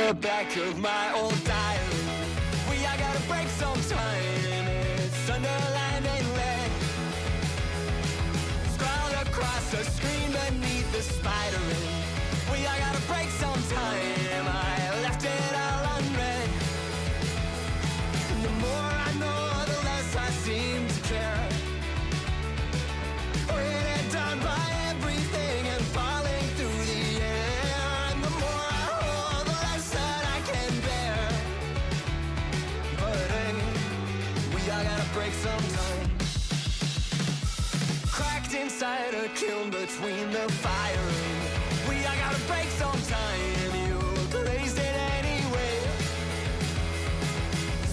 the back of my old diary. I gotta break sometime. It's underlined and red, scrawled across the screen beneath the spider ring. I gotta break sometime. I left it all unread. And the more I know, the less I seem to care. Weighted down by everything and falling through the air. And the more I hold, the less that I can bear. But hey, I gotta break sometime. Cracked inside a kiln between the fire. I gotta break sometime. You glazed it anyway.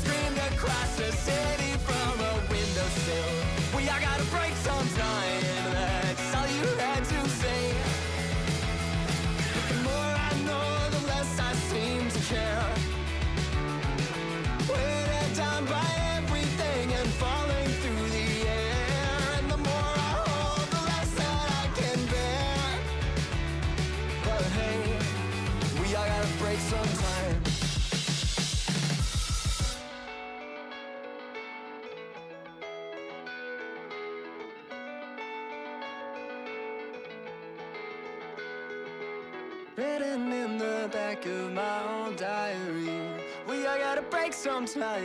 Screamed across the city from a windowsill. I gotta break sometime. That's all you had to say. But the more I know, the less I seem to care. Weighted down by everything and falling through the air. And the more I hold, the less that I can bear. But hey, I gotta break sometime. Written in the back of my old diary. I gotta break sometime.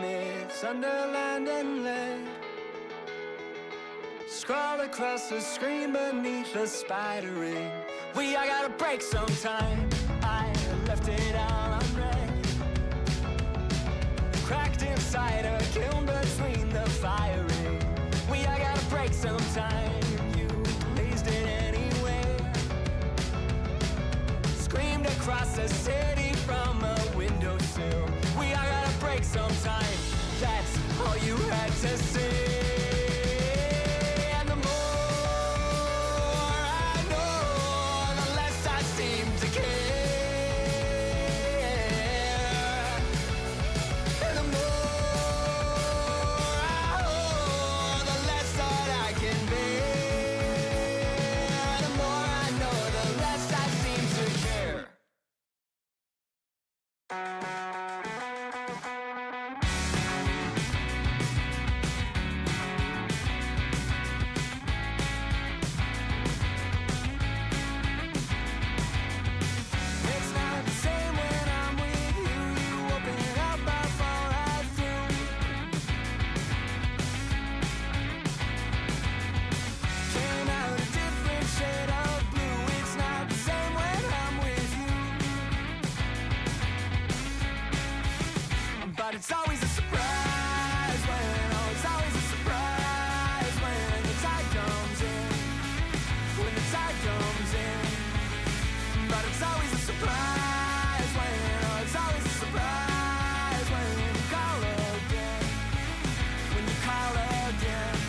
It's underlined and lead, scrawled across the screen beneath the spider ring. I gotta break sometime. I left it all unread. Cracked inside a kiln between the firing. I gotta break sometime. You blazed it anyway. Screamed across the city from a windowsill. I gotta break sometime. That's all you had to say. It's always a surprise when, oh, it's always a surprise when the tide comes in, when the tide comes in. But it's always a surprise when, oh, it's always a surprise when you call again, when you call again.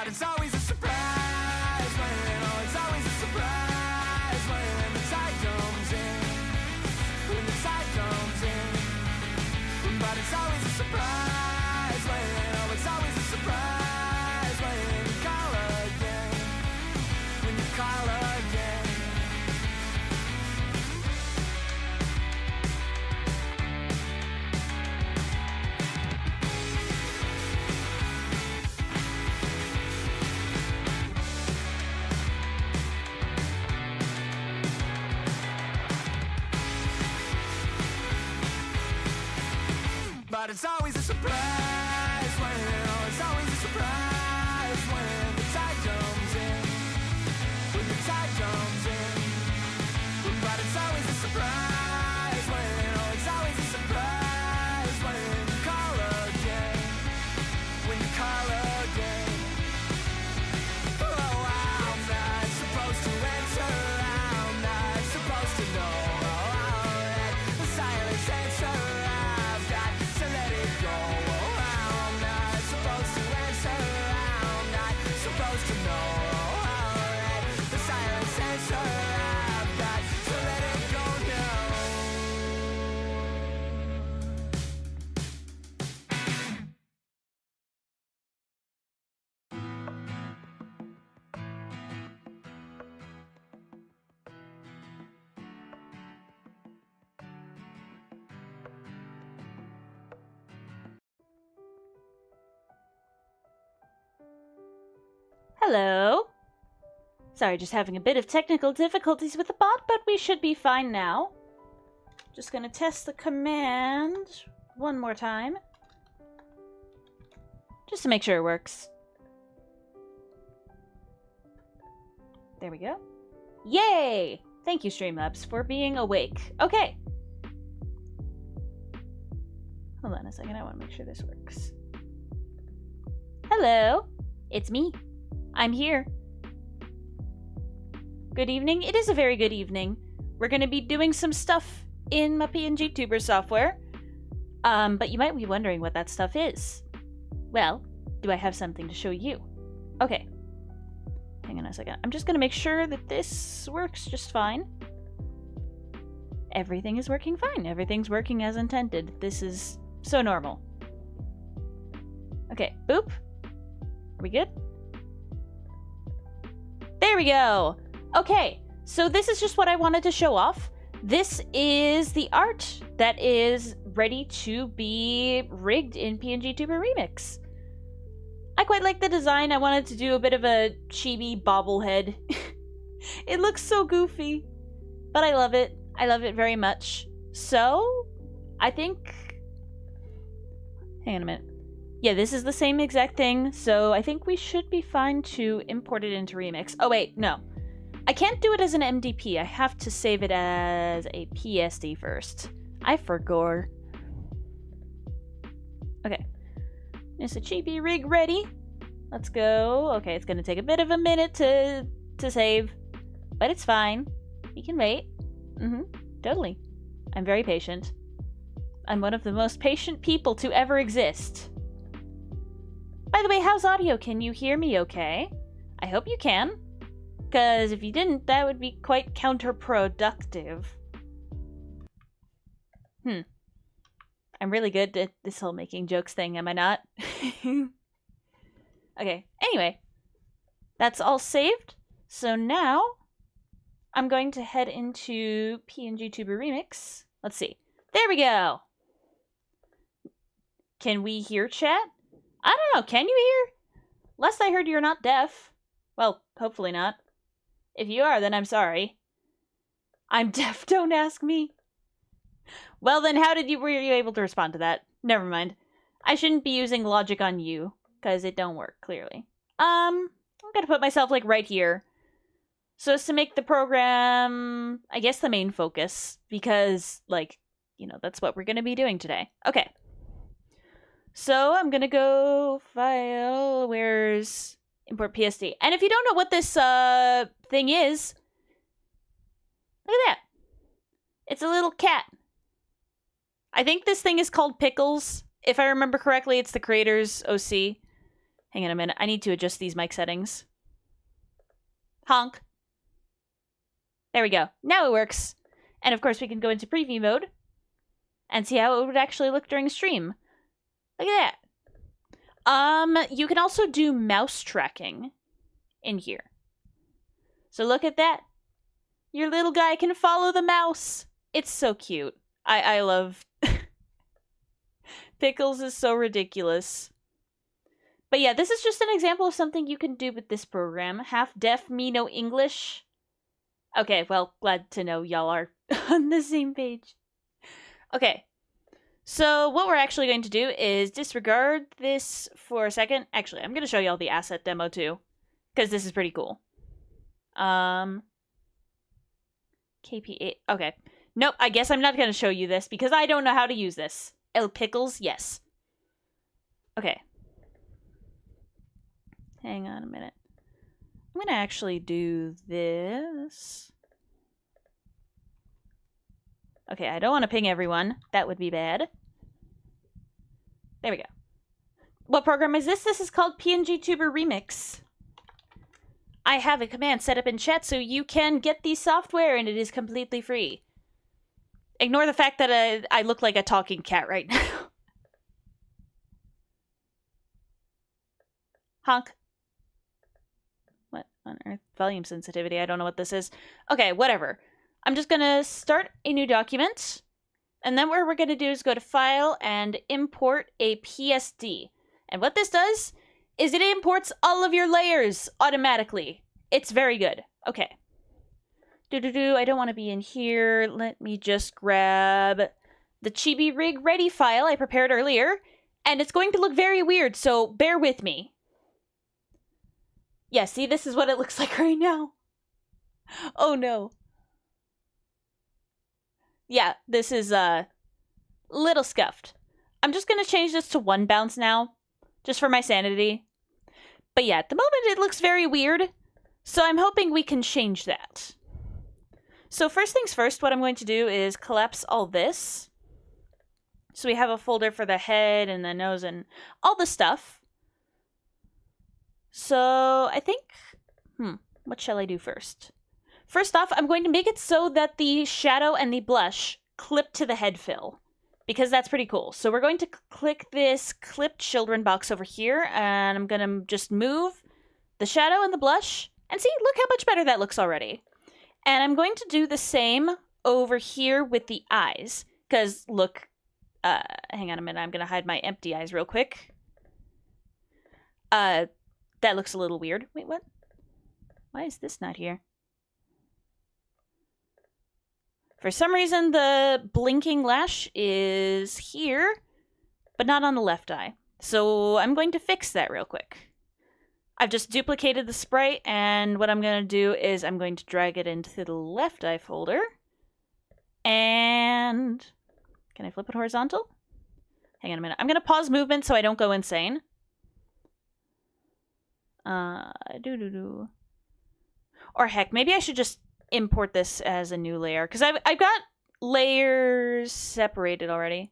It's always a surprise when, oh, it's always a surprise when the tide comes in, when the tide comes in. But it's always a surprise when, oh, it's always a surprise when you call again, when you call again. But it's always a surprise when, oh, it's always a surprise when the tide comes in, when the tide comes in. But it's always a surprise when, oh, it's always a surprise when you call again, when you call again. Oh, I'm not supposed to enter, I'm not supposed to Hello. Sorry, just having a bit of technical difficulties with the bot, but we should be fine now. Just gonna test the command one more time. Just to make sure it works. There we go. Yay! Thank you, Streamlabs, for being awake. Okay. Hold on a second, I want to make sure this works. Hello, it's me. I'm here. Good evening. It is a very good evening. We're going to be doing some stuff in my PNGTuber software. But you might be wondering what that stuff is. Well, do I have something to show you? Okay. Hang on a second. I'm just going to make sure that this works just fine. Everything is working fine. Everything's working as intended. This is so normal. Okay, boop. Are we good? There we go! Okay, so this is just what I wanted to show off. This is the art that is ready to be rigged in PNGTuber Remix. I quite like the design. I wanted to do a bit of a chibi bobblehead. It looks so goofy, but I love it. I love it very much. So, I think... Hang on a minute. Yeah, this is the same exact thing, so I think we should be fine to import it into Remix. Oh wait, no. I can't do it as an MDP. I have to save it as a PSD first. I forgot. Okay. Is the Chibi rig ready? Let's go. Okay, it's gonna take a bit of a minute to save, but it's fine. We can wait. Totally. I'm very patient. I'm one of the most patient people to ever exist. By the way, how's audio? Can you hear me okay? I hope you can. Because if you didn't, that would be quite counterproductive. I'm really good at this whole making jokes thing, am I not? Okay, anyway. That's all saved. So now, I'm going to head into PNGTuber Remix. Let's see. There we go! Can we hear chat? I don't know, can you hear? Last I heard, you're not deaf. Well, hopefully not. If you are, then I'm sorry. I'm deaf, don't ask me. Well then, were you able to respond to that? Never mind. I shouldn't be using logic on you, because it don't work, clearly. I'm gonna put myself, like, right here. So as to make the program, I guess, the main focus, because, like, you know, that's what we're gonna be doing today. Okay. So I'm gonna go file, where's import PSD. And if you don't know what this thing is, look at that. It's a little cat. I think this thing is called Pickles. If I remember correctly, it's the creator's OC. Hang on a minute. I need to adjust these mic settings. Honk. There we go. Now it works. And of course we can go into preview mode and see how it would actually look during stream. Look at that. You can also do mouse tracking in here. So look at that. Your little guy can follow the mouse. It's so cute. I love... Pickles is so ridiculous. But yeah, this is just an example of something you can do with this program. Half deaf, me no English. Okay, well, glad to know y'all are on the same page. Okay. So what we're actually going to do is disregard this for a second. Actually, I'm going to show y'all the asset demo too, because this is pretty cool. KP8. Okay. Nope, I guess I'm not going to show you this because I don't know how to use this. El Pickles, yes. Okay. Hang on a minute. I'm going to actually do this. Okay, I don't want to ping everyone. That would be bad. There we go. What program is this? This is called PNGTuber Remix. I have a command set up in chat so you can get the software and it is completely free. Ignore the fact that I look like a talking cat right now. Honk. What on earth? Volume sensitivity. I don't know what this is. Okay, whatever. I'm just going to start a new document. And then what we're going to do is go to File and import a PSD. And what this does is it imports all of your layers automatically. It's very good. Okay. I don't want to be in here. Let me just grab the Chibi Rig Ready file I prepared earlier, and it's going to look very weird, so bear with me. Yeah, see, this is what it looks like right now. Oh no. Yeah, this is little scuffed. I'm just gonna change this to 1 bounce now, just for my sanity. But yeah, at the moment it looks very weird, so I'm hoping we can change that. So first things first, what I'm going to do is collapse all this. So we have a folder for the head and the nose and all the stuff. So I think, what shall I do first? First off, I'm going to make it so that the shadow and the blush clip to the head fill, because that's pretty cool. So we're going to click this clip children box over here, and I'm going to just move the shadow and the blush, and see, look how much better that looks already. And I'm going to do the same over here with the eyes, because look, hang on a minute, I'm going to hide my empty eyes real quick. That looks a little weird. Wait, what? Why is this not here? For some reason, the blinking lash is here, but not on the left eye. So I'm going to fix that real quick. I've just duplicated the sprite, and what I'm going to do is I'm going to drag it into the left eye folder. And can I flip it horizontal? Hang on a minute. I'm going to pause movement so I don't go insane. Or heck, maybe I should just import this as a new layer, because I've got layers separated already.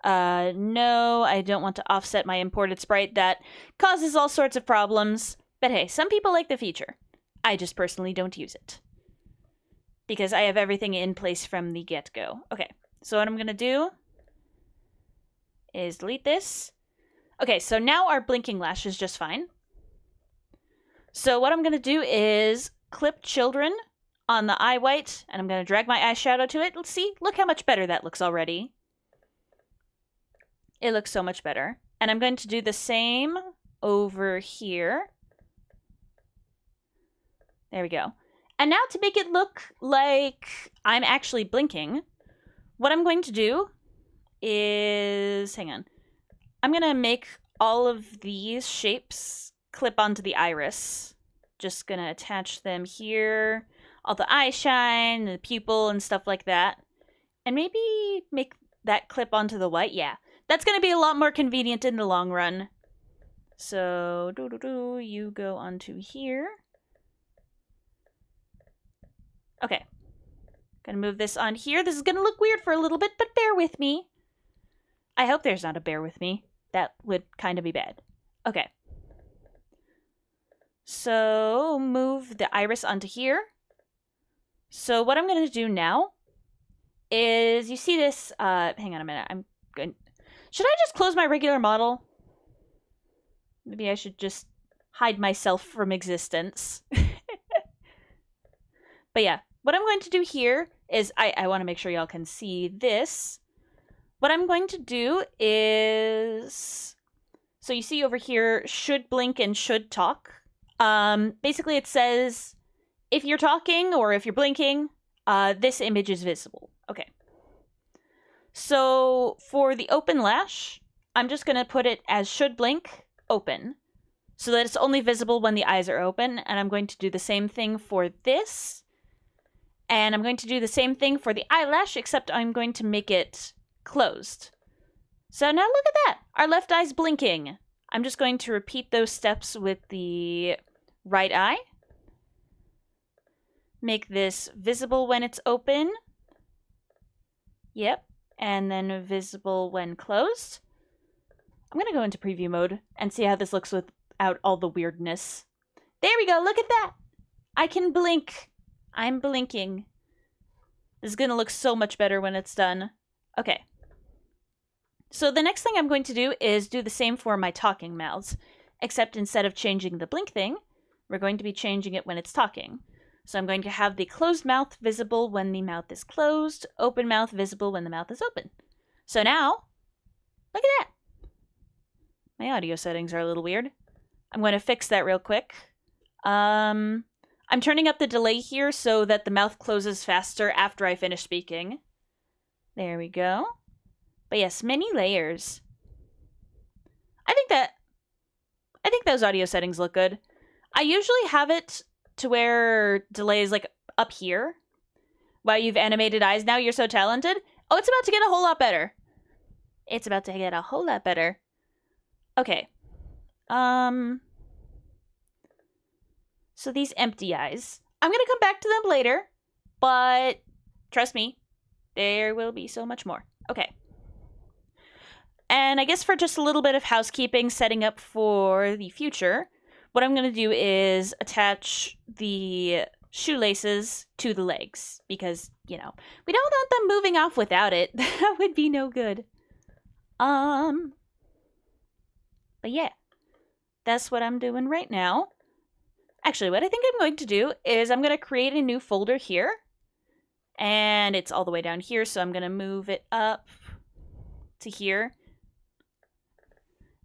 No, I don't want to offset my imported sprite. That causes all sorts of problems. But hey, some people like the feature. I just personally don't use it, because I have everything in place from the get-go. Okay, so what I'm going to do is delete this. Okay, so now our blinking lash is just fine. So what I'm going to do is clip children on the eye white, and I'm going to drag my eyeshadow to it. Let's see, look how much better that looks already. It looks so much better. And I'm going to do the same over here. There we go. And now to make it look like I'm actually blinking, what I'm going to do is, hang on. I'm going to make all of these shapes clip onto the iris. Just going to attach them here. All the eye shine, the pupil, and stuff like that. And maybe make that clip onto the white. Yeah, that's going to be a lot more convenient in the long run. So, you go onto here. Okay. Gonna move this on here. This is gonna look weird for a little bit, but bear with me. I hope there's not a bear with me. That would kind of be bad. Okay. So, move the iris onto here. So, what I'm gonna do now is, you see this, hang on a minute, I'm going, should I just close my regular model? Maybe I should just hide myself from existence. But yeah, what I'm going to do here is, I want to make sure y'all can see this. What I'm going to do is, so you see over here, should blink and should talk. Basically it says, if you're talking or if you're blinking, this image is visible. Okay. So for the open lash, I'm just going to put it as should blink, open, so that it's only visible when the eyes are open. And I'm going to do the same thing for this. And I'm going to do the same thing for the eyelash, except I'm going to make it closed. So now look at that. Our left eye's blinking. I'm just going to repeat those steps with the right eye. Make this visible when it's open. Yep. And then visible when closed. I'm going to go into preview mode and see how this looks without all the weirdness. There we go. Look at that. I can blink. I'm blinking. This is going to look so much better when it's done. Okay. So the next thing I'm going to do is do the same for my talking mouths, except instead of changing the blink thing, we're going to be changing it when it's talking. So I'm going to have the closed mouth visible when the mouth is closed, open mouth visible when the mouth is open. So now, look at that. My audio settings are a little weird. I'm going to fix that real quick. I'm turning up the delay here so that the mouth closes faster after I finish speaking. There we go. But yes, many layers. I think those audio settings look good. I usually have it to where delay is like up here. Wow, you've animated eyes now. You're so talented. Oh, it's about to get a whole lot better. It's about to get a whole lot better. Okay. So these empty eyes. I'm gonna come back to them later, but trust me, there will be so much more. Okay. And I guess for just a little bit of housekeeping, setting up for the future, what I'm gonna do is attach the shoelaces to the legs because, you know, we don't want them moving off without it. That would be no good. But yeah, that's what I'm doing right now. Actually, what I think I'm going to do is I'm going to create a new folder here. And it's all the way down here, so I'm going to move it up to here.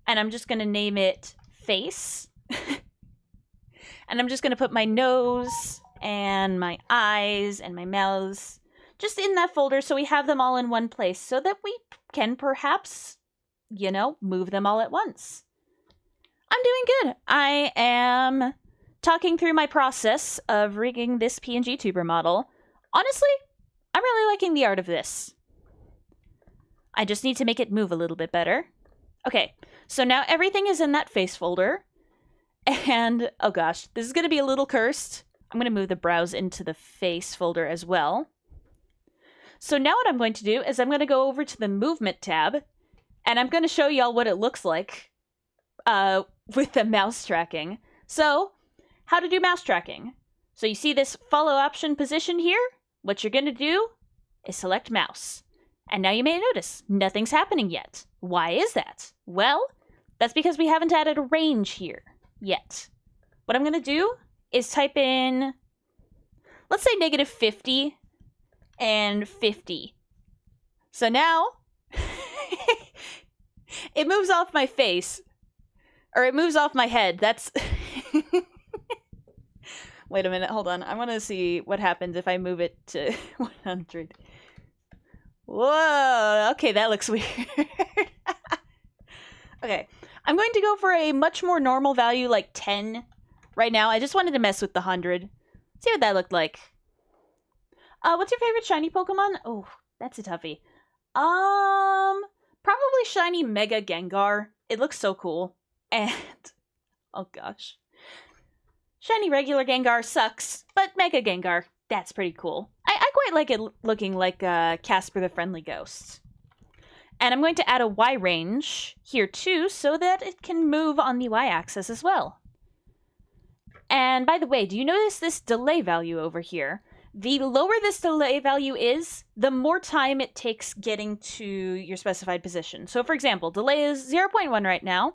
And I'm just going to name it Face. And I'm just going to put my nose and my eyes and my mouths just in that folder so we have them all in one place so that we can perhaps, you know, move them all at once. I'm doing good. I am talking through my process of rigging this PNGTuber model. Honestly, I'm really liking the art of this. I just need to make it move a little bit better. Okay, so now everything is in that face folder. And, oh gosh, this is going to be a little cursed. I'm going to move the brows into the face folder as well. So now what I'm going to do is I'm going to go over to the movement tab. And I'm going to show y'all what it looks like with the mouse tracking. So, how to do mouse tracking. So you see this follow option position here? What you're going to do is select mouse. And now you may notice nothing's happening yet. Why is that? Well, that's because we haven't added a range here yet. What I'm going to do is type in, let's say -50 and 50. So now, it moves off my face. Or it moves off my head. That's... Wait a minute, hold on. I want to see what happens if I move it to 100. Whoa, okay, that looks weird. Okay, I'm going to go for a much more normal value, like 10 right now. I just wanted to mess with the 100. See what that looked like. What's your favorite shiny Pokemon? Oh, that's a toughie. Probably shiny Mega Gengar. It looks so cool. And, oh gosh. Shiny regular Gengar sucks, but Mega Gengar, that's pretty cool. I quite like it looking like Casper the Friendly Ghost. And I'm going to add a Y range here too, so that it can move on the Y-axis as well. And by the way, do you notice this delay value over here? The lower this delay value is, the more time it takes getting to your specified position. So for example, delay is 0.1 right now,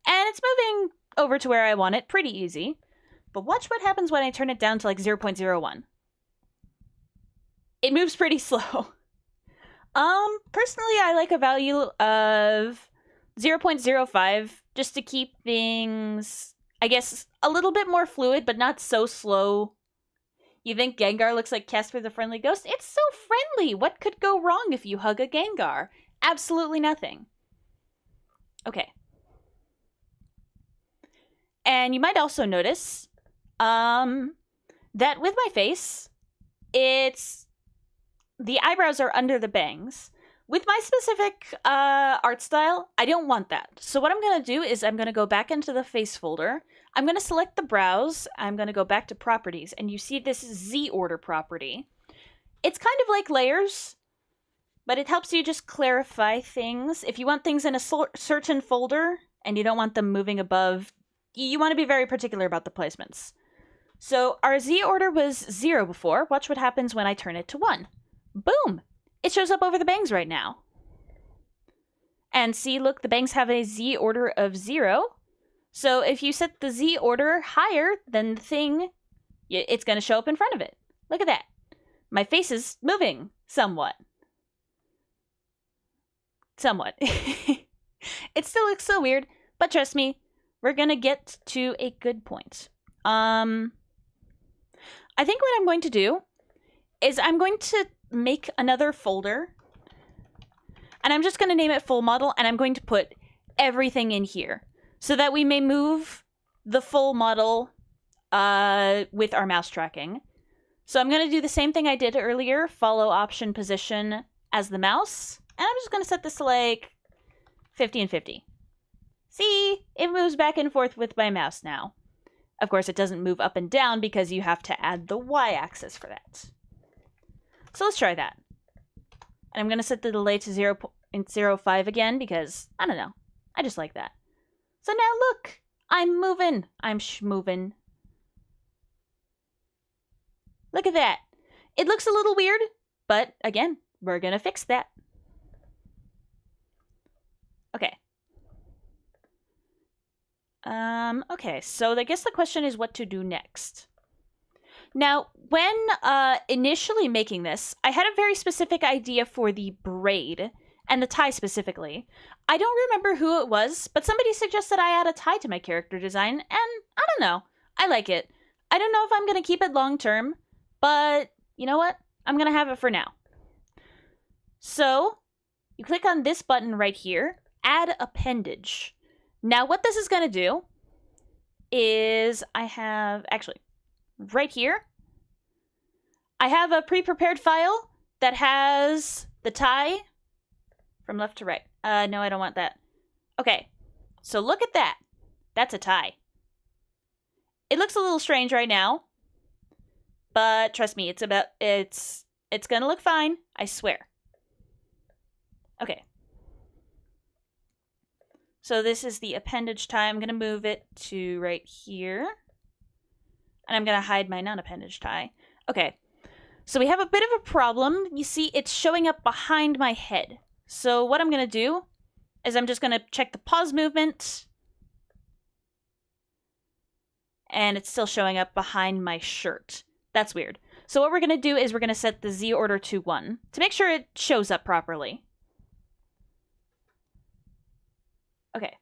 and it's moving over to where I want it pretty easy. But watch what happens when I turn it down to like 0.01. It moves pretty slow. Personally, I like a value of 0.05 just to keep things, I guess, a little bit more fluid, but not so slow. You think Gengar looks like Casper the Friendly Ghost? It's so friendly! What could go wrong if you hug a Gengar? Absolutely nothing. Okay. And you might also notice that with my face, the eyebrows are under the bangs. With my specific art style, I don't want that. So what I'm going to do is I'm going to go back into the face folder. I'm going to select the brows. I'm going to go back to properties. And you see this Z order property. It's kind of like layers, but it helps you just clarify things. If you want things in a certain folder and you don't want them moving above, you want to be very particular about the placements. So our Z order was 0 before. Watch what happens when I turn it to 1. Boom! It shows up over the bangs right now. And see, look, the bangs have a Z order of 0. So if you set the Z order higher than the thing, it's going to show up in front of it. Look at that. My face is moving somewhat. Somewhat. It still looks so weird, but trust me, we're gonna get to a good point. I think what I'm going to do is I'm going to make another folder, and I'm just going to name it full model, and I'm going to put everything in here so that we may move the full model with our mouse tracking. So I'm going to do the same thing I did earlier, follow option position as the mouse, and I'm just going to set this to like 50 and 50. See, it moves back and forth with my mouse now. Of course, it doesn't move up and down because you have to add the y-axis for that. So let's try that. And I'm going to set the delay to 0.05 again because, I don't know, I just like that. So now look, I'm moving. I'm schmoving. Look at that. It looks a little weird, but again, we're going to fix that. Okay. Okay, so I guess the question is what to do next. Now, when initially making this, I had a very specific idea for the braid, and the tie specifically. I don't remember who it was, but somebody suggested I add a tie to my character design, and I don't know. I like it. I don't know if I'm going to keep it long term, but you know what? I'm going to have it for now. So, you click on this button right here, add appendage. Now, what this is going to do is I have, actually, right here, I have a pre-prepared file that has the tie from left to right. No, I don't want that. Okay, so look at that. That's a tie. It looks a little strange right now, but trust me, it's gonna look fine, I swear. Okay. So this is the appendage tie. I'm gonna move it to right here. And I'm gonna hide my non-appendage tie. Okay. So we have a bit of a problem. You see, it's showing up behind my head. So what I'm gonna do is I'm just gonna check the pause movement. And it's still showing up behind my shirt. That's weird. So what we're gonna do is we're gonna set the Z order to 1 to make sure it shows up properly. Okay.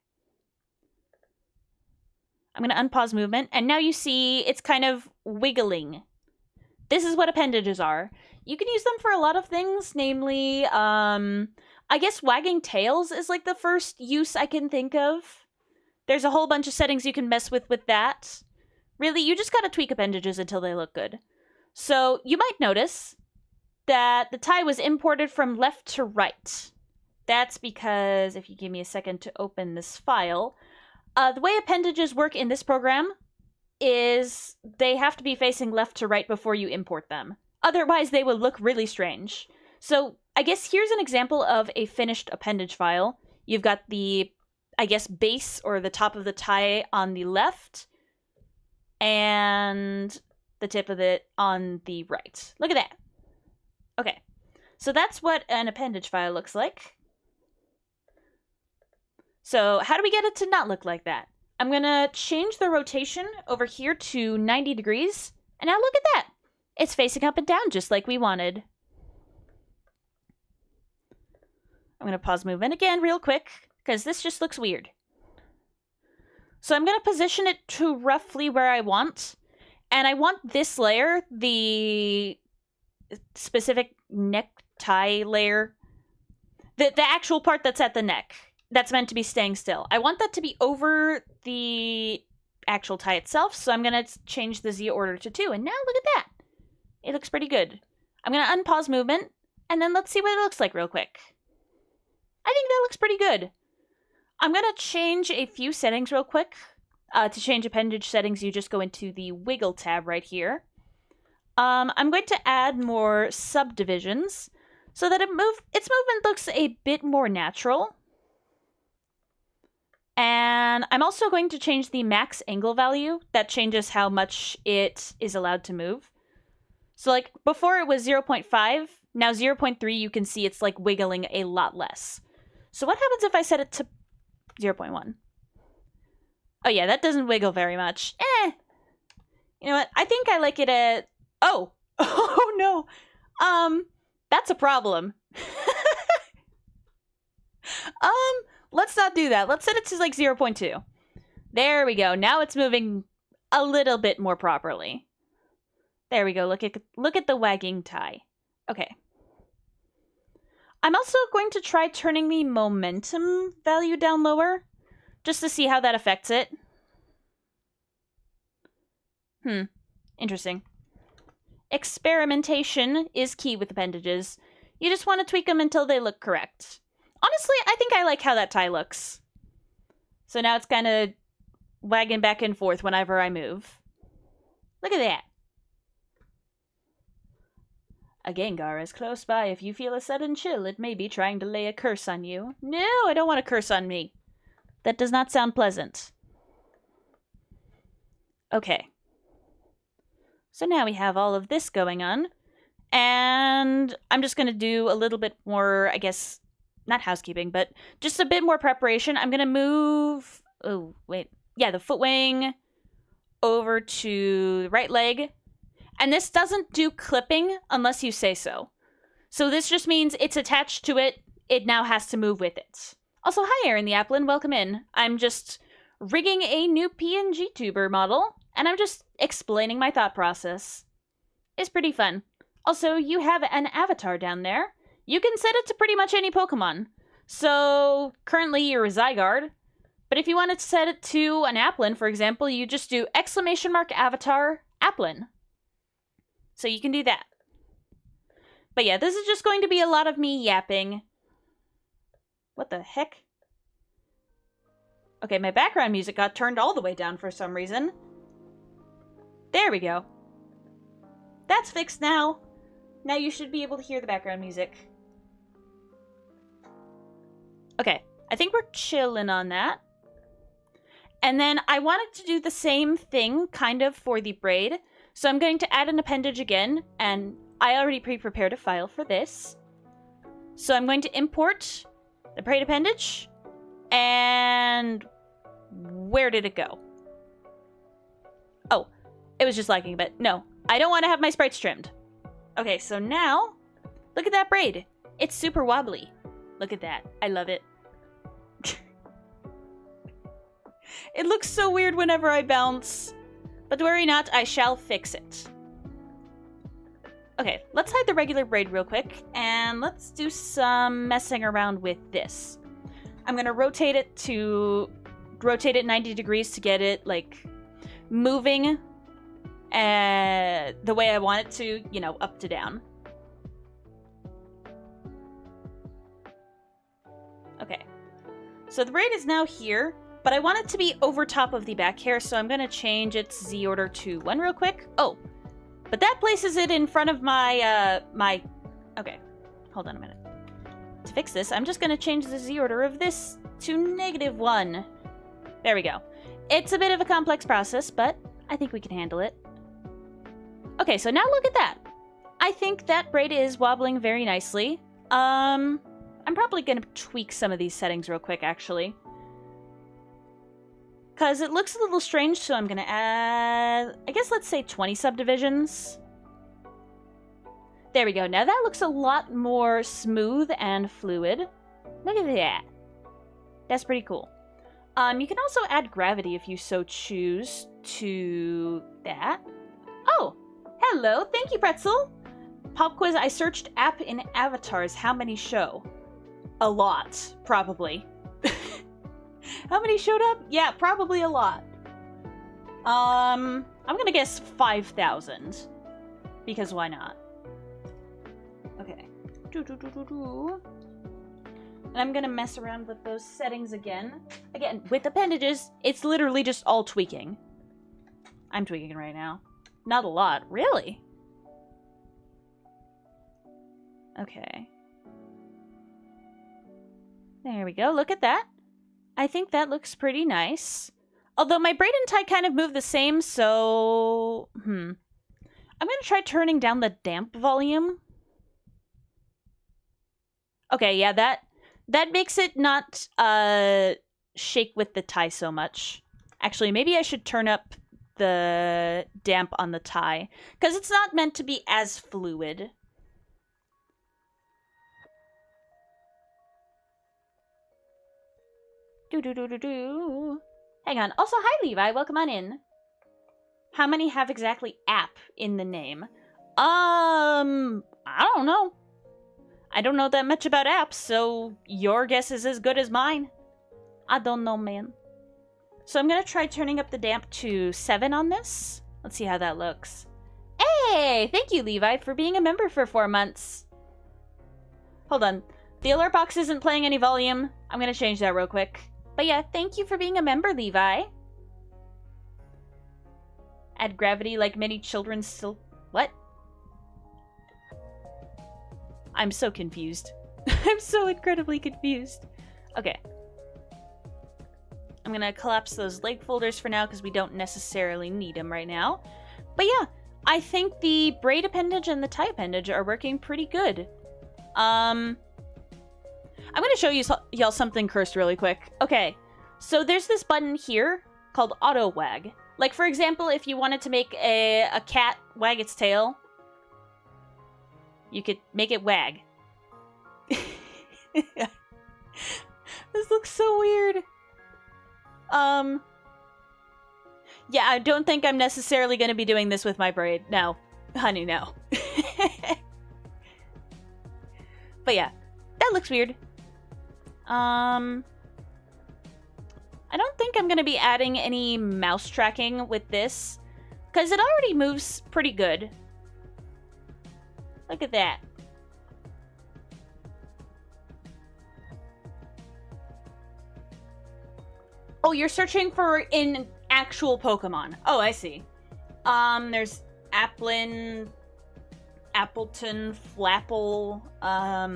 I'm going to unpause movement, and now you see it's kind of wiggling. This is what appendages are. You can use them for a lot of things, namely, I guess wagging tails is like the first use I can think of. There's a whole bunch of settings you can mess with that. Really, you just gotta tweak appendages until they look good. So, you might notice that the tie was imported from left to right. That's because, if you give me a second to open this file, the way appendages work in this program is they have to be facing left to right before you import them. Otherwise, they will look really strange. So, I guess here's an example of a finished appendage file. You've got the, I guess, base or the top of the tie on the left, and the tip of it on the right. Look at that. Okay, so that's what an appendage file looks like. So how do we get it to not look like that? I'm going to change the rotation over here to 90 degrees. And now look at that. It's facing up and down just like we wanted. I'm going to pause movement again real quick because this just looks weird. So I'm going to position it to roughly where I want. And I want this layer, the specific necktie layer, the actual part that's at the neck. That's meant to be staying still. I want that to be over the actual tie itself, so I'm going to change the Z order to 2. And now look at that. It looks pretty good. I'm going to unpause movement, and then let's see what it looks like real quick. I think that looks pretty good. I'm going to change a few settings real quick. To change appendage settings, you just go into the wiggle tab right here. I'm going to add more subdivisions so that its movement looks a bit more natural. And I'm also going to change the max angle value. That changes how much it is allowed to move. So like before it was 0.5, now 0.3 you can see it's like wiggling a lot less. So what happens if I set it to 0.1? Oh yeah, that doesn't wiggle very much. You know what? I think I like it at... Oh! Oh no! That's a problem. Let's not do that. Let's set it to like 0.2. There we go. Now it's moving a little bit more properly. There we go. Look at the wagging tie. Okay. I'm also going to try turning the momentum value down lower, just to see how that affects it. Interesting. Experimentation is key with appendages. You just want to tweak them until they look correct. Honestly, I think I like how that tie looks. So now it's kind of wagging back and forth whenever I move. Look at that. A Gengar is close by. If you feel a sudden chill, it may be trying to lay a curse on you. No, I don't want a curse on me. That does not sound pleasant. Okay. So now we have all of this going on. And I'm just going to do a little bit more, I guess, not housekeeping, but just a bit more preparation. I'm going to move... Oh, wait. Yeah, the foot wing over to the right leg. And this doesn't do clipping unless you say so. So this just means it's attached to it. It now has to move with it. Also, hi, Aaron the Applin. Welcome in. I'm just rigging a new PNGTuber model, and I'm just explaining my thought process. It's pretty fun. Also, you have an avatar down there. You can set it to pretty much any Pokemon. So, currently you're a Zygarde. But if you wanted to set it to an Applin, for example, you just do !avatar Applin. So you can do that. But yeah, this is just going to be a lot of me yapping. What the heck? Okay, my background music got turned all the way down for some reason. There we go. That's fixed now. Now you should be able to hear the background music. Okay, I think we're chilling on that. And then I wanted to do the same thing, kind of, for the braid. So I'm going to add an appendage again, and I already pre-prepared a file for this. So I'm going to import the braid appendage, and where did it go? Oh, it was just lagging a bit. No, I don't want to have my sprites trimmed. Okay, so now, look at that braid. It's super wobbly. Look at that. I love it. It looks so weird whenever I bounce. But worry not, I shall fix it. Okay, let's hide the regular braid real quick, and let's do some messing around with this. I'm gonna rotate it 90 degrees to get it, like, moving the way I want it to, you know, up to down. Okay. So the braid is now here, but I want it to be over top of the back hair, so I'm going to change its Z order to 1 real quick. Oh, but that places it in front of my, Okay, hold on a minute. To fix this, I'm just going to change the Z order of this to -1. There we go. It's a bit of a complex process, but I think we can handle it. Okay, so now look at that. I think that braid is wobbling very nicely. I'm probably going to tweak some of these settings real quick, actually. Because it looks a little strange, so I'm going to add, I guess let's say 20 subdivisions. There we go. Now that looks a lot more smooth and fluid. Look at that. That's pretty cool. You can also add gravity if you so choose to that. Oh, hello. Thank you, Pretzel. Pop quiz, I searched app in avatars. How many show? A lot, probably. How many showed up? Yeah, probably a lot. I'm gonna guess 5,000. Because why not? Okay. And I'm gonna mess around with those settings again. Again, with appendages, it's literally just all tweaking. I'm tweaking right now. Not a lot, really. Okay. There we go, look at that. I think that looks pretty nice. Although my braid and tie kind of move the same, so... I'm gonna try turning down the damp volume. Okay, yeah, that makes it not shake with the tie so much. Actually, maybe I should turn up the damp on the tie, because it's not meant to be as fluid. Do. Hang on. Also, hi, Levi. Welcome on in. How many have exactly app in the name? I don't know. I don't know that much about apps, so your guess is as good as mine. I don't know, man. So I'm going to try turning up the damp to 7 on this. Let's see how that looks. Hey! Thank you, Levi, for being a member for 4 months. Hold on. The alert box isn't playing any volume. I'm going to change that real quick. But yeah, thank you for being a member, Levi. Add gravity like many children still... What? I'm so confused. I'm so incredibly confused. Okay. I'm gonna collapse those leg folders for now because we don't necessarily need them right now. But yeah, I think the braid appendage and the tie appendage are working pretty good. I'm gonna show y'all something cursed really quick. Okay, so there's this button here called auto wag. Like, for example, if you wanted to make a cat wag its tail, you could make it wag. This looks so weird. Yeah, I don't think I'm necessarily going to be doing this with my braid. No. Honey, no. But yeah, that looks weird. I don't think I'm going to be adding any mouse tracking with this, because it already moves pretty good. Look at that. Oh, you're searching for in actual Pokemon. Oh, I see. There's Applin, Appleton, Flapple. I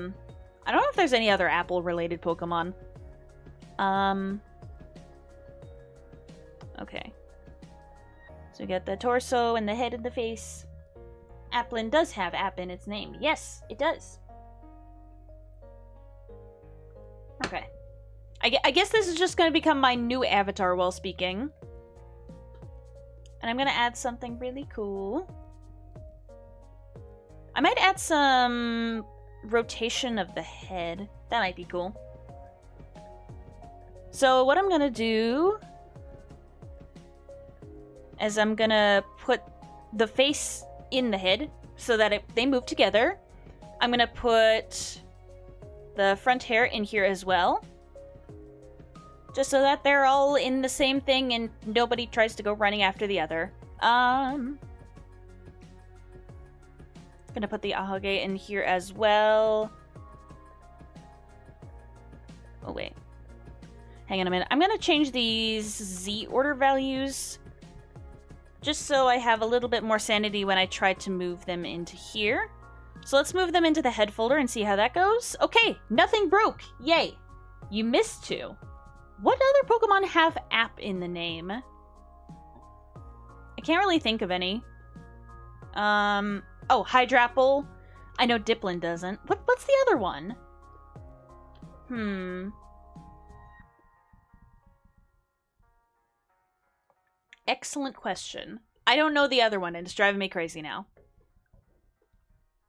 don't know if there's any other apple-related Pokemon. Okay. So we got the torso and the head and the face. Applin does have app in its name. Yes, it does. Okay. I guess this is just going to become my new avatar while speaking. And I'm going to add something really cool. I might add some rotation of the head. That might be cool. So what I'm going to do is I'm going to put the face in the head so that they move together. I'm going to put the front hair in here as well. Just so that they're all in the same thing and nobody tries to go running after the other. Gonna put the Ahage in here as well. Oh, wait. Hang on a minute. I'm gonna change these Z order values just so I have a little bit more sanity when I try to move them into here. So let's move them into the head folder and see how that goes. Okay, nothing broke. Yay. You missed 2. What other Pokemon have app in the name? I can't really think of any. Oh, Hydrapple. I know Diplin doesn't. What's the other one? Excellent question. I don't know the other one, and it's driving me crazy now.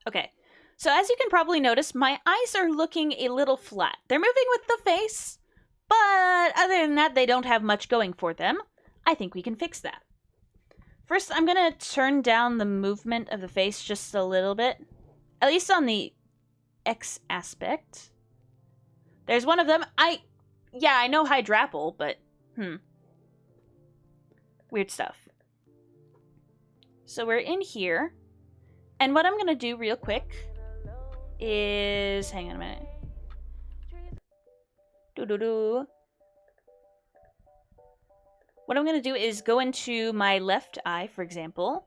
Okay. So as you can probably notice, my eyes are looking a little flat. They're moving with the face, but other than that, they don't have much going for them. I think we can fix that. First, I'm going to turn down the movement of the face just a little bit. At least on the X aspect. There's one of them. Yeah, I know Hydrapple, but weird stuff. So we're in here. And what I'm going to do real quick is... Hang on a minute. What I'm going to do is go into my left eye, for example,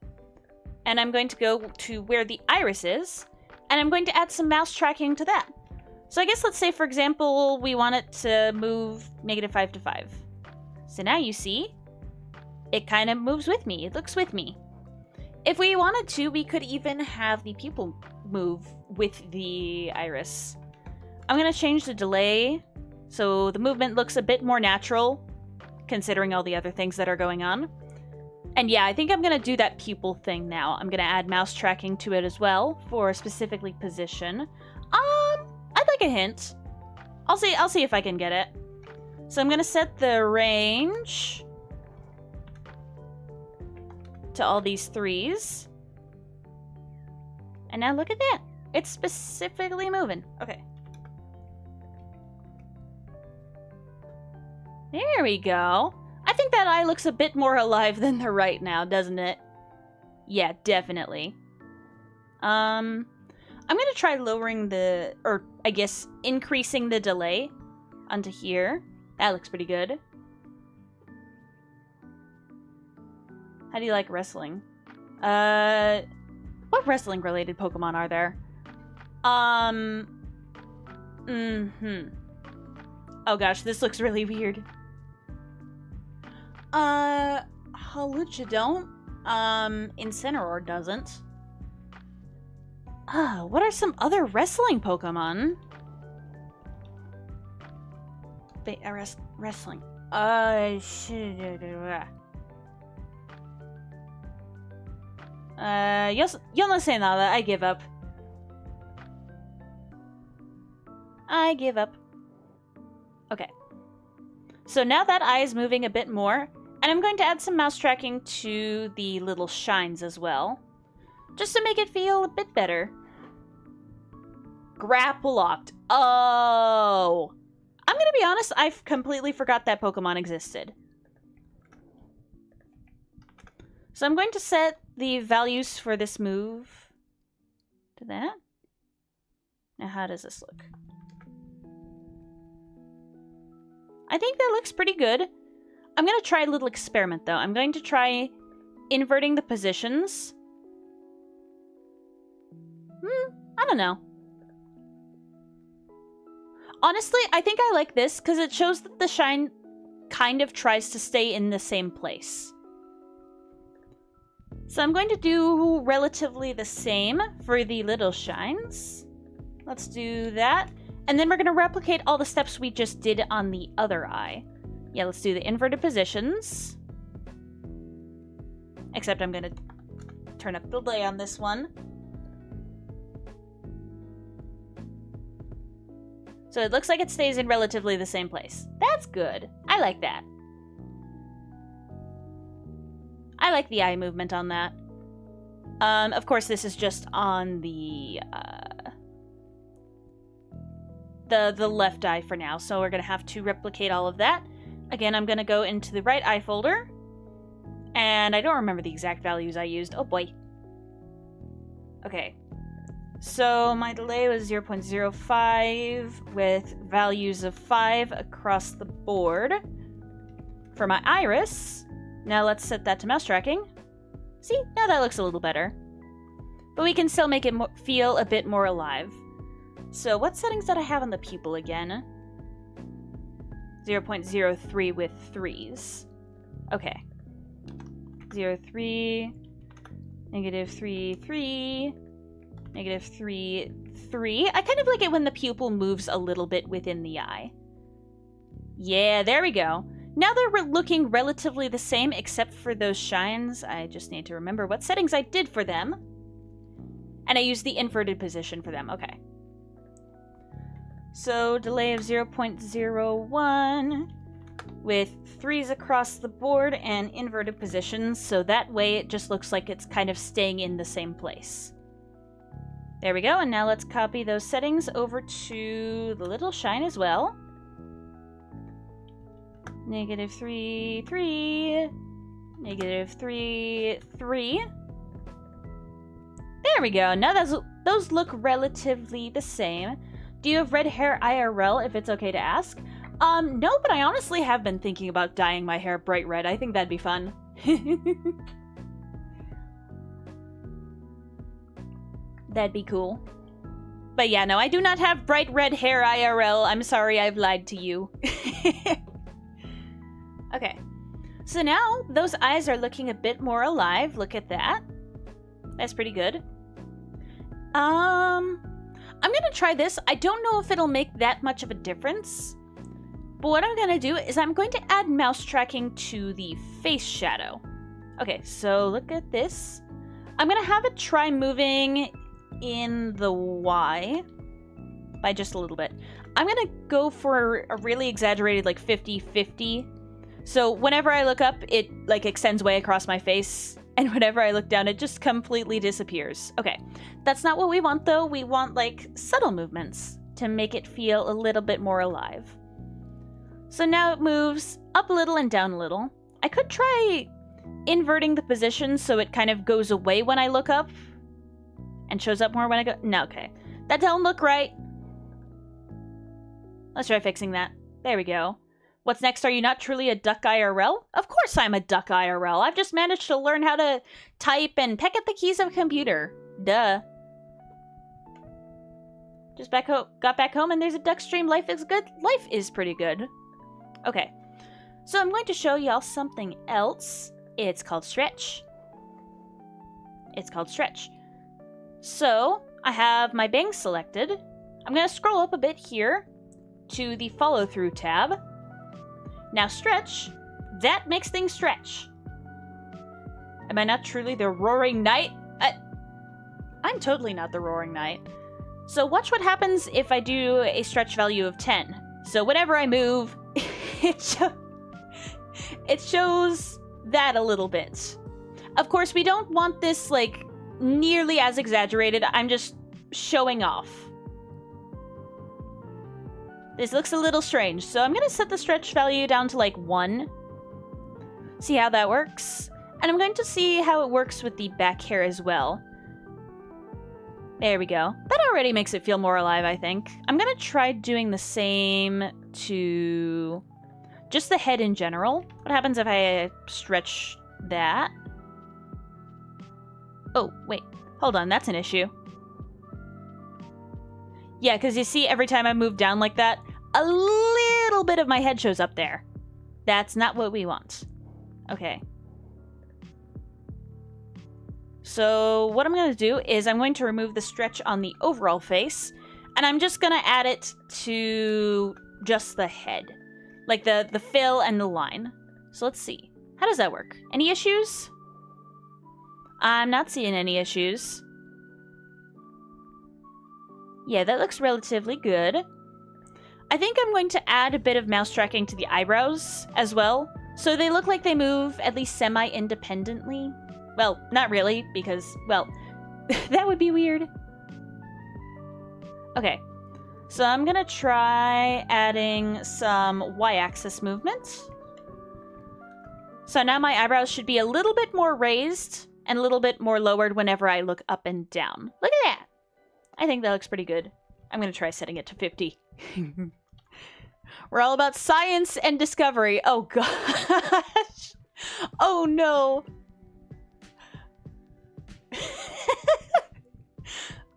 and I'm going to go to where the iris is, and I'm going to add some mouse tracking to that. So I guess let's say, for example, we want it to move -5 to 5. So now you see, it kind of moves with me. It looks with me. If we wanted to, we could even have the pupil move with the iris. I'm going to change the delay so the movement looks a bit more natural, considering all the other things that are going on. And yeah, I think I'm going to do that pupil thing now. I'm going to add mouse tracking to it as well for specifically position. I'd like a hint. I'll see if I can get it. So I'm going to set the range to all these 3s. And now look at that. It's specifically moving. Okay. There we go. I think that eye looks a bit more alive than the right now, doesn't it? Yeah, definitely. I'm gonna try lowering the, or I guess increasing the delay onto here. That looks pretty good. How do you like wrestling? What wrestling related Pokemon are there? Oh gosh, this looks really weird. Hawlucha don't. Incineroar doesn't. What are some other wrestling Pokemon? Wrestling. Yo no sé nada. I give up. I give up. Okay. So now that eye is moving a bit more, and I'm going to add some mouse tracking to the little shines as well, just to make it feel a bit better. Grapple locked. Oh! I'm gonna be honest, I completely forgot that Pokemon existed. So I'm going to set the values for this move to that. Now how does this look? I think that looks pretty good. I'm going to try a little experiment though. I'm going to try inverting the positions. I don't know. Honestly, I think I like this because it shows that the shine kind of tries to stay in the same place. So I'm going to do relatively the same for the little shines. Let's do that. And then we're going to replicate all the steps we just did on the other eye. Yeah, let's do the inverted positions. Except I'm going to turn up the delay on this one. So it looks like it stays in relatively the same place. That's good. I like that. I like the eye movement on that. Of course, this is just on the left eye for now, so we're going to have to replicate all of that. Again, I'm going to go into the right eye folder, and I don't remember the exact values I used. Oh boy. Okay. So my delay was 0.05 with values of 5 across the board for my iris. Now let's set that to mouse tracking. See, now that looks a little better. But we can still make it feel a bit more alive. So what settings did I have on the pupil again? 0.03 with 3s. Okay. 0.3, -3, 3, -3, 3. I kind of like it when the pupil moves a little bit within the eye. Yeah, there we go. Now they're looking relatively the same except for those shines. I just need to remember what settings I did for them. And I used the inverted position for them. Okay. So delay of 0.01 with 3s across the board and inverted positions. So that way it just looks like it's kind of staying in the same place. There we go. And now let's copy those settings over to the little shine as well. -3, 3, -3, 3. There we go. Now those look relatively the same. Do you have red hair IRL, if it's okay to ask? No, but I honestly have been thinking about dyeing my hair bright red. I think that'd be fun. That'd be cool. But yeah, no, I do not have bright red hair IRL. I'm sorry, I've lied to you. Okay, so now those eyes are looking a bit more alive. Look at that. That's pretty good. I'm gonna try this. I don't know if it'll make that much of a difference, but what I'm gonna do is I'm going to add mouse tracking to the face shadow. Okay, so look at this. I'm gonna have it try moving in the Y by just a little bit. I'm gonna go for a really exaggerated like 50-50. So whenever I look up, it like extends way across my face And whenever I look down, it just completely disappears. Okay, that's not what we want though. We want like subtle movements to make it feel a little bit more alive. So now it moves up a little and down a little. I could try inverting the position so it kind of goes away when I look up and shows up more when I go. No, okay. That don't look right. Let's try fixing that. There we go. What's next? Are you not truly a duck IRL? Of course I'm a duck IRL. I've just managed to learn how to type and peck at the keys of a computer. Duh. Just got back home and there's a duck stream. Life is good. Life is pretty good. Okay. So I'm going to show y'all something else. It's called stretch. It's called stretch. So I have my bangs selected. I'm going to scroll up a bit here to the follow through tab. Now stretch, that makes things stretch. Am I not truly the Roaring Knight? I'm totally not the Roaring Knight. So watch what happens if I do a stretch value of 10. So whenever I move, it shows that a little bit. Of course, we don't want this like nearly as exaggerated. I'm just showing off. This looks a little strange, so I'm gonna set the stretch value down to like 1. See how that works. And I'm going to see how it works with the back hair as well. There we go. That already makes it feel more alive, I think. I'm gonna try doing the same to just the head in general. What happens if I stretch that? Oh, wait. Hold on, that's an issue. Yeah, because you see every time I move down like that, a little bit of my head shows up there. That's not what we want. Okay. So what I'm going to do is I'm going to remove the stretch on the overall face, and I'm just going to add it to just the head. Like the fill and the line. So let's see. How does that work? Any issues? I'm not seeing any issues. Yeah, that looks relatively good. I think I'm going to add a bit of mouse tracking to the eyebrows as well, so they look like they move at least semi-independently. Well, not really, because, well, that would be weird. Okay, so I'm gonna try adding some Y-axis movement. So now my eyebrows should be a little bit more raised and a little bit more lowered whenever I look up and down. Look at that! I think that looks pretty good. I'm gonna try setting it to 50. We're all about science and discovery. Oh gosh. Oh no.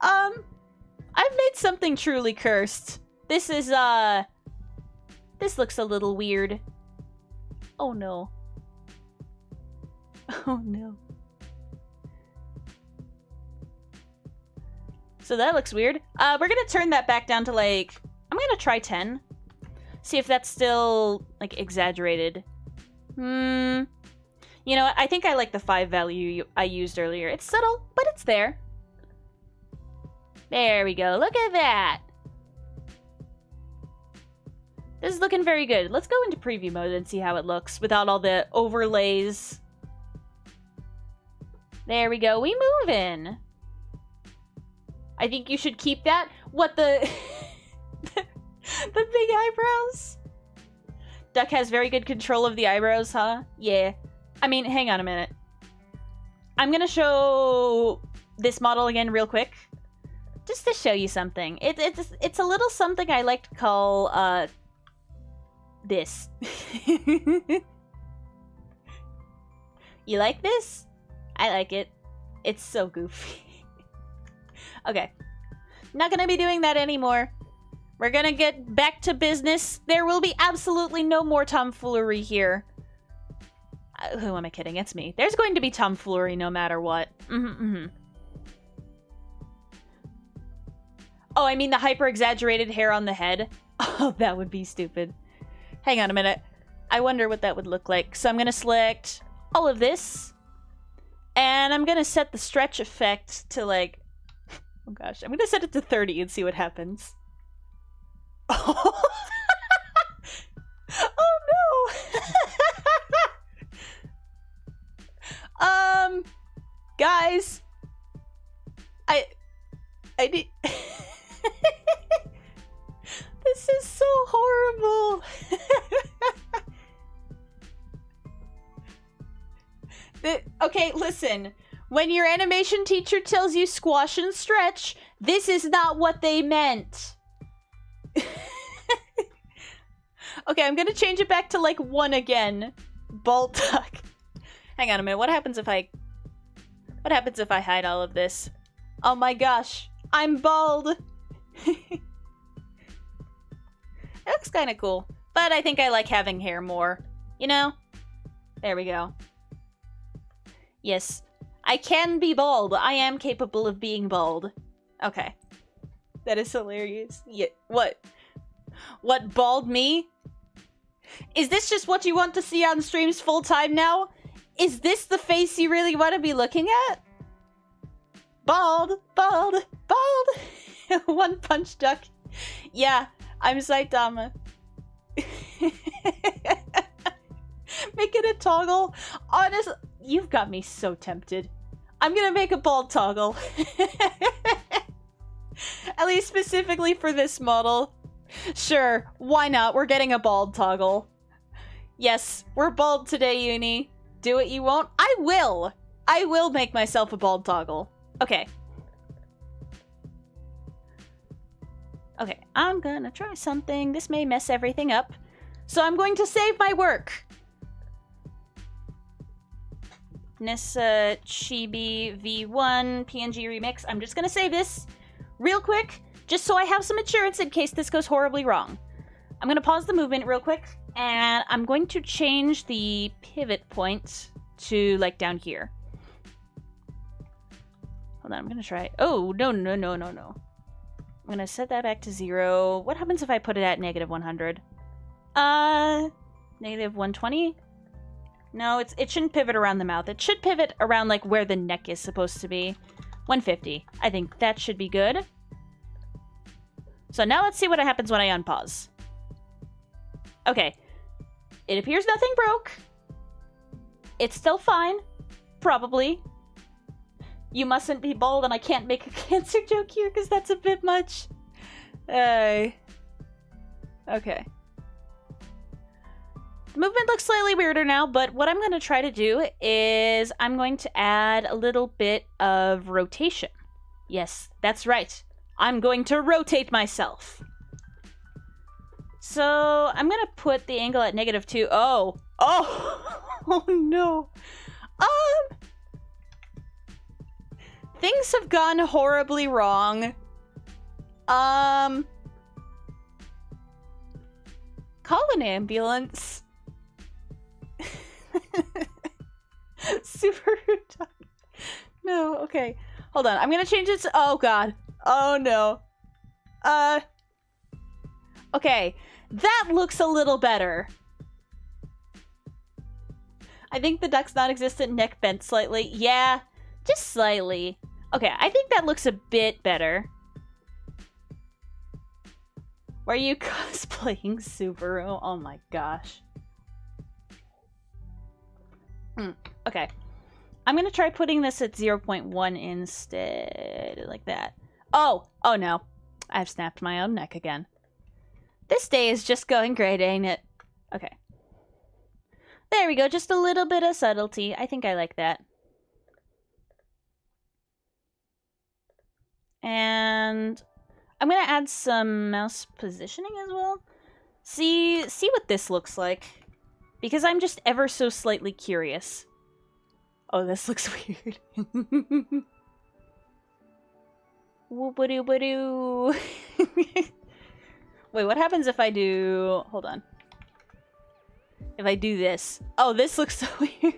I've made something truly cursed. This is, this looks a little weird. Oh no. Oh no. So that looks weird. We're gonna turn that back down to like, I'm gonna try 10. See if that's still like exaggerated. You know what? I think I like the 5 value I used earlier. It's subtle, but it's there. There we go. Look at that. This is looking very good. Let's go into preview mode and see how it looks without all the overlays. There we go. We moving. I think you should keep that. What the... the big eyebrows? Duck has very good control of the eyebrows, huh? Yeah. I mean, hang on a minute. I'm gonna show this model again real quick. Just to show you something. It's a little something I like to call, this. You like this? I like it. It's so goofy. Okay. Not gonna be doing that anymore. We're gonna get back to business. There will be absolutely no more tomfoolery here. Who am I kidding? It's me. There's going to be tomfoolery no matter what. Oh, I mean the hyper-exaggerated hair on the head. Oh, that would be stupid. Hang on a minute. I wonder what that would look like. So I'm gonna select all of this. And I'm gonna set the stretch effect to like... Oh gosh, I'm gonna set it to 30 and see what happens. Oh, oh no! Okay, listen. When your animation teacher tells you squash and stretch, this is not what they meant. Okay, I'm gonna change it back to, like, 1 again. Bald duck. Hang on a minute, what happens if I hide all of this? Oh my gosh, I'm bald! It looks kinda cool, but I think I like having hair more. You know? There we go. Yes, I can be bald. I am capable of being bald. Okay. That is hilarious. Yeah, what? What, bald me? Is this just what you want to see on streams full time now? Is this the face you really want to be looking at? Bald, bald, bald. One punch duck. Yeah, I'm Saitama. Make it a toggle. Honestly, you've got me so tempted. I'm gonna make a bald toggle. At least specifically for this model. Sure, why not? We're getting a bald toggle. Yes, we're bald today, Uni. Do it you won't? I will! I will make myself a bald toggle. Okay. Okay, I'm gonna try something. This may mess everything up. So I'm going to save my work. Nyssa Chibi V1 PNG remix. I'm just gonna save this real quick, just so I have some insurance in case this goes horribly wrong. I'm gonna pause the movement real quick, and I'm going to change the pivot point to, like, down here. Hold on, I'm gonna try. Oh, no. I'm gonna set that back to 0. What happens if I put it at -100? -120? No, it shouldn't pivot around the mouth. It should pivot around, like, where the neck is supposed to be. 150. I think that should be good. So now let's see what happens when I unpause. Okay. It appears nothing broke. It's still fine. Probably. You mustn't be bald, and I can't make a cancer joke here because that's a bit much. Okay. The movement looks slightly weirder now, but what I'm going to try to do is I'm going to add a little bit of rotation. Yes, that's right. I'm going to rotate myself. So I'm going to put the angle at -2. Oh, oh no. Things have gone horribly wrong. Call an ambulance. Super no, okay. Hold on, I'm gonna change it to, oh god. Oh no. Okay, that looks a little better. I think the duck's non-existent neck bent slightly. Yeah, just slightly. Okay, I think that looks a bit better. Were you cosplaying Subaru? Oh my gosh. Okay. I'm gonna try putting this at 0.1 instead. Like that. Oh! Oh no. I've snapped my own neck again. This day is just going great, ain't it? Okay. There we go. Just a little bit of subtlety. I think I like that. And I'm gonna add some mouse positioning as well. See what this looks like. Because I'm just ever so slightly curious. Oh, this looks weird. Whoop-a-doo-ba-doo. Wait, what happens if I do... Hold on. If I do this. Oh, this looks so weird.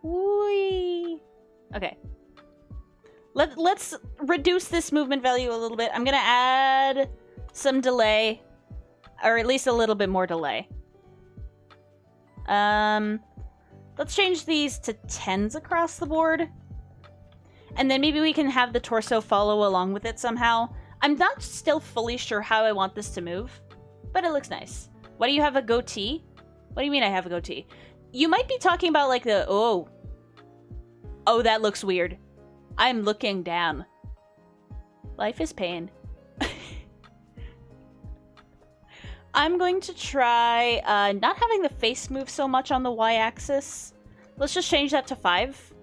Whee! Okay. Let's reduce this movement value a little bit. I'm gonna add some delay. Or at least a little bit more delay. Let's change these to 10s across the board. And then maybe we can have the torso follow along with it somehow. I'm not still fully sure how I want this to move, but it looks nice. What, do you have a goatee? What do you mean I have a goatee? You might be talking about like the, oh, that looks weird. I'm looking down. Life is pain. I'm going to try not having the face move so much on the y-axis. Let's just change that to 5.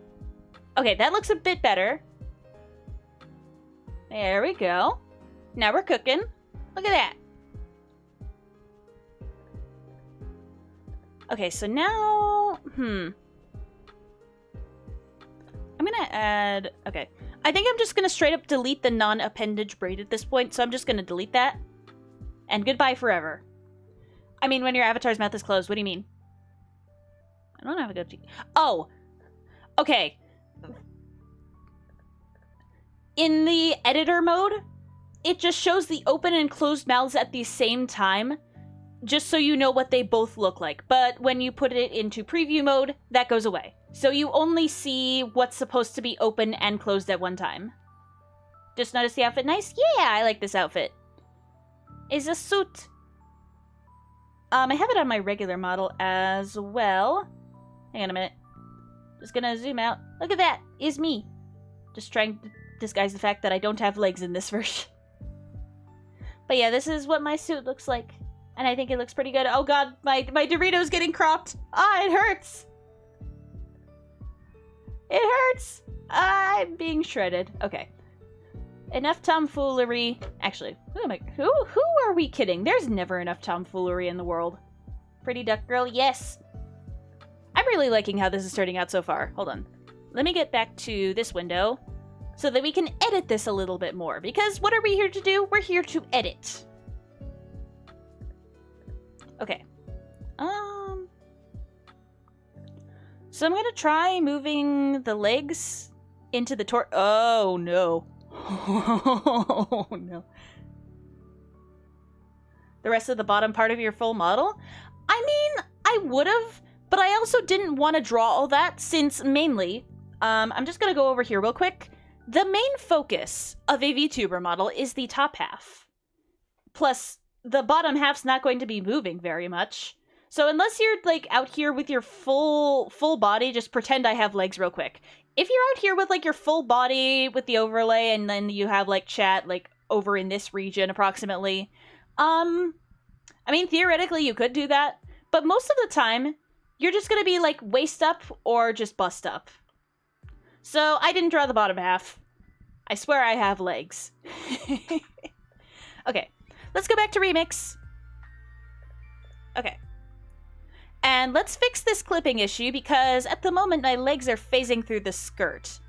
Okay, that looks a bit better. There we go. Now we're cooking. Look at that. Okay, so now... I'm gonna add... Okay. I think I'm just gonna straight up delete the non-appendage braid at this point, so I'm just gonna delete that. And goodbye forever. I mean, when your avatar's mouth is closed, what do you mean? I don't have a good... Oh! Okay. In the editor mode, it just shows the open and closed mouths at the same time, just so you know what they both look like. But when you put it into preview mode, that goes away. So you only see what's supposed to be open and closed at one time. Just notice the outfit nice? Yeah, I like this outfit. Is a suit. I have it on my regular model as well. Hang on a minute. Just gonna zoom out. Look at that! Is me. Just trying to disguise the fact that I don't have legs in this version. But yeah, this is what my suit looks like. And I think it looks pretty good. Oh god, my Dorito's getting cropped! Ah, it hurts! It hurts! I'm being shredded. Okay. Enough tomfoolery. Actually, who are we kidding? There's never enough tomfoolery in the world. Pretty duck girl, yes! I'm really liking how this is turning out so far. Hold on. Let me get back to this window so that we can edit this a little bit more. Because what are we here to do? We're here to edit. Okay. So I'm gonna try moving the legs into the Oh, no. Oh, no. The rest of the bottom part of your full model? I mean, I would've, but I also didn't want to draw all that since mainly, I'm just gonna go over here real quick. The main focus of a VTuber model is the top half. Plus, the bottom half's not going to be moving very much. So unless you're, like, out here with your full body, just pretend I have legs real quick. If you're out here with, like, your full body with the overlay, and then you have, like, chat, like, over in this region, approximately, I mean, theoretically, you could do that, but most of the time, you're just gonna be, like, waist up or just bust up. So, I didn't draw the bottom half. I swear I have legs. Okay, let's go back to Remix. Okay. And let's fix this clipping issue because at the moment my legs are phasing through the skirt.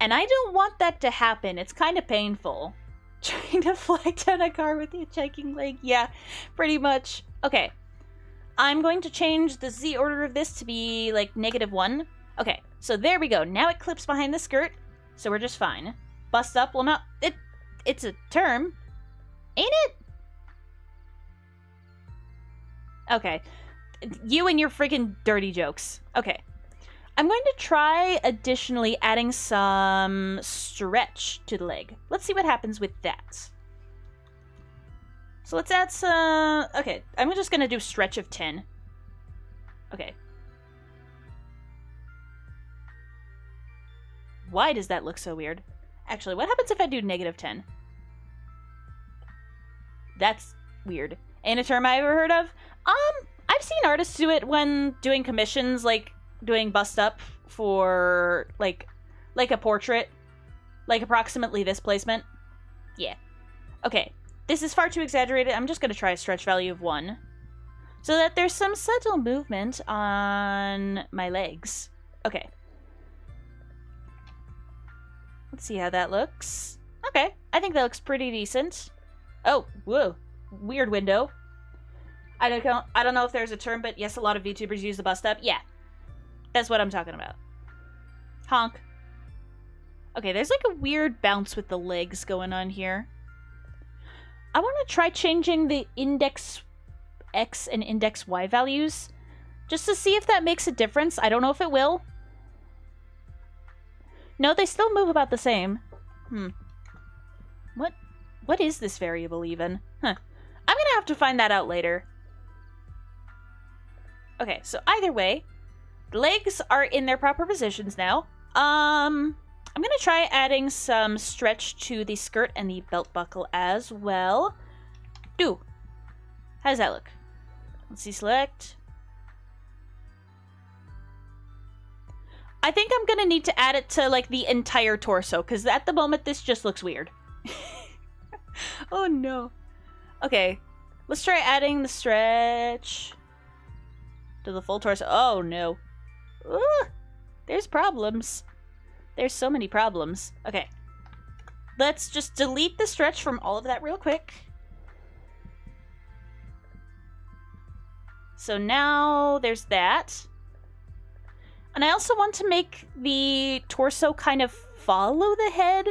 And I don't want that to happen. It's kind of painful. Trying to fly down a car with your shaking leg. Yeah, pretty much. Okay. I'm going to change the Z order of this to be like -1. Okay, so there we go. Now it clips behind the skirt. So we're just fine. Bust up. Well, not... It's a term. Ain't it? Okay. You and your freaking dirty jokes. Okay. I'm going to try additionally adding some stretch to the leg. Let's see what happens with that. So let's add some... Okay, I'm just going to do stretch of 10. Okay. Why does that look so weird? Actually, what happens if I do -10? That's weird. Ain't a term I ever heard of. I've seen artists do it when doing commissions, like doing bust up for like a portrait, like approximately this placement. Yeah. Okay, this is far too exaggerated. I'm just gonna try a stretch value of 1, so that there's some subtle movement on my legs. Okay. Let's see how that looks. Okay, I think that looks pretty decent. Oh, whoa, weird window. I don't know if there's a term, but yes, a lot of VTubers use the bust up. Yeah, that's what I'm talking about. Honk. Okay, there's like a weird bounce with the legs going on here. I want to try changing the index X and index Y values, just to see if that makes a difference. I don't know if it will. No, they still move about the same. What is this variable even? Huh. I'm gonna have to find that out later. Okay, so either way, the legs are in their proper positions now. I'm gonna try adding some stretch to the skirt and the belt buckle as well. How does that look? Let's see, select. I think I'm gonna need to add it to like the entire torso, because at the moment this just looks weird. Oh no. Okay, let's try adding the stretch to the full torso. Oh no. Ooh, there's problems. There's so many problems. Okay, let's just delete the stretch from all of that real quick. So now there's that. And I also want to make the torso kind of follow the head.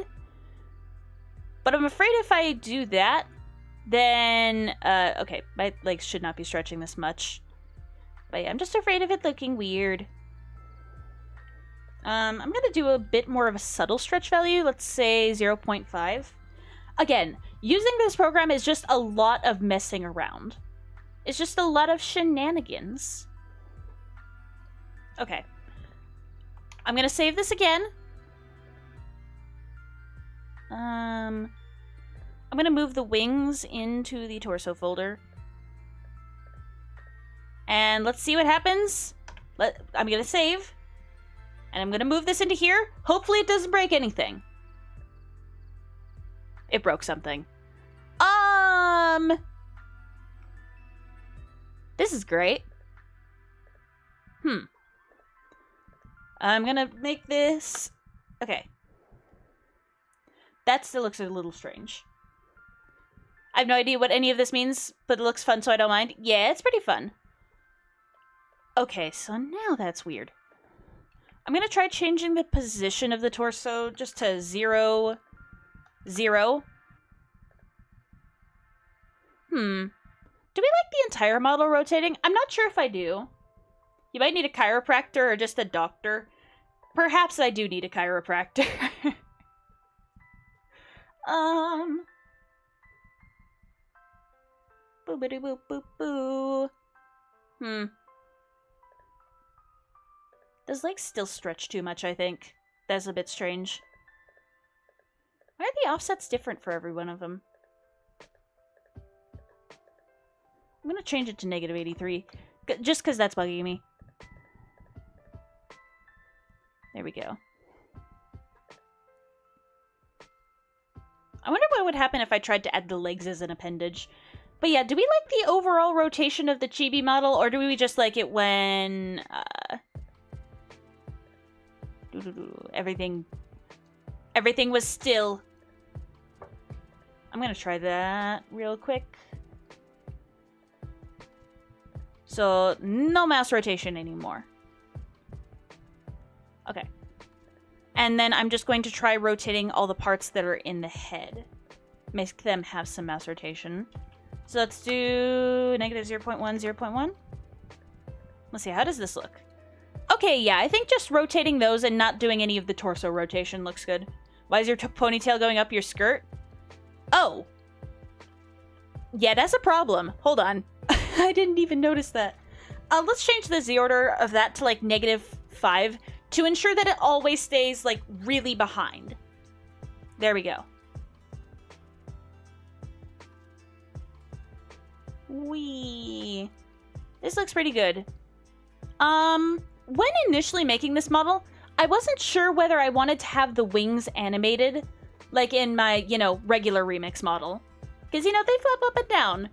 But I'm afraid if I do that, then, okay, my legs should not be stretching this much. But yeah, I'm just afraid of it looking weird. I'm going to do a bit more of a subtle stretch value. Let's say 0.5. Again, using this program is just a lot of messing around. It's just a lot of shenanigans. Okay. I'm going to save this again. I'm going to move the wings into the torso folder. And let's see what happens. I'm going to save. And I'm going to move this into here. Hopefully it doesn't break anything. It broke something. This is great. I'm going to make this... Okay. That still looks a little strange. I have no idea what any of this means, but it looks fun, so I don't mind. Yeah, it's pretty fun. Okay, so now that's weird. I'm going to try changing the position of the torso just to 0, 0. Do we like the entire model rotating? I'm not sure if I do. You might need a chiropractor or just a doctor. Perhaps I do need a chiropractor. Boopity boop boop boo. Those legs still stretch too much, I think. That's a bit strange. Why are the offsets different for every one of them? I'm gonna change it to -83. Just because that's bugging me. There we go. I wonder what would happen if I tried to add the legs as an appendage. But yeah, do we like the overall rotation of the Chibi model, or do we just like it when everything was still? I'm gonna try that real quick. So no mouse rotation anymore. Okay. And then I'm just going to try rotating all the parts that are in the head. Make them have some mouse rotation. So let's do -0.1, 0.1. Let's see, how does this look? Okay, yeah, I think just rotating those and not doing any of the torso rotation looks good. Why is your ponytail going up your skirt? Oh. Yeah, that's a problem. Hold on. I didn't even notice that. Let's change the Z order of that to like -5 to ensure that it always stays like really behind. There we go. Whee. This looks pretty good. When initially making this model, I wasn't sure whether I wanted to have the wings animated, like in my, you know, regular remix model. Because, you know, they flap up and down.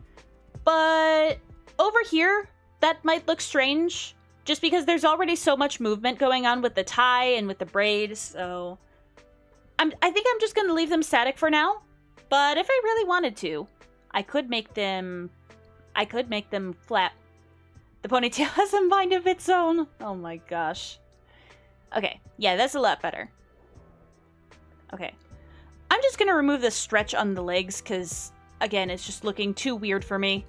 But over here, that might look strange, just because there's already so much movement going on with the tie and with the braids, so... I think I'm just going to leave them static for now, but if I really wanted to, I could make them flap. The ponytail has a mind of its own. Oh my gosh. Okay, yeah, that's a lot better. Okay. I'm just going to remove the stretch on the legs, because, again, it's just looking too weird for me.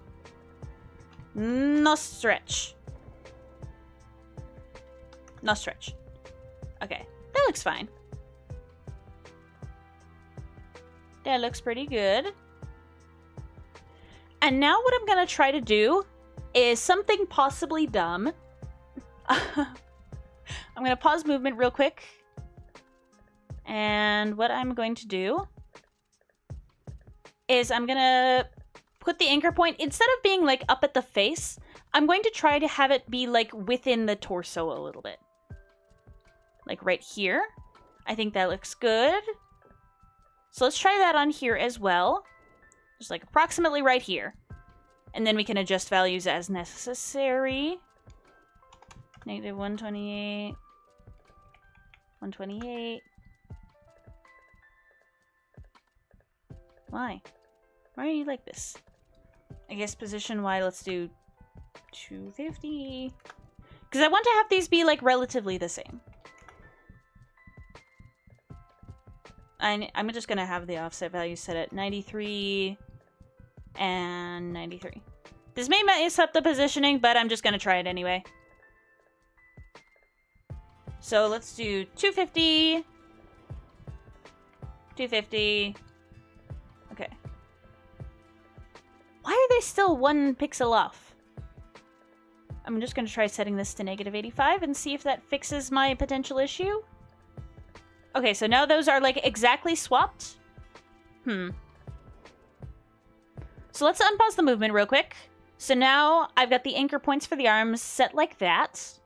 No stretch. No stretch. Okay, that looks fine. That looks pretty good. And now what I'm going to try to do is something possibly dumb. I'm going to pause movement real quick. And what I'm going to do is I'm going to put the anchor point, instead of being like up at the face, I'm going to try to have it be like within the torso a little bit. Like right here. I think that looks good. So let's try that on here as well. Just like approximately right here. And then we can adjust values as necessary. Negative 128. 128. Why? Why are you like this? I guess position Y, let's do 250. Because I want to have these be like relatively the same. I'm just going to have the offset value set at 93 and 93. This may mess up the positioning, but I'm just going to try it anyway. So let's do 250. 250. Okay. Why are they still 1 pixel off? I'm just going to try setting this to negative 85 and see if that fixes my potential issue. Okay, so now those are like exactly swapped. So let's unpause the movement real quick. So now I've got the anchor points for the arms set like that.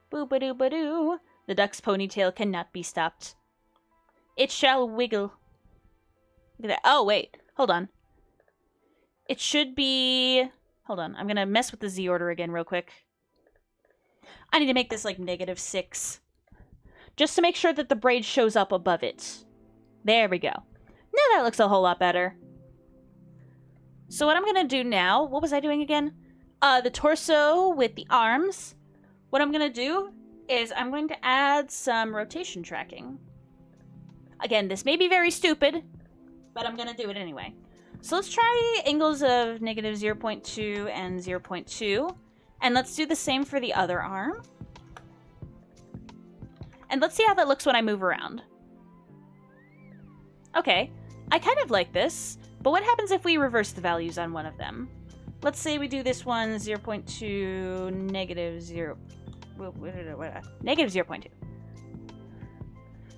Boo-ba-doo-ba-doo. The duck's ponytail cannot be stopped. It shall wiggle. Look at that. Oh, wait. Hold on. It should be... Hold on. I'm going to mess with the Z order again real quick. I need to make this like -6. Just to make sure that the braid shows up above it. There we go. Now that looks a whole lot better. So what I'm going to do now... What was I doing again? The torso with the arms. What I'm going to do is I'm going to add some rotation tracking. Again, this may be very stupid, but I'm going to do it anyway. So let's try angles of negative 0.2 and 0.2. And let's do the same for the other arm. And let's see how that looks when I move around. Okay, I kind of like this, but what happens if we reverse the values on one of them? Let's say we do this one 0.2, negative 0... Negative 0.2.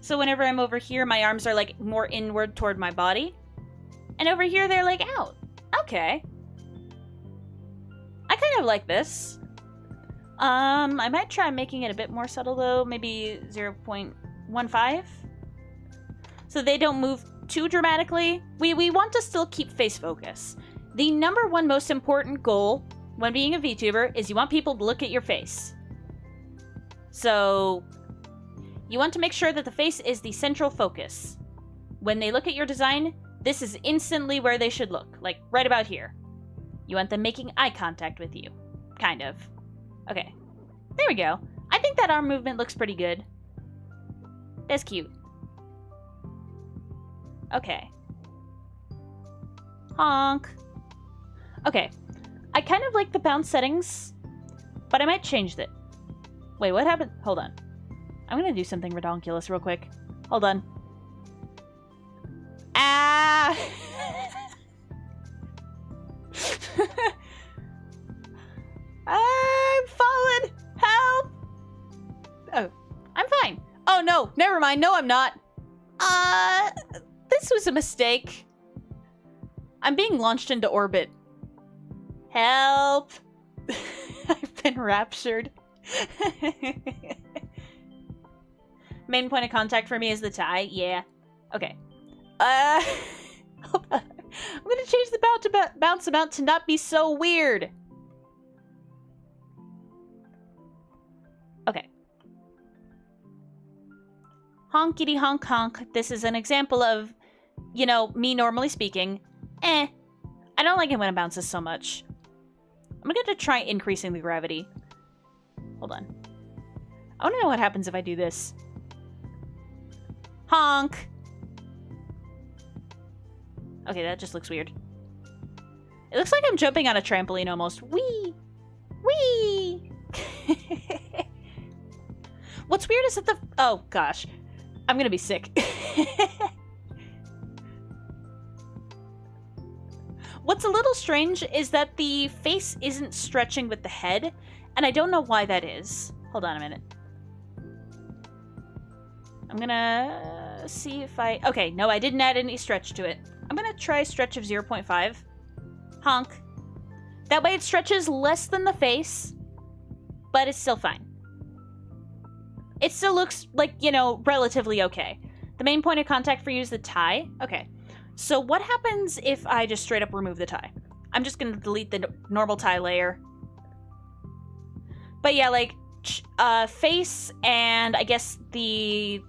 So whenever I'm over here, my arms are like more inward toward my body. And over here, they're like out. Okay. I kind of like this. I might try making it a bit more subtle though. Maybe 0.15. So they don't move too dramatically. We want to still keep face focus. The #1 most important goal when being a VTuber is you want people to look at your face. So you want to make sure that the face is the central focus. When they look at your design, this is instantly where they should look, like right about here. You want them making eye contact with you, kind of. Okay, there we go. I think that arm movement looks pretty good. That's cute. Okay. Honk. Okay, I kind of like the bounce settings, but I might change it. Wait, what happened? Hold on. I'm gonna do something redonkulous real quick. Hold on. Ah! I'm falling! Help! Oh, I'm fine. Oh no, never mind. No, I'm not. This was a mistake. I'm being launched into orbit. Help! I've been raptured. Main point of contact for me is the tie. Yeah. Okay. Hold on. I'm gonna change the bounce amount to not be so weird. Okay. Honkity honk honk. This is an example of, you know, me normally speaking. I don't like it when it bounces so much. I'm gonna try increasing the gravity. Hold on. I want to know what happens if I do this. Honk! Okay, that just looks weird. It looks like I'm jumping on a trampoline almost. Whee! Whee! What's weird is that the... Oh, gosh. I'm gonna be sick. What's a little strange is that the face isn't stretching with the head, and I don't know why that is. Hold on a minute. I'm gonna see if I... Okay, no, I didn't add any stretch to it. I'm I'm gonna try stretch of 0.5. Honk. That way it stretches less than the face, but it's still fine. It still looks like, you know, relatively okay. The main point of contact for you is the tie. Okay. So what happens if I just straight up remove the tie? I'm just gonna delete the normal tie layer. But yeah, like, face and I guess the,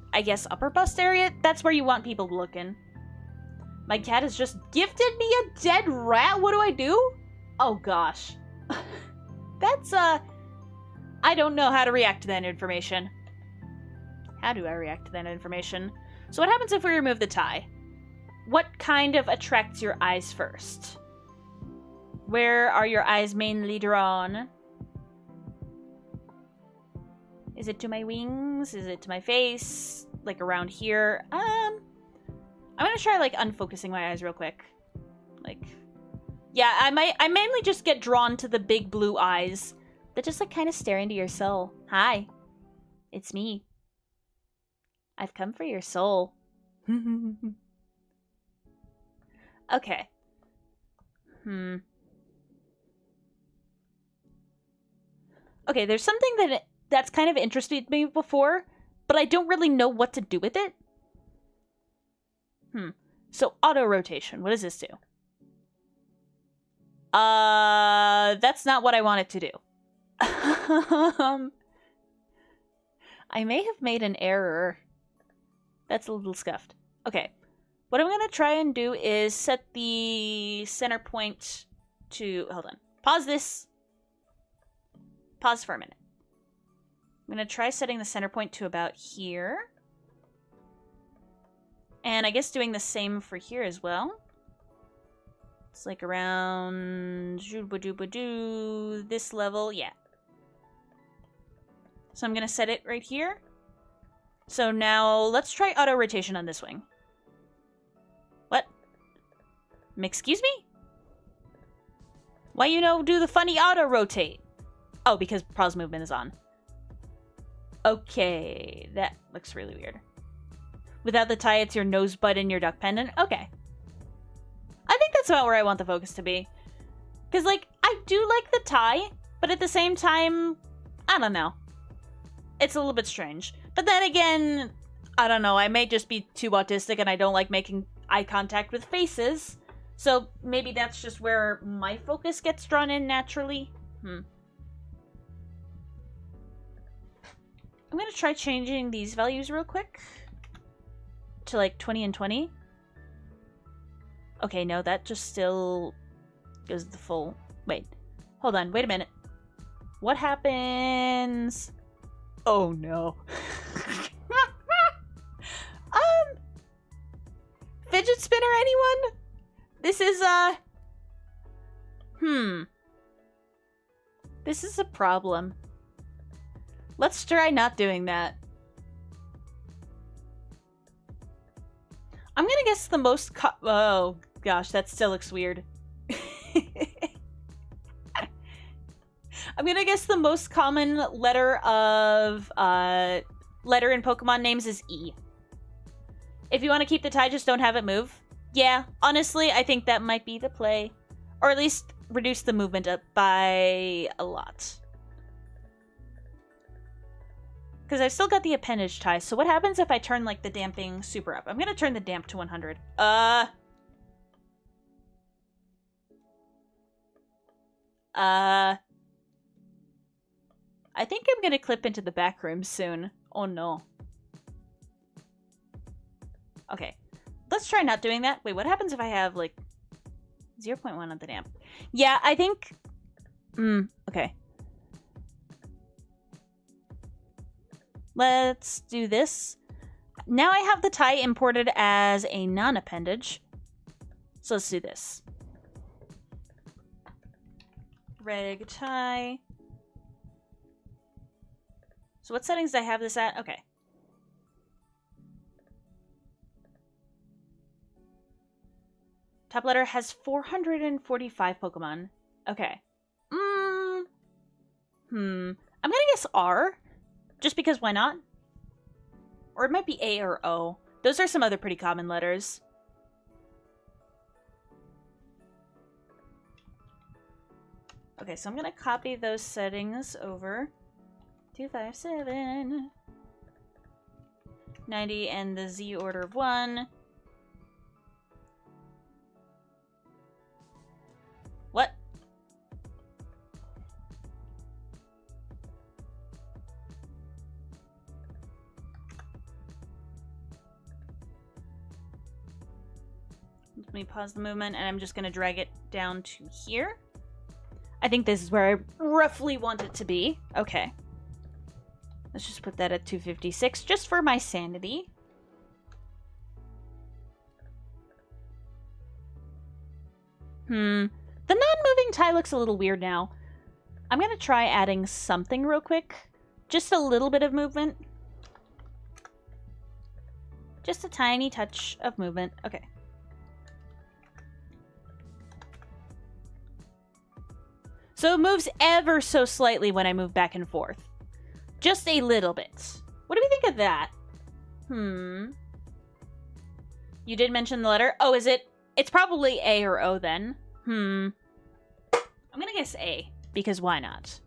upper bust area, that's where you want people looking. My cat has just gifted me a dead rat. What do I do? Oh gosh. That's, I don't know how to react to that information. How do I react to that information? So what happens if we remove the tie? What kind of attracts your eyes first? Where are your eyes mainly drawn? Is it to my wings? Is it to my face? Like around here? I'm gonna try like unfocusing my eyes real quick. Like, yeah, I mainly just get drawn to the big blue eyes that just like kind of stare into your soul. Hi, it's me. I've come for your soul. Okay. Okay, there's something that's kind of interested me before, but I don't really know what to do with it. So auto rotation. What does this do? That's not what I want it to do. I may have made an error. That's a little scuffed. Okay. What I'm gonna try and do is set the center point to... Hold on. Pause this. Pause for a minute. I'm gonna try setting the center point to about here. And I guess doing the same for here as well. It's like around this level. Yeah. So I'm gonna set it right here. So now let's try auto rotation on this wing. What? Excuse me? Why do the funny auto rotate? Oh, because pause movement is on. Okay, that looks really weird. Without the tie, it's your nose bud and your duck pendant. Okay. I think that's about where I want the focus to be. Because, like, I do like the tie, but at the same time, I don't know. It's a little bit strange. But then again, I don't know. I may just be too autistic and I don't like making eye contact with faces. So maybe that's just where my focus gets drawn in naturally. I'm going to try changing these values real quick. To like 20 and 20. Okay, no, that just still goes the full... Wait. Hold on, wait a minute. What happens... Oh no. Fidget spinner, anyone? This is, This is a problem. Let's try not doing that. I'm gonna guess the most oh, gosh, that still looks weird. I'm gonna guess the most common letter of, letter in Pokemon names is E. If you want to keep the tie, just don't have it move. Yeah, honestly, I think that might be the play. Or at least reduce the movement up by a lot. Because I've still got the appendage tie, so what happens if I turn, like, the damping super up? I'm gonna turn the damp to 100. I think I'm gonna clip into the back room soon. Oh no. Okay. Let's try not doing that. Wait, what happens if I have, like, 0.1 on the damp? Yeah, I think... okay. Let's do this. Now I have the tie imported as a non-appendage. So let's do this. Reg tie. So what settings do I have this at? Okay. Top letter has 445 Pokemon. Okay. I'm gonna guess R. Just because why not? Or it might be A or O. Those are some other pretty common letters. Okay, so I'm gonna copy those settings over. 257 90 and the Z order of 1. What? Let me pause the movement, and I'm just going to drag it down to here. I think this is where I roughly want it to be. Okay. Let's just put that at 256, just for my sanity. The non-moving tie looks a little weird now. I'm going to try adding something real quick. Just a little bit of movement. Just a tiny touch of movement. Okay. So it moves ever so slightly when I move back and forth. Just a little bit. What do we think of that? You did mention the letter. Oh, is it? It's probably A or O then. I'm gonna guess A, because why not?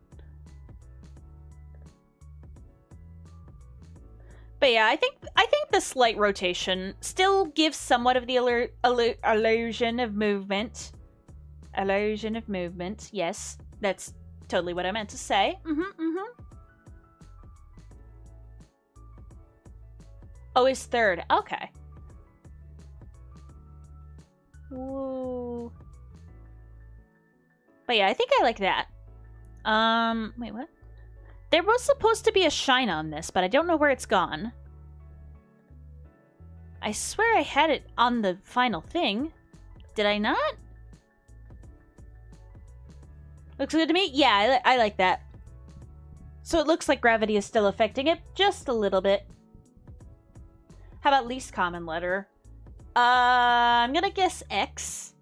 But yeah, I think the slight rotation still gives somewhat of the illusion of movement. Illusion of movement. Yes, that's totally what I meant to say. Oh, is third. Okay. Ooh. But yeah, I think I like that. Wait, what? There was supposed to be a shine on this, but I don't know where it's gone. I swear I had it on the final thing. Did I not? Looks good to me? Yeah, I like that. So it looks like gravity is still affecting it just a little bit. How about least common letter? I'm gonna guess X.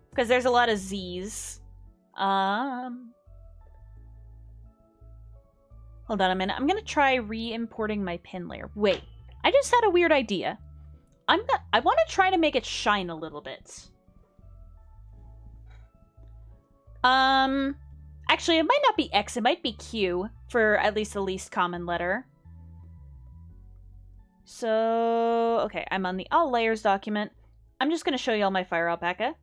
Because there's a lot of Z's. Hold on a minute. I'm gonna try re-importing my pin layer. Wait, I just had a weird idea. I want to try to make it shine a little bit. Actually, it might not be X. It might be Q for at least the least common letter. So, okay, I'm on the all layers document. I'm just gonna show you all my fire alpaca.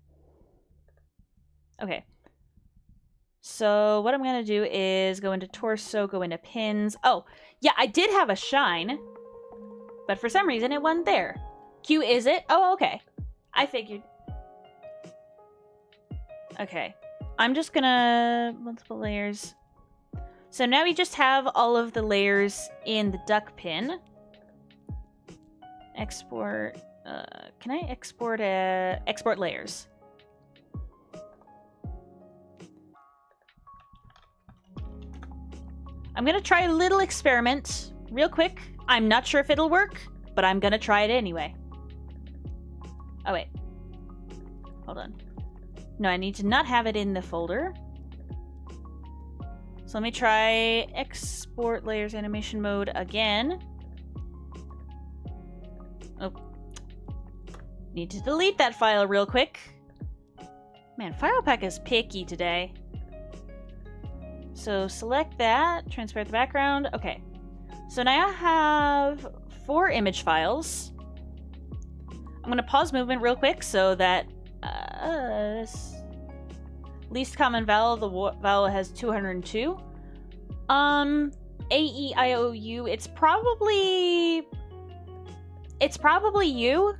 Okay. So what I'm going to do is go into torso, go into pins. Oh, yeah, I did have a shine. But for some reason, it wasn't there. Q, is it? Oh, okay. I figured. Okay. I'm just going to... multiple layers. So now we just have all of the layers in the duck pin. Export... can I export... export layers? I'm gonna try a little experiment real quick. I'm not sure if it'll work, but I'm gonna try it anyway. Oh, wait. Hold on. No, I need to not have it in the folder. So let me try export layers animation mode again. Oh. Need to delete that file real quick. Man, FilePack is picky today. So select that, transparent the background. Okay. So now I have 4 image files. I'm going to pause movement real quick so that this least common vowel, the vowel has 202. A, E, I, O, U, it's probably U.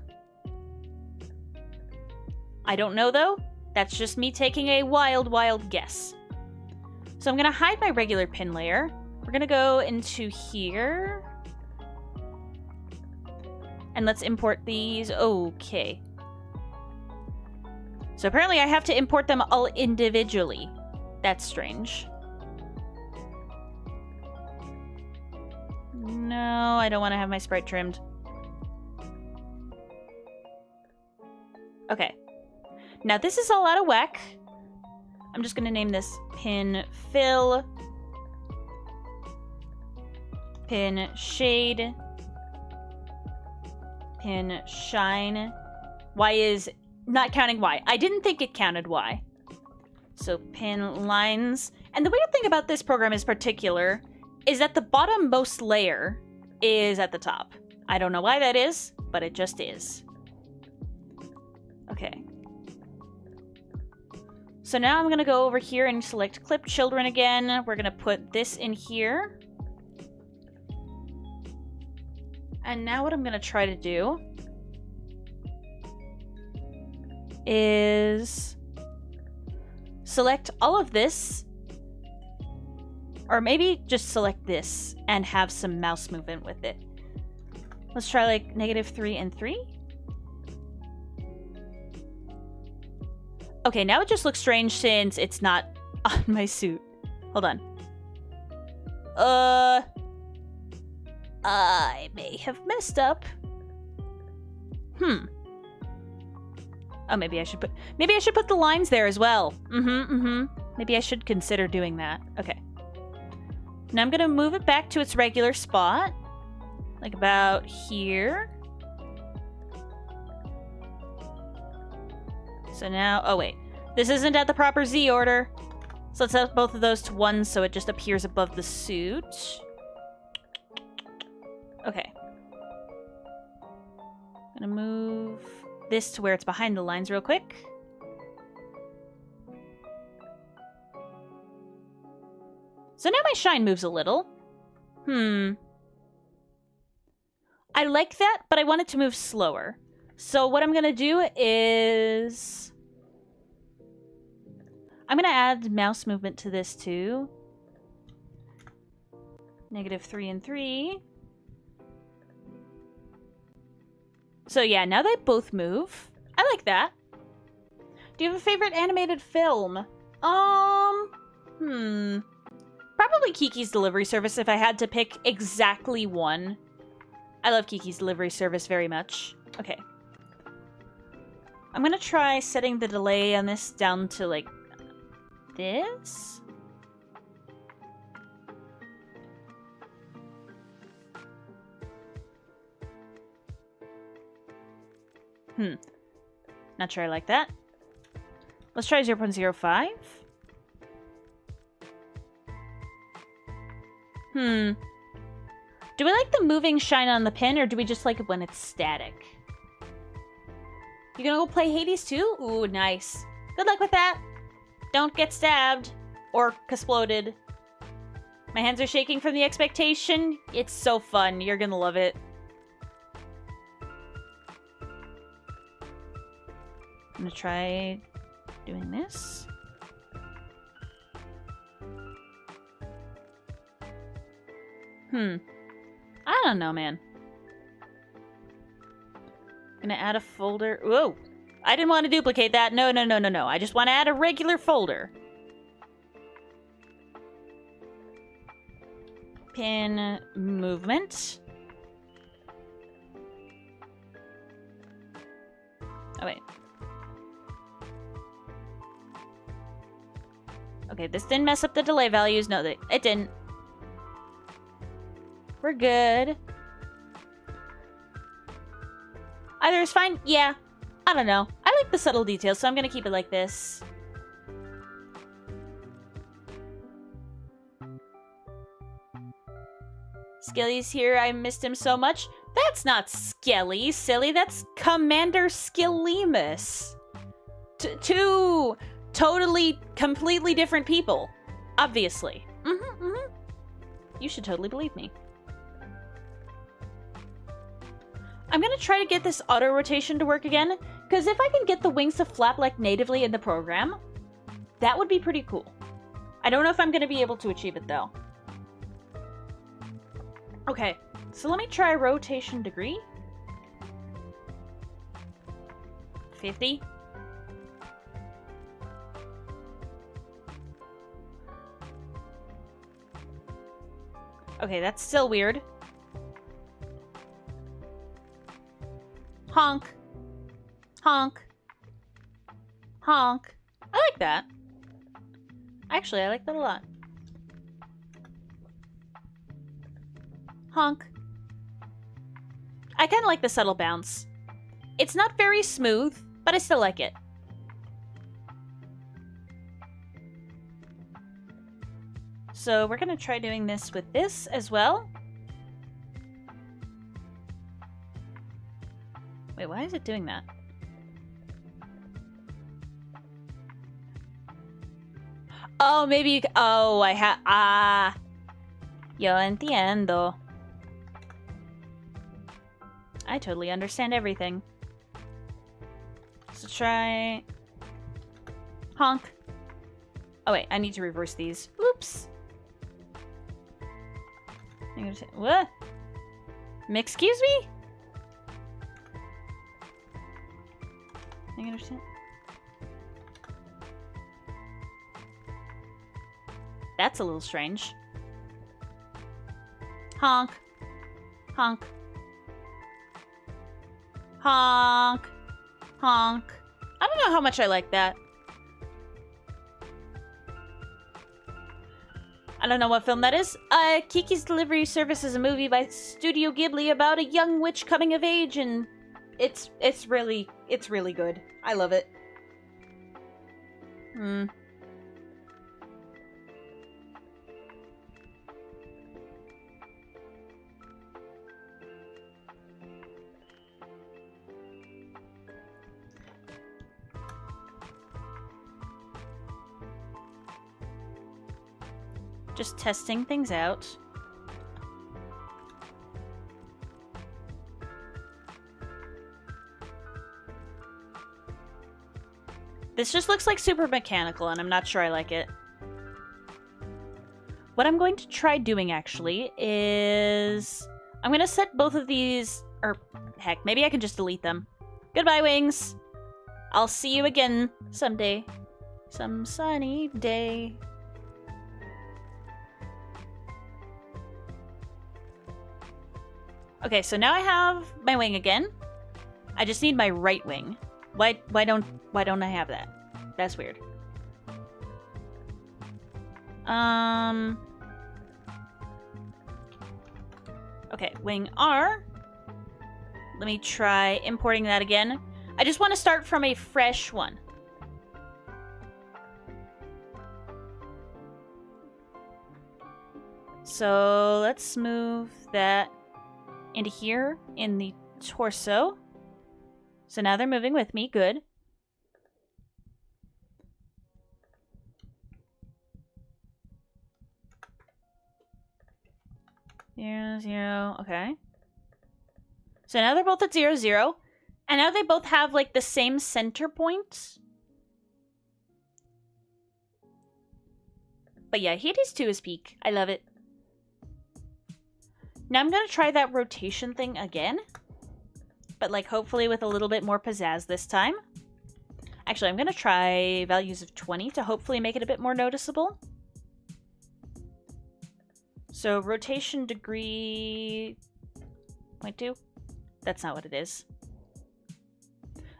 I don't know though. That's just me taking a wild guess. So I'm going to hide my regular pin layer. We're going to go into here. And let's import these. Okay. So apparently I have to import them all individually. That's strange. No, I don't want to have my sprite trimmed. Okay. Now this is all out of whack. I'm just going to name this pin fill, pin shade, pin shine. Why is not counting Y. I didn't think it counted Y. So pin lines. And the weird thing about this program is particular is that the bottommost layer is at the top. I don't know why that is, but it just is. Okay. So now I'm going to go over here and select Clip Children again. We're going to put this in here. And now what I'm going to try to do is select all of this. Or maybe just select this and have some mouse movement with it. Let's try like -3 and 3. Okay, now it just looks strange since it's not on my suit. Hold on. I may have messed up. Oh, maybe I should put the lines there as well. Maybe I should consider doing that. Okay. Now I'm gonna move it back to its regular spot. Like about here. So now, oh wait, this isn't at the proper Z order. So let's set both of those to 1 so it just appears above the suit. Okay. I'm gonna move this to where it's behind the lines real quick. So now my shine moves a little. I like that, but I want it to move slower. So what I'm gonna do is I'm gonna add mouse movement to this too. -3 and 3. So yeah, now they both move. I like that. Do you have a favorite animated film? Probably Kiki's Delivery Service if I had to pick exactly one. I love Kiki's Delivery Service very much. Okay. I'm gonna try setting the delay on this down to like this. Not sure I like that. Let's try 0.05. Do we like the moving shine on the pin, or do we just like it when it's static? You gonna go play Hades too? Ooh, nice. Good luck with that. Don't get stabbed. Or exploded. My hands are shaking from the expectation. It's so fun. You're gonna love it. I'm gonna try doing this. I don't know, man. Gonna add a folder. Whoa! I didn't want to duplicate that. No. I just want to add a regular folder. Pin movement. Oh, wait. Okay, this didn't mess up the delay values. No, it didn't. We're good. Either is fine? Yeah. I don't know. I like the subtle details, so I'm gonna keep it like this. Skelly's here. I missed him so much. That's not Skelly, silly. That's Commander Skelemus. Two totally, completely different people. Obviously. You should totally believe me. I'm gonna try to get this auto rotation to work again, because if I can get the wings to flap like natively in the program, that would be pretty cool. I don't know if I'm gonna be able to achieve it though. Okay, so let me try rotation degree. 50. Okay, that's still weird. Honk. Honk. Honk. I like that. Actually, I like that a lot. Honk. I kind of like the subtle bounce. It's not very smooth, but I still like it. So we're gonna try doing this with this as well. Wait, why is it doing that? Oh, maybe you... Oh, I have... Ah. Yo entiendo. I totally understand everything. So try... Honk. Oh wait, I need to reverse these. Oops. What? Excuse me? I understand. That's a little strange. Honk. Honk. Honk. Honk. I don't know how much I like that. I don't know what film that is. Kiki's Delivery Service is a movie by Studio Ghibli about a young witch coming of age, and it's really good. I love it. Just testing things out. This just looks like super mechanical, and I'm not sure I like it. What I'm going to try doing, actually, is... I'm going to set both of these... Or, heck, maybe I can just delete them. Goodbye, wings! I'll see you again someday. Some sunny day. Okay, so now I have my wing again. I just need my right wing. Why don't I have that? That's weird. Okay, wing R. Let me try importing that again. I just want to start from a fresh one. So let's move that into here in the torso. So now they're moving with me. Good. Zero, zero. Okay. So now they're both at 0, 0. And now they both have, like, the same center point. But yeah, he is to his peak. I love it. Now I'm going to try that rotation thing again. But, like, hopefully with a little bit more pizzazz this time. Actually, I'm going to try values of 20 to hopefully make it a bit more noticeable. So, rotation degree... 0.2? That's not what it is.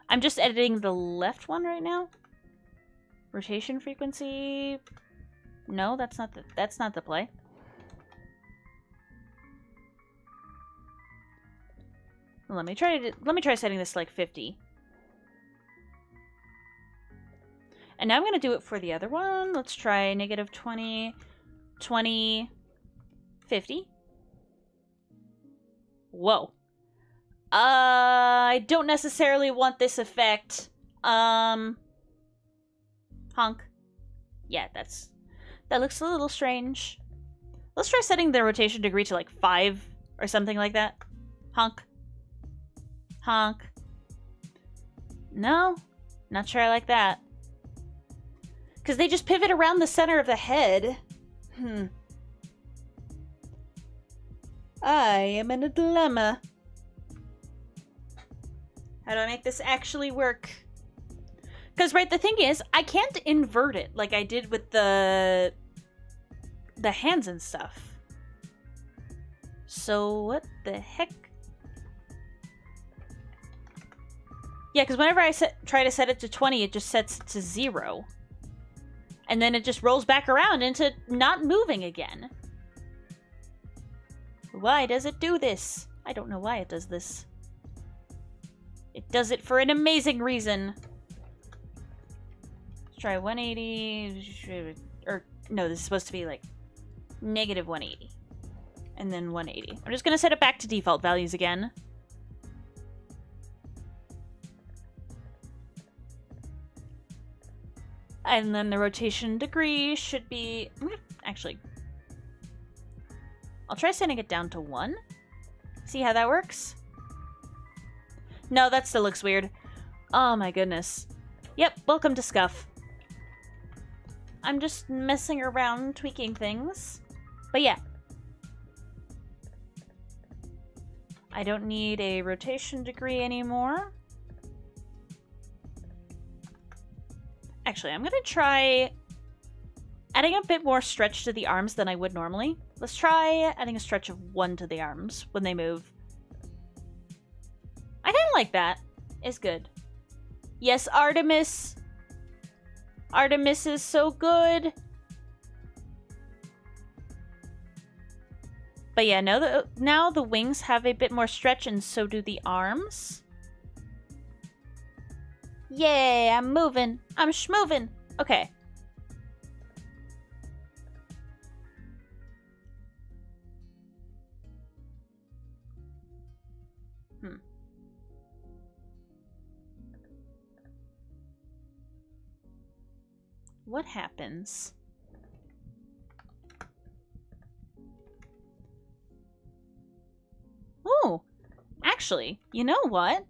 I'm just editing the left one right now. Rotation frequency... No, that's not the play. Let me try setting this to like 50. And now I'm going to do it for the other one. Let's try negative 20, 20, 50. Whoa. I don't necessarily want this effect. Honk. Yeah, that looks a little strange. Let's try setting the rotation degree to like 5 or something like that. Honk. Honk. No, not sure I like that. Because they just pivot around the center of the head. I am in a dilemma. How do I make this actually work? Because, right, the thing is, I can't invert it like I did with the hands and stuff. So, what the heck? Yeah, because whenever I try to set it to 20, it just sets it to 0. And then it just rolls back around into not moving again. Why does it do this? I don't know why it does this. It does it for an amazing reason. Let's try 180. Or, no, this is supposed to be like negative 180. And then 180. I'm just going to set it back to default values again. And then the rotation degree should be... Actually, I'll try setting it down to 1. See how that works? No, that still looks weird. Oh my goodness. Yep, welcome to Scuff. I'm just messing around, tweaking things. But yeah. I don't need a rotation degree anymore. Actually, I'm gonna try adding a bit more stretch to the arms than I would normally. Let's try adding a stretch of 1 to the arms when they move. I kind of like that. It's good. Yes, Artemis. Artemis is so good. But yeah, now the wings have a bit more stretch and so do the arms. Yay, I'm moving. I'm schmoving. Okay. What happens? Oh, actually, you know what?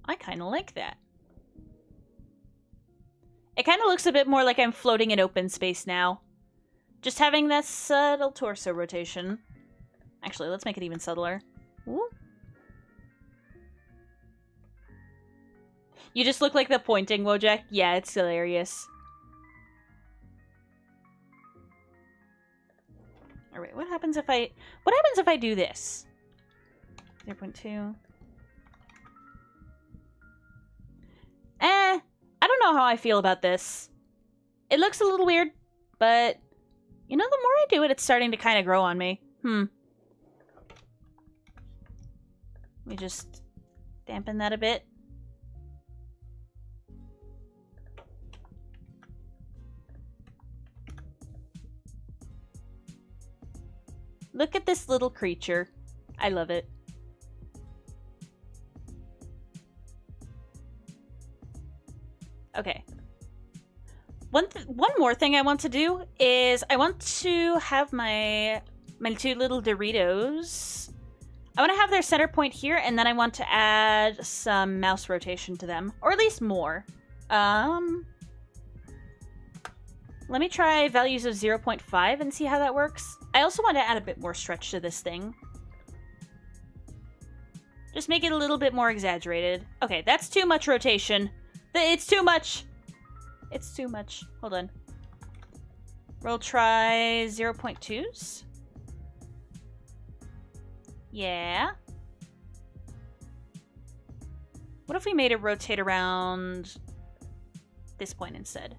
I kind of like that. It kind of looks a bit more like I'm floating in open space now. Just having that subtle torso rotation. Actually, let's make it even subtler. Ooh. You just look like the pointing Wojak. Yeah, it's hilarious. Alright, what happens if I do this? 0.2. I don't know how I feel about this. It looks a little weird, but you know, the more I do it, it's starting to kind of grow on me. Let me just dampen that a bit. Look at this little creature. I love it. Okay. One more thing I want to do is I want to have my two little Doritos. I want to have their center point here, and then I want to add some mouse rotation to them, or at least more. Let me try values of 0.5 and see how that works. I also want to add a bit more stretch to this thing. Just make it a little bit more exaggerated. Okay, that's too much rotation. It's too much. It's too much. Hold on. We'll try 0.2s. Yeah. What if we made it rotate around this point instead?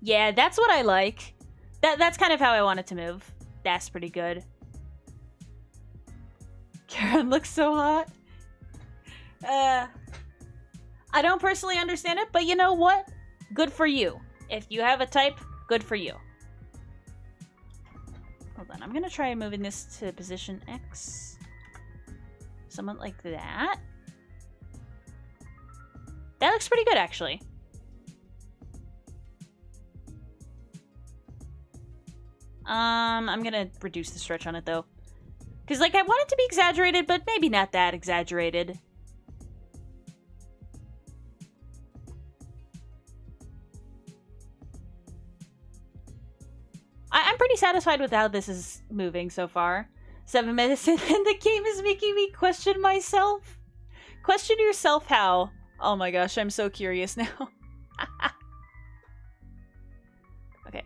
Yeah, that's what I like. That's kind of how I want it to move. That's pretty good. Karen looks so hot. I don't personally understand it, but you know what? Good for you. If you have a type, good for you. Hold on, I'm gonna try moving this to position X. Somewhat like that. That looks pretty good, actually. I'm gonna reduce the stretch on it, though. Because, like, I want it to be exaggerated, but maybe not that exaggerated. I'm pretty satisfied with how this is moving so far. 7 minutes in, and the game is making me question myself. Question yourself how? Oh my gosh, I'm so curious now. Okay.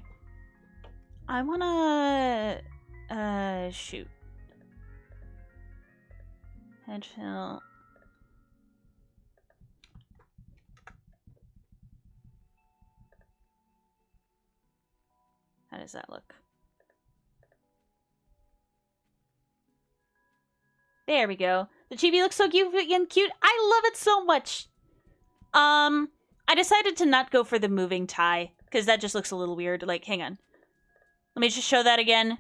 I wanna... shoot. Head fill. How does that look? There we go. The chibi looks so cute and cute. I love it so much. I decided to not go for the moving tie, because that just looks a little weird. Like, hang on. Let me just show that again.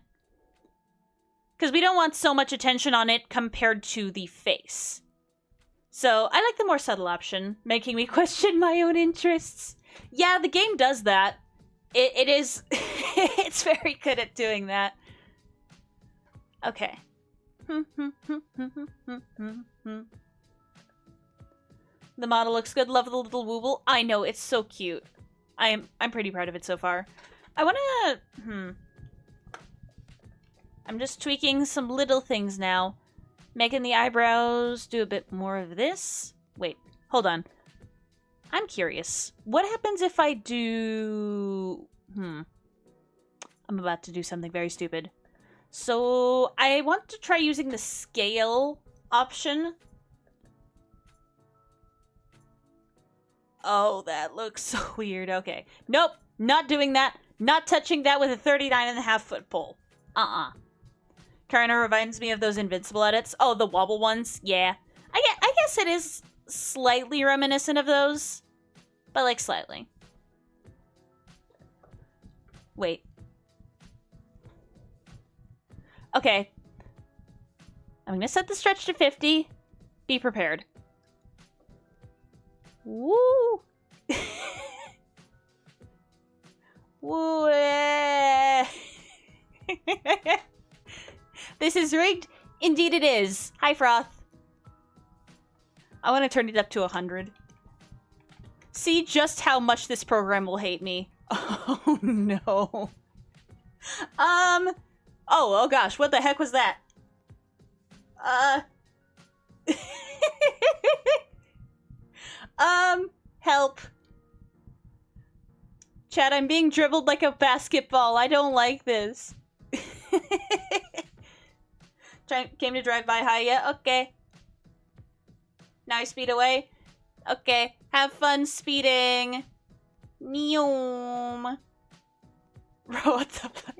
Because we don't want so much attention on it compared to the face. So, I like the more subtle option, making me question my own interests. Yeah, the game does that. It is... it's very good at doing that. Okay. The model looks good. Love the little wooble. I know, it's so cute. I'm pretty proud of it so far. I wanna... I'm just tweaking some little things now. Making the eyebrows do a bit more of this. Wait, hold on. I'm curious. What happens if I do... I'm about to do something very stupid. So, I want to try using the scale option. Oh, that looks so weird. Okay. Nope, not doing that. Not touching that with a 39.5-foot pole. Kinda reminds me of those Invincible edits. Oh, the wobble ones? Yeah. I guess it is slightly reminiscent of those. But, like, slightly. Wait. Okay. I'm gonna set the stretch to 50. Be prepared. Woo! Woo! This is rigged? Indeed it is. Hi, Froth. I want to turn it up to 100. See just how much this program will hate me. Oh, no. Oh gosh, what the heck was that? Help. Chat, I'm being dribbled like a basketball. I don't like this. Came to drive by high, yeah? Okay. Now I speed away? Okay. Have fun speeding. Neom. Bro, what the fuck?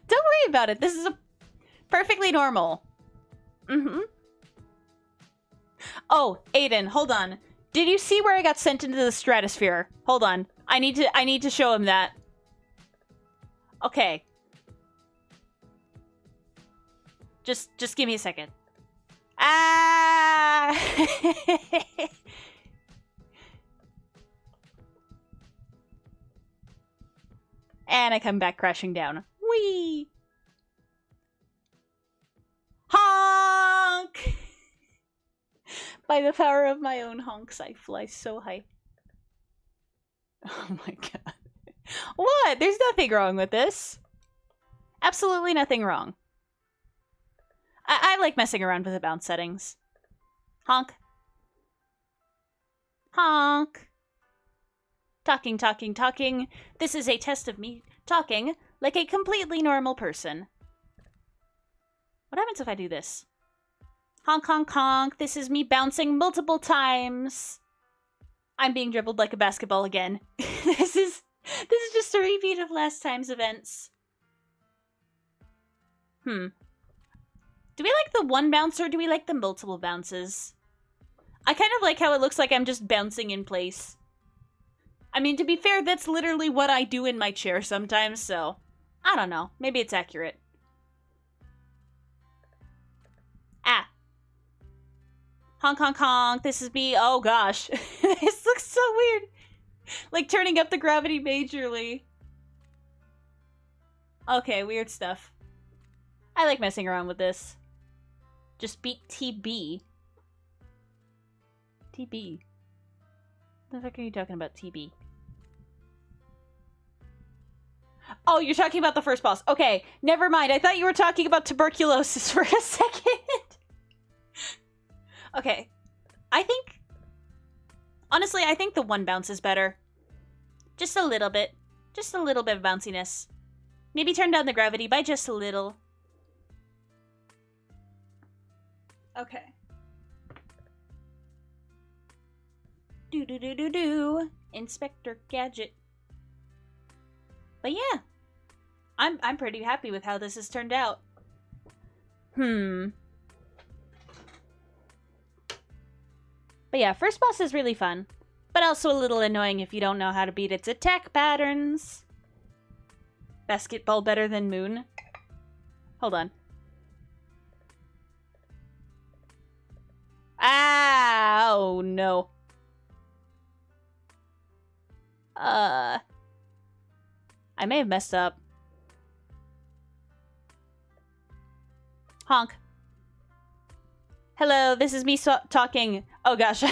Don't worry about it. This is perfectly normal. Oh, Aiden, hold on. Did you see where I got sent into the stratosphere? Hold on. I need to show him that. Okay. Just give me a second. Ah! And I come back crashing down. Whee! Honk! By the power of my own honks, I fly so high. Oh my god. What? There's nothing wrong with this. Absolutely nothing wrong. I like messing around with the bounce settings. Honk. Honk. Talking, talking, talking. This is a test of me talking like a completely normal person. What happens if I do this? Honk, honk, honk. This is me bouncing multiple times. I'm being dribbled like a basketball again. This is just a repeat of last time's events. Do we like the one bounce or do we like the multiple bounces? I kind of like how it looks like I'm just bouncing in place. I mean, to be fair, that's literally what I do in my chair sometimes, so... I don't know. Maybe it's accurate. Ah. Honk, honk, honk. This is me. Oh, gosh. This looks so weird. Like turning up the gravity majorly. Okay, weird stuff. I like messing around with this. Just beat TB. TB. What the fuck are you talking about, TB? Oh, you're talking about the first boss. Okay, never mind. I thought you were talking about tuberculosis for a second. Okay. Honestly, I think the one bounce is better. Just a little bit. Just a little bit of bounciness. Maybe turn down the gravity by just a little. Okay. Do. Inspector Gadget. But yeah. I'm pretty happy with how this has turned out. But yeah, first boss is really fun. But also a little annoying if you don't know how to beat its attack patterns. Basketball better than moon. Hold on. Ah, oh no. I may have messed up. Honk. Hello, this is me talking. Oh gosh.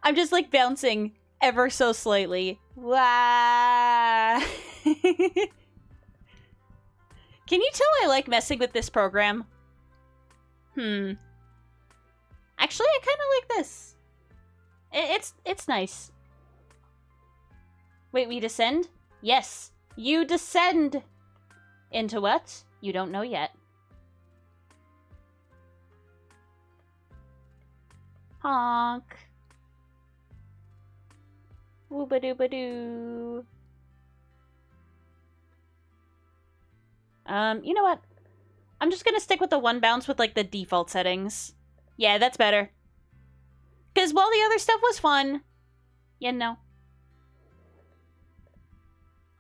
I'm just like bouncing ever so slightly. Wow. Can you tell I like messing with this program? Actually, I kind of like this. It's nice. Wait, we descend? Yes, you descend. Into what? You don't know yet. Honk. Wooba-dooba-doo. You know what? I'm just gonna stick with the one bounce with, like, the default settings. Yeah, that's better. Because while the other stuff was fun, you know.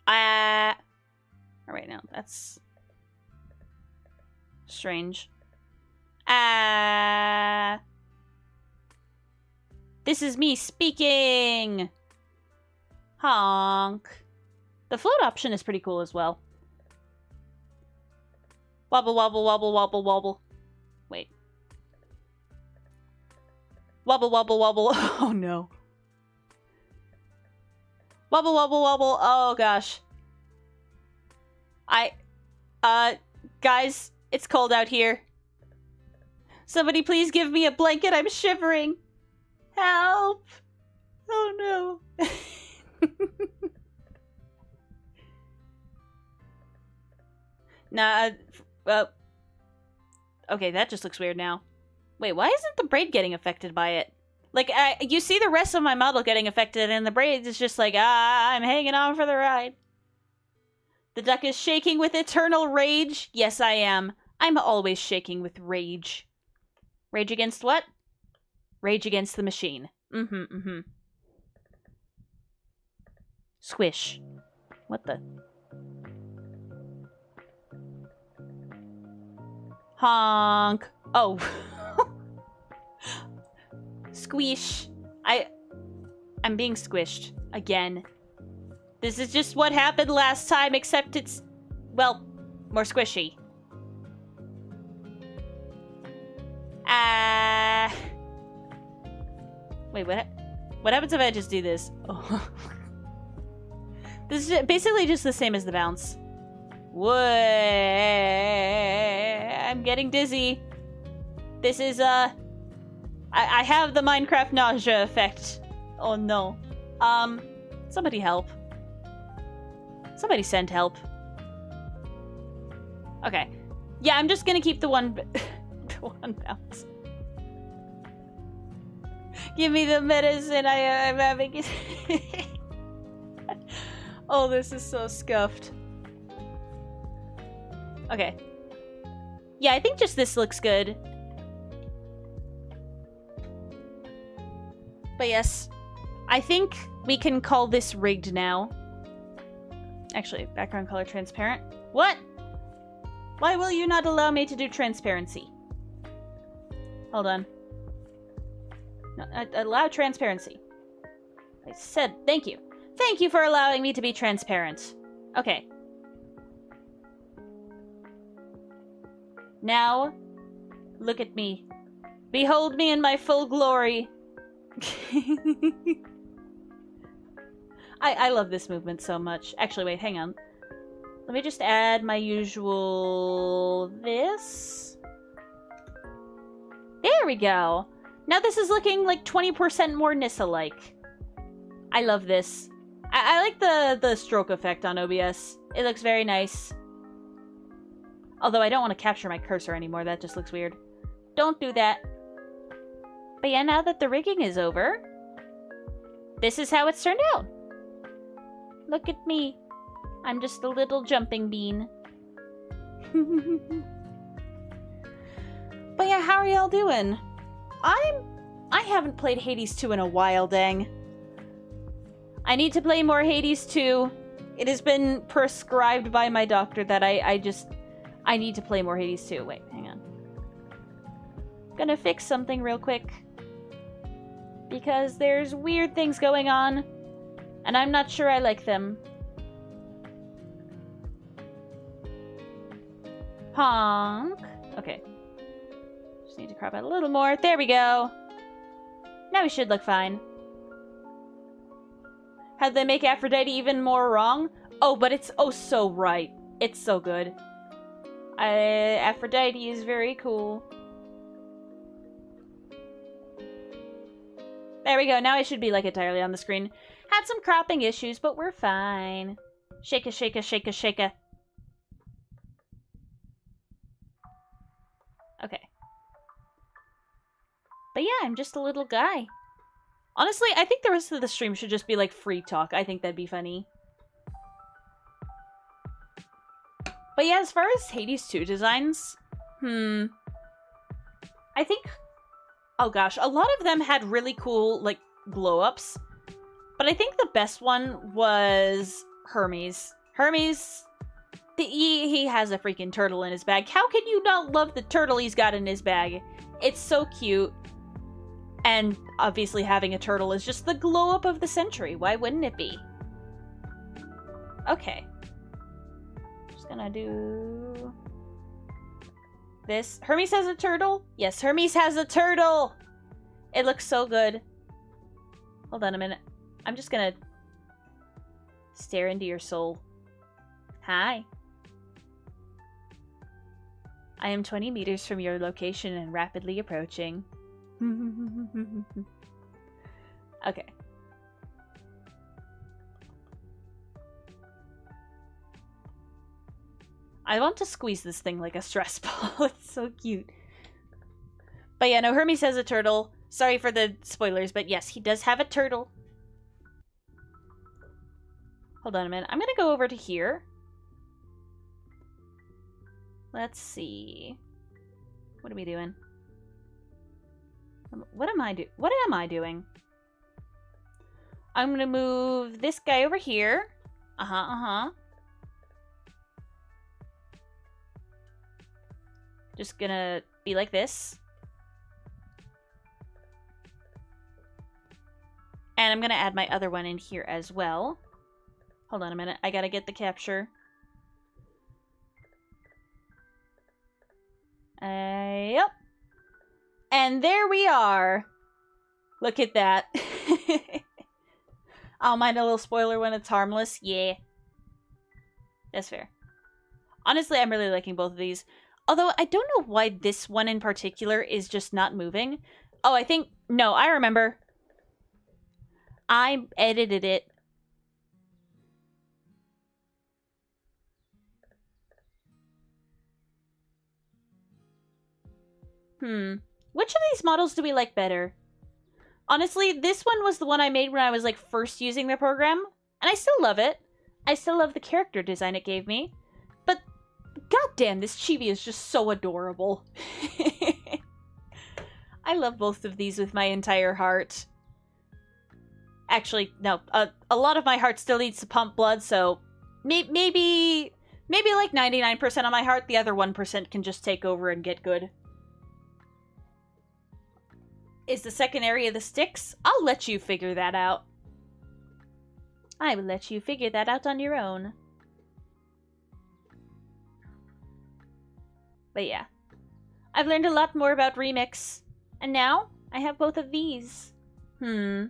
Alright, now, that's strange. This is me speaking! Honk. The float option is pretty cool as well. Wobble, wobble, wobble, wobble, wobble. Wait. Wobble, wobble, wobble. Oh, no. Wobble, wobble, wobble. Oh, gosh. Guys, it's cold out here. Somebody please give me a blanket. I'm shivering. Help. Oh, no. Nah, okay, that just looks weird now. Wait, why isn't the braid getting affected by it? Like, you see the rest of my model getting affected, and the braid is just like, I'm hanging on for the ride. The duck is shaking with eternal rage. Yes, I am. I'm always shaking with rage. Rage against what? Rage against the machine. Squish. What the? Honk. Oh. Squish. I'm being squished. Again. This is just what happened last time, except it's, well, more squishy. Wait, what happens if I just do this? Oh. This is basically just the same as the bounce. I'm getting dizzy. This is, I have the Minecraft nausea effect. Oh no. Somebody help. Somebody send help. Okay. Yeah, I'm just gonna keep the one one bounce. Give me the medicine, I'm having it. Oh, this is so scuffed. Okay. Yeah, I think just this looks good. But yes, I think we can call this rigged now. Actually, background color transparent. What? Why will you not allow me to do transparency? Hold on. No, allow transparency. I said thank you. Thank you for allowing me to be transparent. Okay. Now, look at me. Behold me in my full glory. I love this movement so much. Actually, wait, hang on. Let me just add my usual this. There we go. Now this is looking like 20% more Nyssa-like. I love this. I like the stroke effect on OBS. It looks very nice. Although I don't want to capture my cursor anymore. That just looks weird. Don't do that. But yeah, now that the rigging is over, this is how it's turned out. Look at me. I'm just a little jumping bean. But yeah, how are y'all doing? I haven't played Hades 2 in a while, dang. I need to play more Hades 2. It has been prescribed by my doctor that I need to play more Hades 2. Wait, hang on. Gonna fix something real quick. Because there's weird things going on, and I'm not sure I like them. Honk. Okay. Just need to crop out a little more. There we go. Now we should look fine. How'd they make Aphrodite even more wrong? Oh, but it's oh so right. It's so good. Aphrodite is very cool. There we go. Now I should be like entirely on the screen. Had some cropping issues, but we're fine. Shake-a, shake-a, shake-a, shake-a. Okay. But yeah, I'm just a little guy. Honestly, I think the rest of the stream should just be like free talk. I think that'd be funny. But yeah, as far as Hades 2 designs, I think, oh gosh, a lot of them had really cool, like, glow-ups. But I think the best one was Hermes. Hermes, he has a freaking turtle in his bag. How can you not love the turtle he's got in his bag? It's so cute. And obviously having a turtle is just the glow-up of the century. Why wouldn't it be? Okay. Just gonna do this. Hermes has a turtle? Yes, Hermes has a turtle! It looks so good. Hold on a minute. I'm just gonna stare into your soul. Hi. I am 20 meters from your location and rapidly approaching. Okay. I want to squeeze this thing like a stress ball. It's so cute. But yeah, no, Hermes has a turtle. Sorry for the spoilers, but yes, he does have a turtle. Hold on a minute. I'm gonna go over to here. Let's see. What are we doing? What am I doing? I'm gonna move this guy over here. Just gonna be like this. And I'm gonna add my other one in here as well. Hold on a minute. I gotta get the capture. Yep. And there we are. Look at that. I'll mind a little spoiler when it's harmless. Yeah. That's fair. Honestly, I'm really liking both of these. Although, I don't know why this one in particular is just not moving. Oh, I think... No, I remember. I edited it. Which of these models do we like better? Honestly, this one was the one I made when I was, like, first using the program. And I still love it. I still love the character design it gave me. But, goddamn, this chibi is just so adorable. I love both of these with my entire heart. Actually, no. A lot of my heart still needs to pump blood, so... Maybe like 99% of my heart, the other 1% can just take over and get good. Is the second area the sticks? I'll let you figure that out. I will let you figure that out on your own. But yeah. I've learned a lot more about Remix. And now, I have both of these. I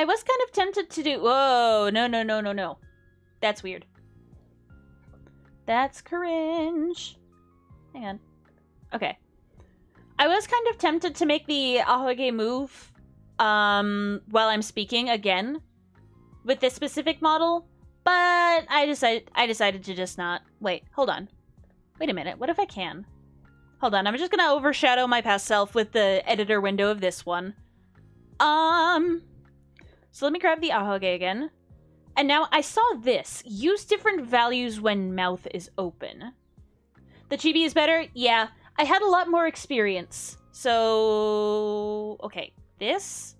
was kind of tempted to do... Whoa, no. That's weird. That's cringe. Hang on. Okay. I was kind of tempted to make the ahoge move while I'm speaking again with this specific model, but I decided to just not. Wait, hold on. Wait a minute. What if I can? Hold on. I'm just gonna overshadow my past self with the editor window of this one. So let me grab the ahoge again. And now I saw this. Use different values when mouth is open. The chibi is better? Yeah. I had a lot more experience. So... Okay. This.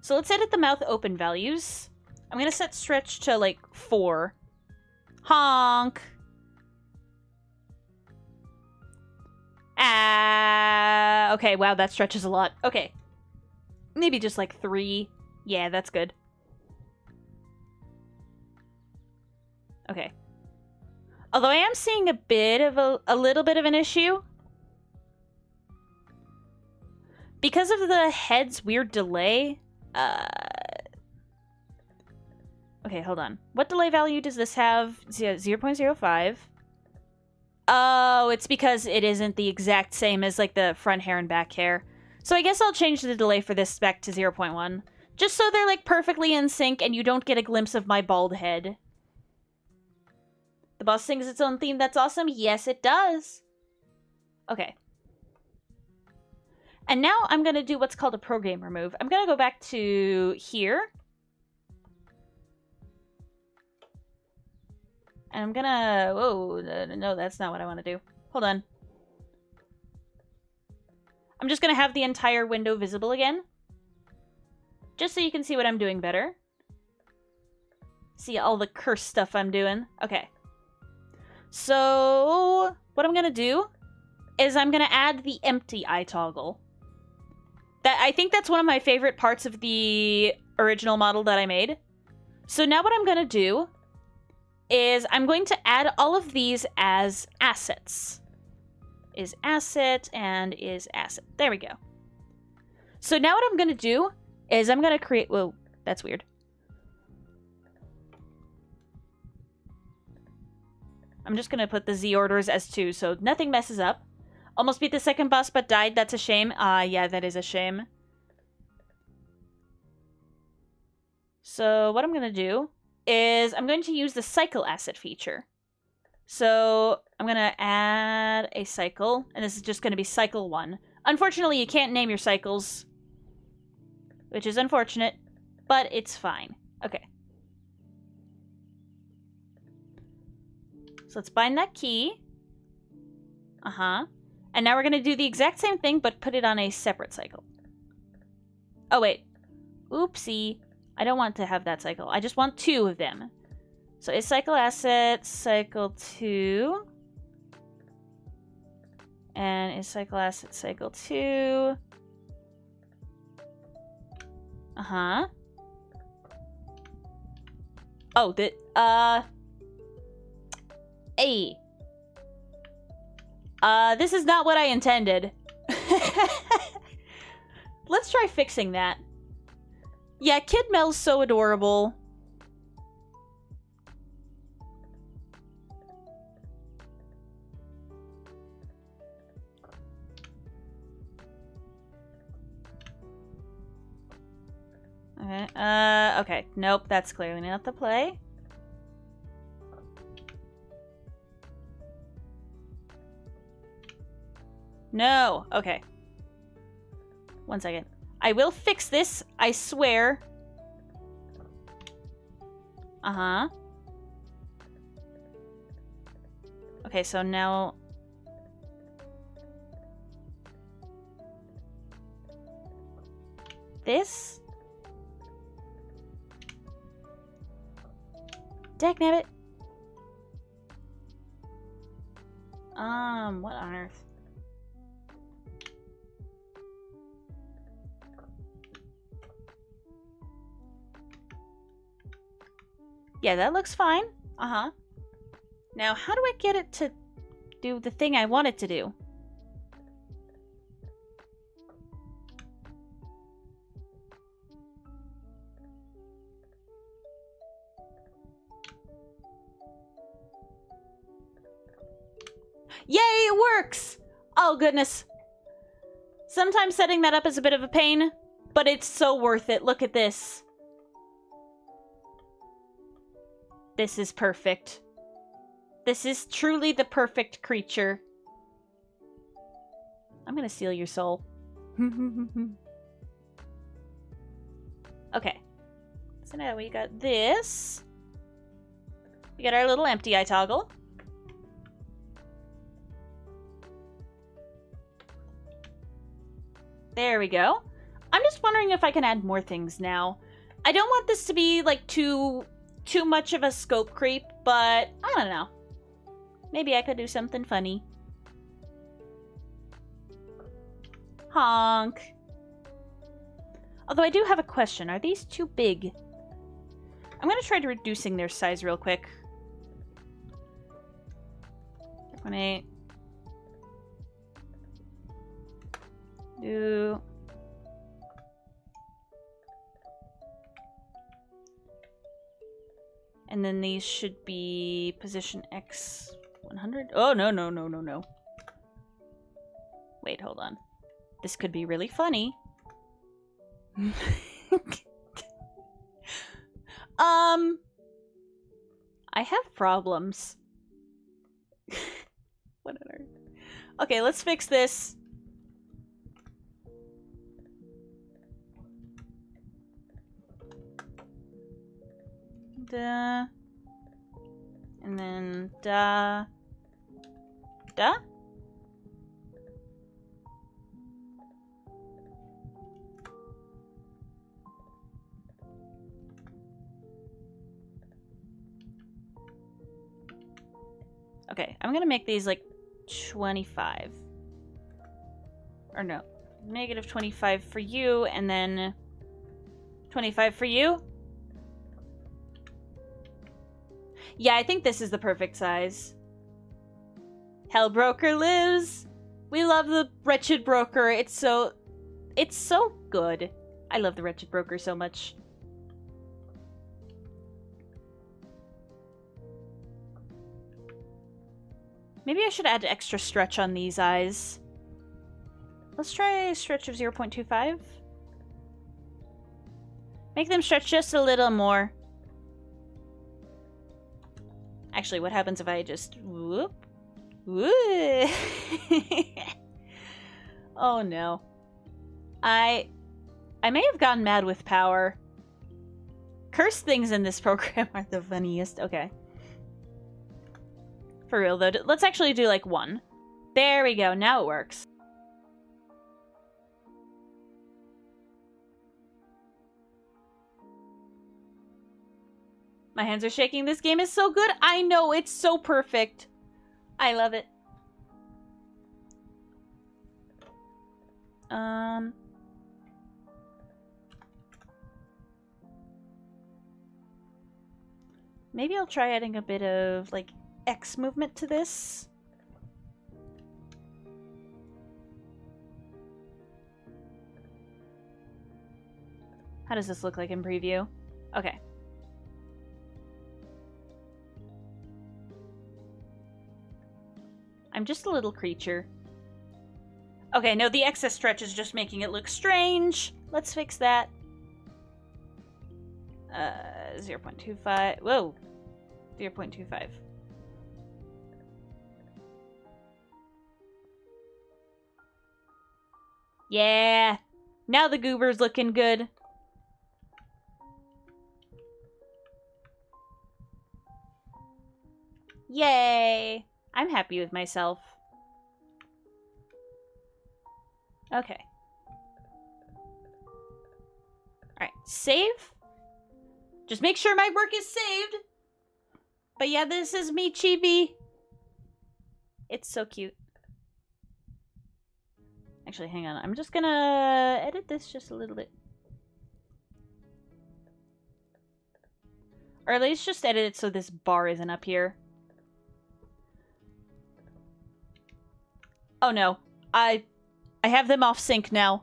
So let's edit the mouth open values. I'm gonna set stretch to, like, 4. Honk! Ah, okay, wow, that stretches a lot. Okay. Maybe just, like, 3. Yeah, that's good. Okay. Although I am seeing a bit of a little bit of an issue. Because of the head's weird delay. Okay, hold on. What delay value does this have? 0.05. Oh, it's because it isn't the exact same as, like, the front hair and back hair. So I guess I'll change the delay for this back to 0.1. Just so they're, like, perfectly in sync and you don't get a glimpse of my bald head. The boss sings its own theme. That's awesome. Yes, it does. Okay. And now I'm going to do what's called a program remove. I'm going to go back to here. And I'm going to... Whoa, no, that's not what I want to do. Hold on. I'm just going to have the entire window visible again. Just so you can see what I'm doing better. See all the cursed stuff I'm doing. Okay. So, what I'm going to do is I'm going to add the empty eye toggle. I think that's one of my favorite parts of the original model that I made. So now what I'm going to do is I'm going to add all of these as assets. Is asset and is asset. There we go. So now what I'm going to do is I'm going to create... Whoa, that's weird. I'm just going to put the Z orders as 2 so nothing messes up. Almost beat the second boss but died. That's a shame. Yeah, that is a shame. So what I'm going to do is I'm going to use the cycle asset feature. So I'm going to add a cycle, and this is just going to be cycle 1. Unfortunately, you can't name your cycles, which is unfortunate, but it's fine. Okay. So let's bind that key. Uh-huh. And now we're going to do the exact same thing, but put it on a separate cycle. Oh, wait. Oopsie. I don't want to have that cycle. I just want 2 of them. So is cycle asset cycle 2. And is cycle asset cycle 2. Uh-huh. Oh, Hey. This is not what I intended. Let's try fixing that. Yeah, Kid Mel's so adorable. Okay, okay. Nope, that's clearly not the play. No! Okay. 1 second. I will fix this, I swear. Uh-huh. Okay, so now... This? Dagnabbit. What on earth? Yeah, that looks fine. Uh-huh. Now, how do I get it to do the thing I want it to do? Yay, it works! Oh, goodness. Sometimes setting that up is a bit of a pain, but it's so worth it. Look at this. This is perfect. This is truly the perfect creature. I'm gonna steal your soul. Okay. So now we got this. We got our little empty eye toggle. There we go. I'm just wondering if I can add more things now. I don't want this to be, like, too much of a scope creep, but I don't know. Maybe I could do something funny. Honk. Although I do have a question. Are these too big? I'm going to try reducing their size real quick. 28. Do... And then these should be position X 100. Oh, no. Wait, hold on. This could be really funny. I have problems. What on earth? Okay, let's fix this. Da. And then da. Da? Okay, I'm gonna make these like 25. Or no, negative 25 for you, and then 25 for you. Yeah, I think this is the perfect size. Hellbroker lives! We love the Wretched Broker. It's so good. I love the Wretched Broker so much. Maybe I should add extra stretch on these eyes. Let's try a stretch of 0.25. Make them stretch just a little more. Actually, what happens if I just whoop? Whoop. Oh no. I may have gotten mad with power. Curse things in this program are the funniest. Okay. For real though, let's actually do like 1. There we go, now it works. My hands are shaking. This game is so good. I know, it's so perfect. I love it. Maybe I'll try adding a bit of like X movement to this. How does this look like in preview? Okay. I'm just a little creature. Okay, no, the excess stretch is just making it look strange. Let's fix that. 0.25. Whoa. 0.25. Yeah. Now the goober's looking good. Yay. I'm happy with myself. Okay. Alright, save. Just make sure my work is saved. But yeah, this is me, Chibi. It's so cute. Actually, hang on. I'm just gonna edit this just a little bit. Or at least just edit it so this bar isn't up here. Oh no. I have them off sync now.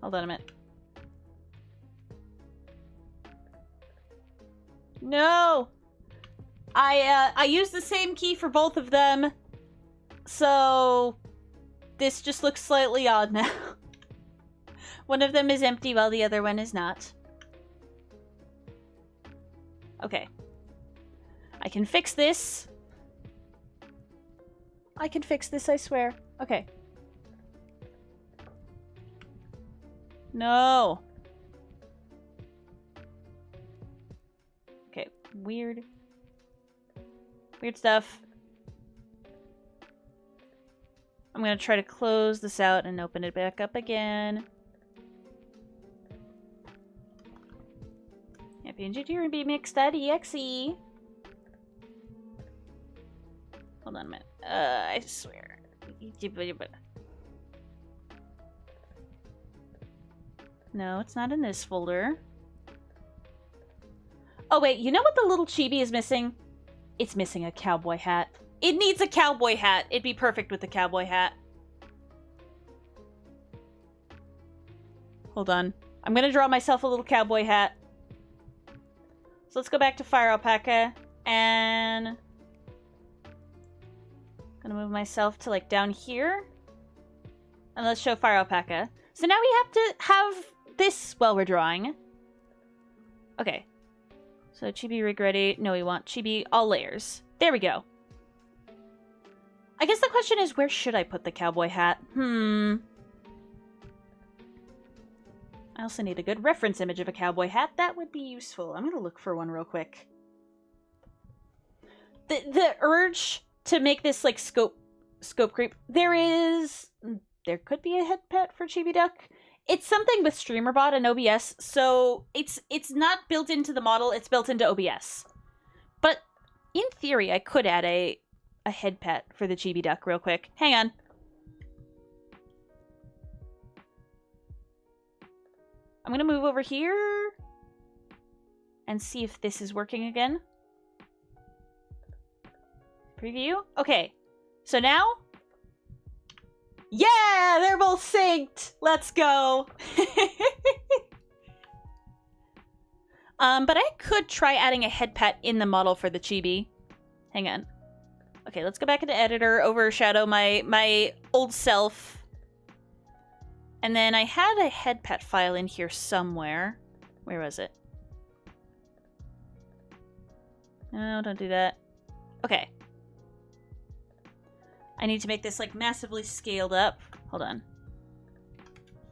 Hold on a minute. No! I used the same key for both of them. So this just looks slightly odd now. One of them is empty while the other one is not. Okay. I can fix this. I can fix this, I swear. Okay. No. Okay, weird. Weird stuff. I'm gonna try to close this out and open it back up again. Yeah, PNGTuber be mixed.exe. Hold on a minute. I swear. No, it's not in this folder. Oh wait, you know what the little chibi is missing? It's missing a cowboy hat. It needs a cowboy hat. It'd be perfect with the cowboy hat. Hold on. I'm gonna draw myself a little cowboy hat. So let's go back to Fire Alpaca and I'm gonna move myself to like down here. And let's show Fire Alpaca. So now we have to have this while we're drawing. Okay. So Chibi rig ready. No, we want Chibi all layers. There we go. I guess the question is, where should I put the cowboy hat? I also need a good reference image of a cowboy hat. That would be useful. I'm gonna look for one real quick. The urge to make this like scope creep. There could be a head pet for Chibi Duck. It's something with StreamerBot and OBS, so it's not built into the model, it's built into OBS. But in theory, I could add a head pet for the Chibi Duck real quick. Hang on. I'm gonna move over here and see if this is working again. Preview. Okay. So now... Yeah! They're both synced! Let's go! But I could try adding a head pet in the model for the chibi. Hang on. Okay, let's go back into editor, overshadow my old self. And then I had a head pet file in here somewhere. Where was it? No, don't do that. Okay. I need to make this like massively scaled up. Hold on.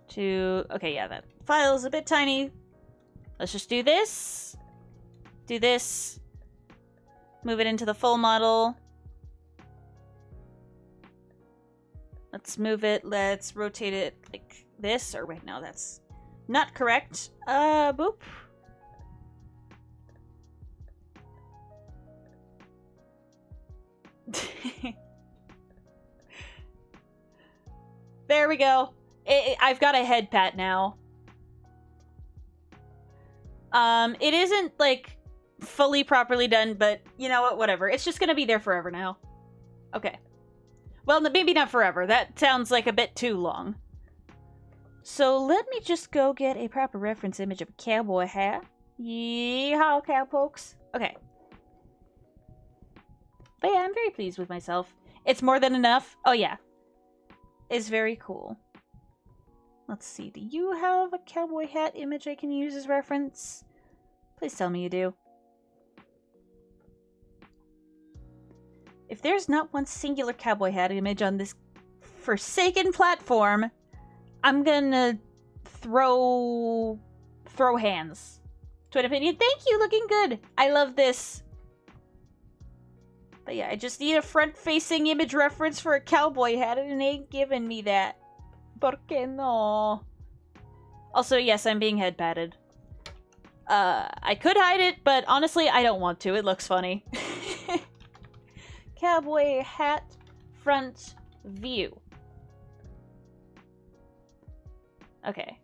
Okay, yeah, that file is a bit tiny. Let's just do this. Do this. Move it into the full model. Let's move it. Let's rotate it like this. Or wait, no, that's not correct. Boop. There we go. I've got a head pat now. It isn't, like, fully properly done, but you know what? Whatever. It's just gonna be there forever now. Okay. Well, maybe not forever. That sounds like a bit too long. So let me just go get a proper reference image of a cowboy hat. Yeehaw, cowpokes. Okay. But yeah, I'm very pleased with myself. It's more than enough. Oh yeah. It's very cool. Let's see. Do you have a cowboy hat image I can use as reference? Please tell me you do. If there's not one singular cowboy hat image on this forsaken platform, I'm gonna throw hands. Twin opinion. Thank you, looking good. I love this. But yeah, I just need a front-facing image reference for a cowboy hat, and it ain't giving me that. ¿Por qué no? Also, yes, I'm being head patted. I could hide it, but honestly, I don't want to. It looks funny. Cowboy hat front view. Okay.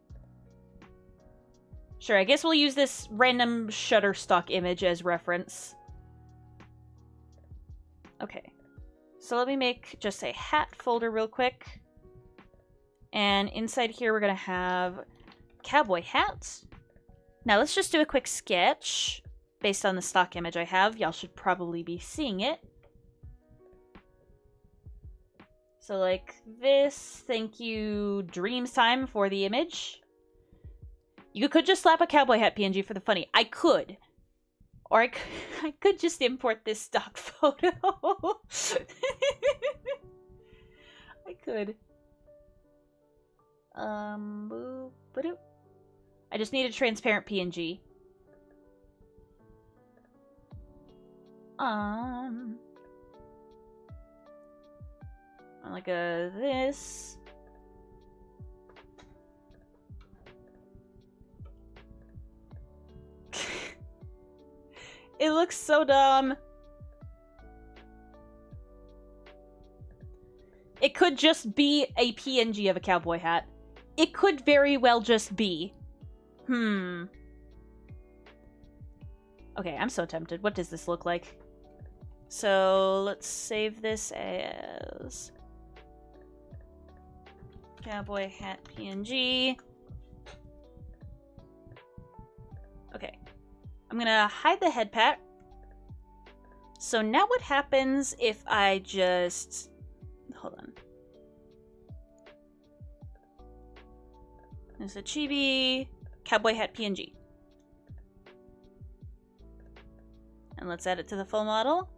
Sure, I guess we'll use this random Shutterstock image as reference. Okay. So let me make just a hat folder real quick. And inside here we're going to have cowboy hats. Now let's just do a quick sketch based on the stock image I have. Y'all should probably be seeing it. So like this, thank you Dreams Time for the image. You could just slap a cowboy hat PNG for the funny. I could. Or I could just import this stock photo. I could. I just need a transparent PNG. Like a this. It looks so dumb. It could just be a PNG of a cowboy hat. It could very well just be. Okay, I'm so tempted. What does this look like? So let's save this as cowboy hat PNG. Okay. I'm gonna hide the head pat. So now what happens if I just... Hold on. There's a Chibi cowboy hat PNG. And let's add it to the full model.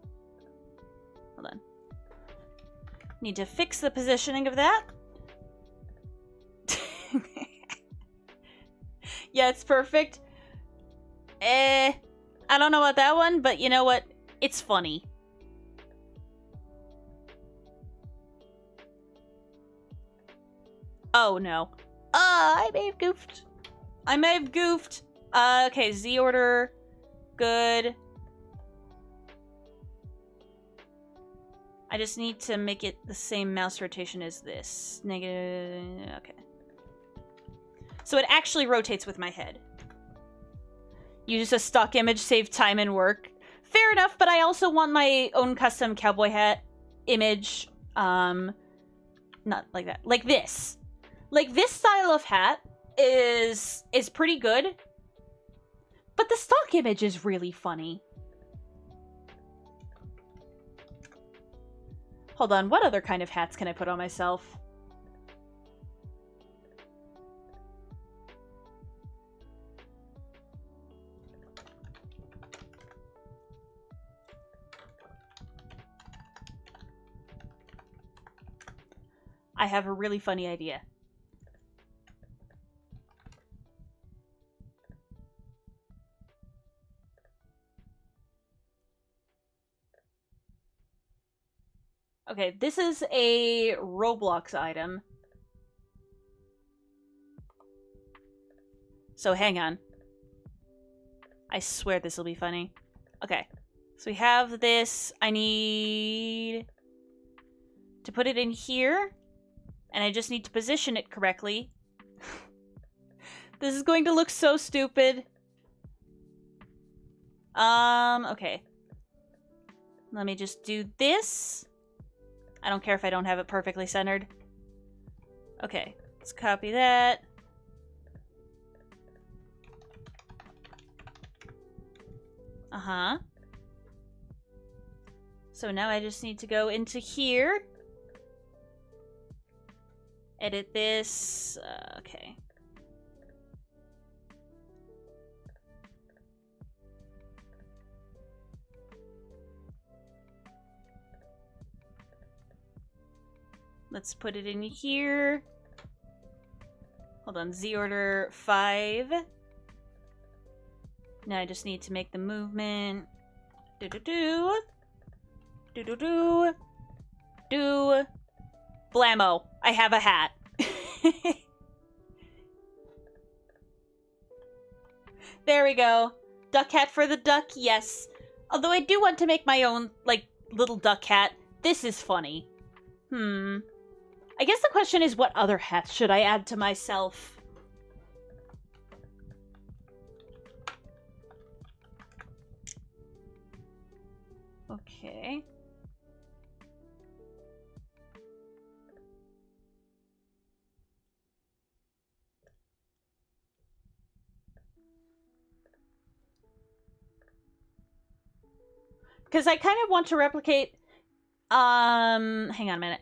Hold on. Need to fix the positioning of that. Yeah, it's perfect. I don't know about that one, but you know what? It's funny. Oh no. I may have goofed. I may have goofed. Okay, Z order. Good. I just need to make it the same mouse rotation as this. Negative. Okay. So it actually rotates with my head. Use a stock image, save time and work. Fair enough, but I also want my own custom cowboy hat image. Not like that. Like this. Like this style of hat is pretty good. But the stock image is really funny. Hold on, what other kind of hats can I put on myself? I have a really funny idea. Okay, this is a Roblox item. So hang on. I swear this will be funny. Okay, so we have this. I need to put it in here. And I just need to position it correctly. This is going to look so stupid. Okay. Let me just do this. I don't care if I don't have it perfectly centered. Okay, let's copy that. Uh-huh. So now I just need to go into here. Edit this. Okay. Let's put it in here. Hold on, Z order 5. Now I just need to make the movement. Do-do-do. Do-do-do. Do. Blammo. I have a hat. There we go. Duck hat for the duck, yes. Although I do want to make my own, like, little duck hat. This is funny. I guess the question is, what other hats should I add to myself? Okay. Because I kind of want to replicate... hang on a minute.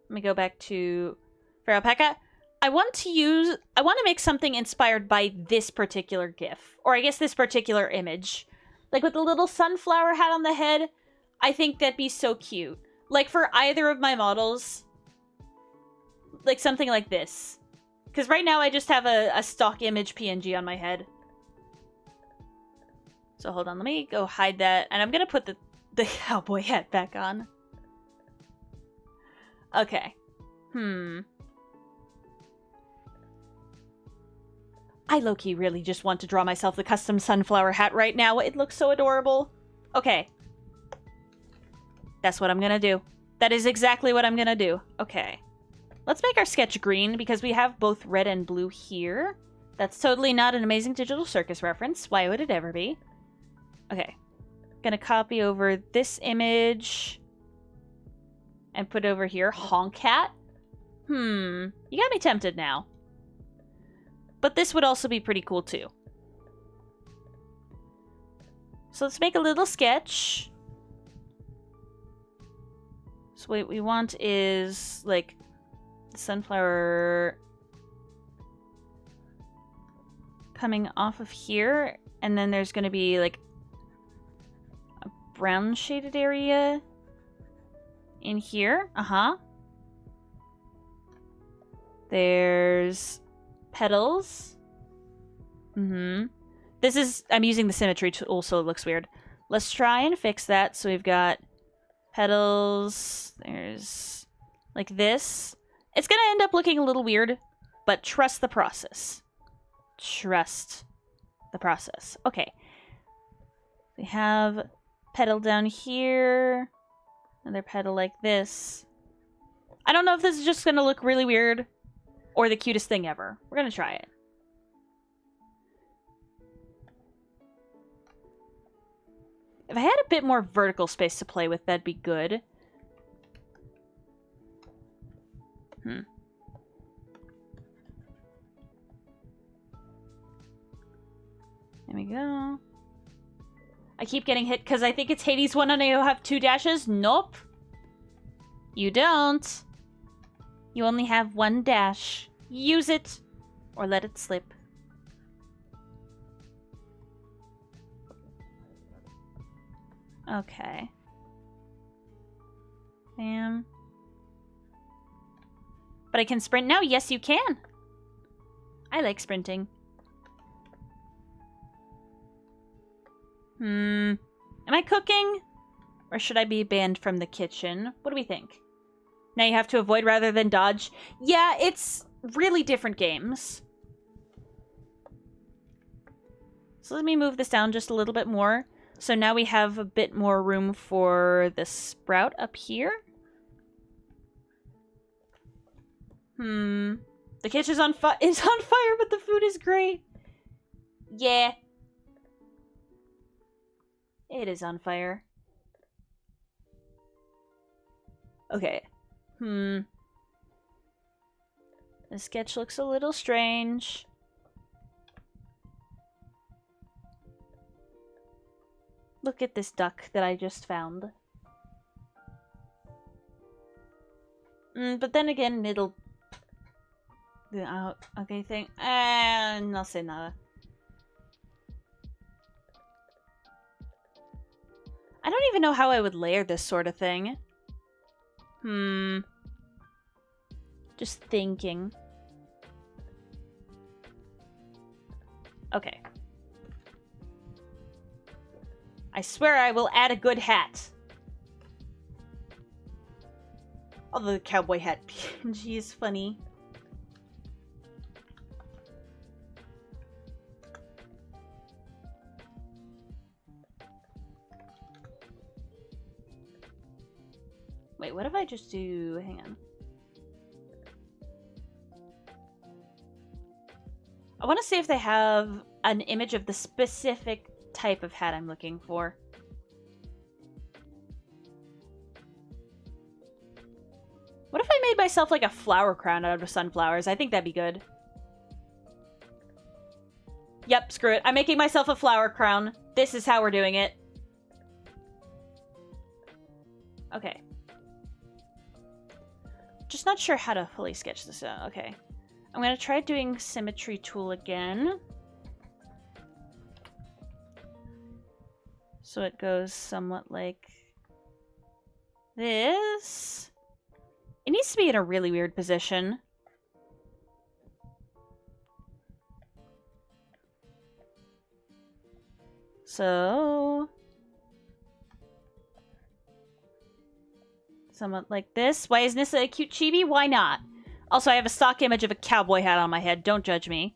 Let me go back to Feral Pekka. I want to make something inspired by this particular GIF. Or I guess this particular image. Like with the little sunflower hat on the head. I think that'd be so cute. Like for either of my models. Like something like this. Because right now I just have a stock image PNG on my head. So hold on, let me go hide that. And I'm going to put the cowboy hat back on. Okay. I low-key really just want to draw myself the custom sunflower hat right now. It looks so adorable. Okay. That's what I'm gonna do. That is exactly what I'm gonna do. Okay. Let's make our sketch green because we have both red and blue here. That's totally not an Amazing Digital Circus reference. Why would it ever be? Okay. Gonna copy over this image and put over here Honk hat. You got me tempted now. But this would also be pretty cool too. So let's make a little sketch. So what we want is like the sunflower coming off of here, and then there's going to be like a brown shaded area in here. There's petals. This is, I'm using the symmetry tool, so it looks weird. Let's try and fix that. So we've got petals. There's like this. It's gonna end up looking a little weird, but trust the process. Trust the process. Okay. We have petal down here. Another petal like this. I don't know if this is just gonna look really weird or the cutest thing ever. We're gonna try it. If I had a bit more vertical space to play with, that'd be good. There we go. I keep getting hit because I think it's Hades' one and I have 2 dashes. Nope. You don't. You only have 1 dash. Use it or let it slip. Okay. Bam. But I can sprint now? Yes, you can. I like sprinting. Am I cooking? Or should I be banned from the kitchen? What do we think? Now you have to avoid rather than dodge. Yeah, it's really different games. So let me move this down just a little bit more. So now we have a bit more room for the sprout up here. The kitchen's on fire, but the food is great. Yeah. It is on fire. Okay. The sketch looks a little strange. Look at this duck that I just found. But then again, it'll... okay, thing. No sé nada. I don't even know how I would layer this sort of thing. Just thinking. Okay. I swear I will add a good hat. Although the cowboy hat PNG is funny. Wait, what if I just do... Hang on. I want to see if they have an image of the specific type of hat I'm looking for. What if I made myself like a flower crown out of sunflowers? I think that'd be good. Yep, screw it. I'm making myself a flower crown. This is how we're doing it. Okay. Just not sure how to fully sketch this out. Okay. I'm gonna try doing symmetry tool again. So it goes somewhat like this. It needs to be in a really weird position. So Somewhat like this. Why is Nyssa a cute chibi? Why not? Also, I have a stock image of a cowboy hat on my head. Don't judge me.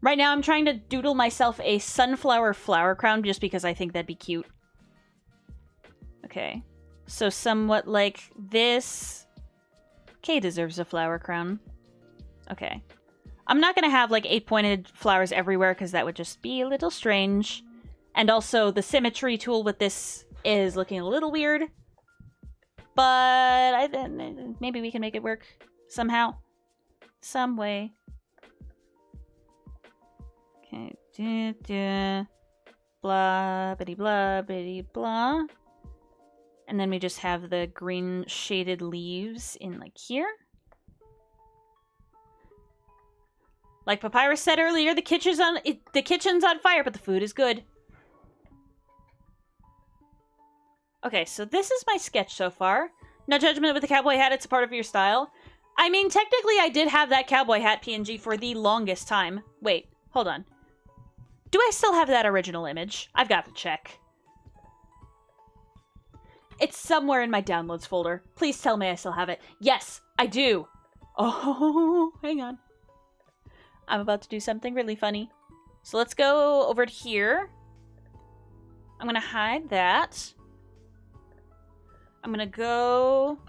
Right now, I'm trying to doodle myself a sunflower flower crown just because I think that'd be cute. Okay. So somewhat like this. Kay deserves a flower crown. Okay. I'm not going to have like 8-pointed flowers everywhere because that would just be a little strange. And also the symmetry tool with this is looking a little weird. But maybe we can make it work somehow. Some way. Okay. Blah, bitty, blah, bitty, blah. And then we just have the green shaded leaves in like here. Like Papyrus said earlier, the kitchen's on fire, but the food is good. Okay, so this is my sketch so far. No judgment with the cowboy hat, it's a part of your style. I mean, technically I did have that cowboy hat PNG for the longest time. Wait, hold on. Do I still have that original image? I've got to check. It's somewhere in my downloads folder. Please tell me I still have it. Yes, I do. Oh, hang on. I'm about to do something really funny. So let's go over to here. I'm going to hide that. I'm going to go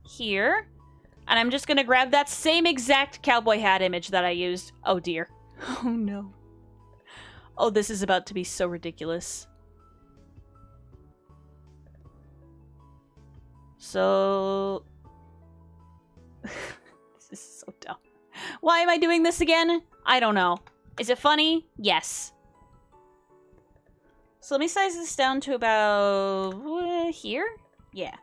here. And I'm just going to grab that same exact cowboy hat image that I used. Oh, dear. Oh, no. Oh, this is about to be so ridiculous. So... this is so dumb. Why am I doing this again? I don't know. Is it funny? Yes. So let me size this down to about... here? Yeah.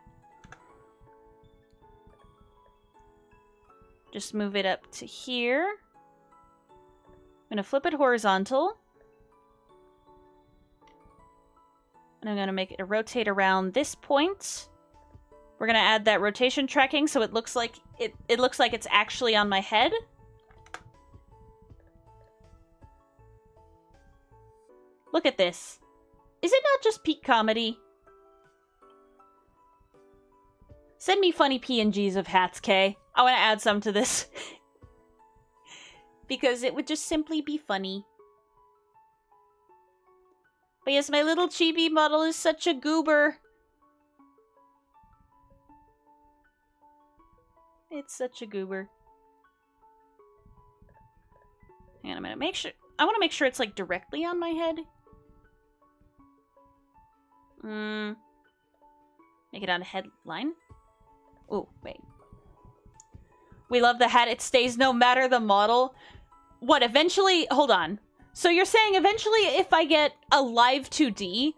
Just move it up to here. I'm going to flip it horizontal. And I'm going to make it rotate around this point. We're going to add that rotation tracking so it looks like it looks like it's actually on my head. Look at this. Is it not just peak comedy? Send me funny PNGs of hats, Kay. I want to add some to this. Because it would just simply be funny. But yes, my little chibi model is such a goober. It's such a goober. Hang on a minute. Make sure. I want to make sure it's like directly on my head. Make it on a headline. Oh, wait. We love the hat. It stays no matter the model. What, eventually? Hold on. So you're saying eventually if I get a live 2D,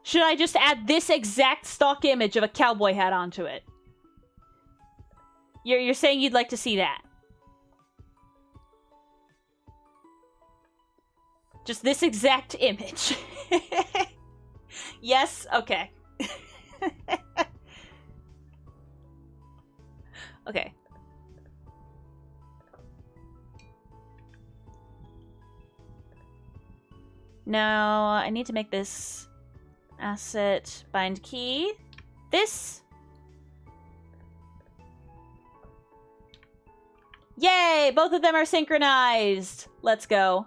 should I just add this exact stock image of a cowboy hat onto it? You're saying you'd like to see that? Just this exact image. Yes? Okay. Okay. Now, I need to make this asset bind key. This. Yay! Both of them are synchronized! Let's go.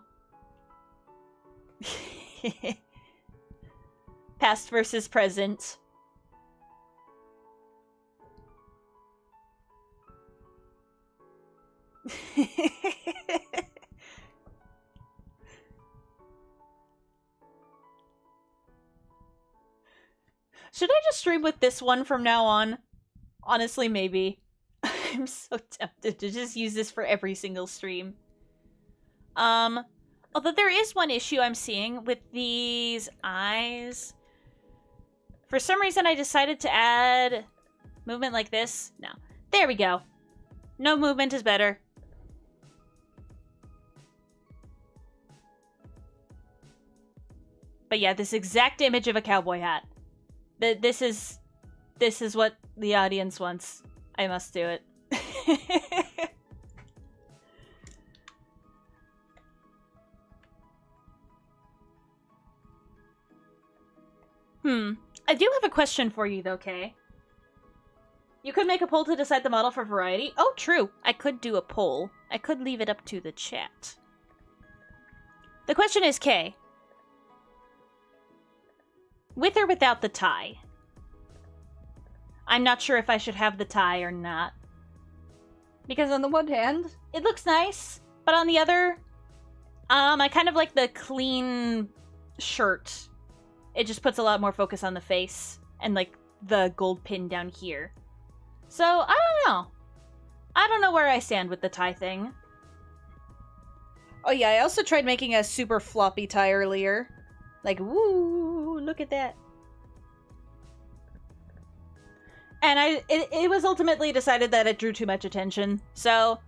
Past versus present. Should I just stream with this one from now on? Honestly, maybe. I'm so tempted to just use this for every single stream. Although there is one issue I'm seeing with these eyes. For some reason, I decided to add movement like this. No. There we go. No movement is better. But yeah, this exact image of a cowboy hat. This is what the audience wants. I must do it. I do have a question for you, though, Kay. You could make a poll to decide the model for variety. Oh, true. I could do a poll. I could leave it up to the chat. The question is, Kay. With or without the tie? I'm not sure if I should have the tie or not. Because on the one hand, it looks nice. But on the other, I kind of like the clean shirt. It just puts a lot more focus on the face. And, like, the gold pin down here. So, I don't know. I don't know where I stand with the tie thing. Oh yeah, I also tried making a super floppy tie earlier. Like, woo, look at that. And it was ultimately decided that it drew too much attention, so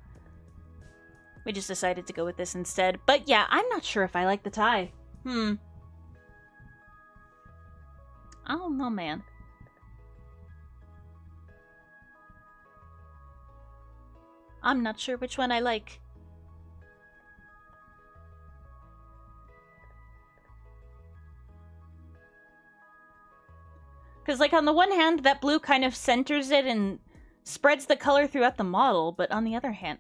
we just decided to go with this instead. But yeah, I'm not sure if I like the tie. I don't know, man. I'm not sure which one I like. Because, like, on the one hand, that blue kind of centers it and spreads the color throughout the model, but on the other hand...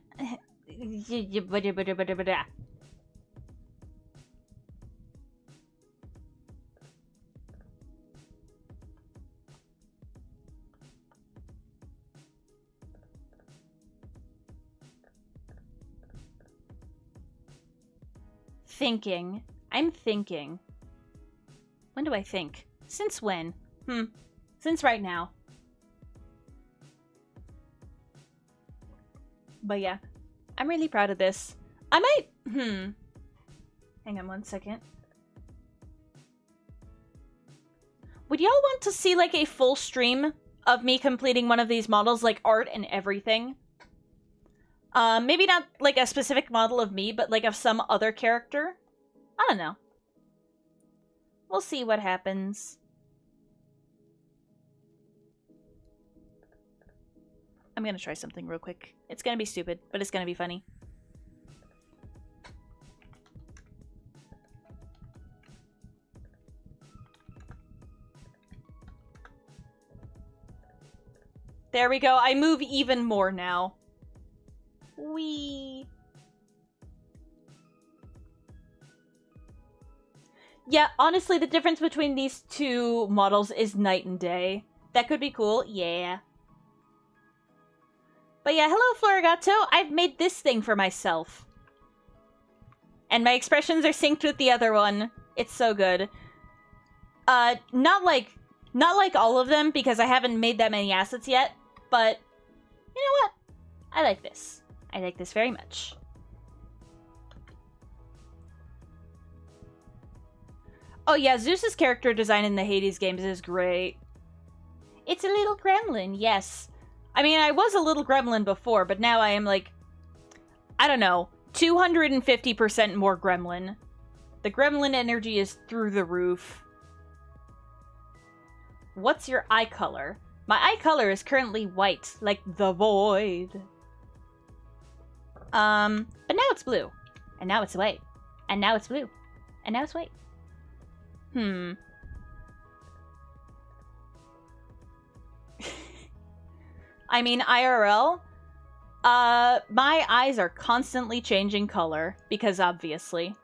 Thinking. I'm thinking. When do I think? Since when? Since right now. But yeah. I'm really proud of this. I might... Hang on one second. Would y'all want to see, like, a full stream of me completing one of these models, like, art and everything? Maybe not, like, a specific model of me, but, like, of some other character? I don't know. We'll see what happens. I'm gonna try something real quick. It's gonna be stupid, but it's gonna be funny. There we go. I move even more now. Whee! Yeah, honestly, the difference between these two models is night and day. That could be cool. Yeah. But yeah, hello, Florigato. I've made this thing for myself. And my expressions are synced with the other one. It's so good. Not like all of them, because I haven't made that many assets yet. But, you know what? I like this. I like this very much. Oh yeah, Zeus's character design in the Hades games is great. It's a little gremlin, yes. I mean, I was a little gremlin before, but now I am like, I don't know, 250% more gremlin. The gremlin energy is through the roof. What's your eye color? My eye color is currently white, like the void. But now it's blue. And now it's white. And now it's blue. And now it's white. I mean, IRL, my eyes are constantly changing color, because obviously.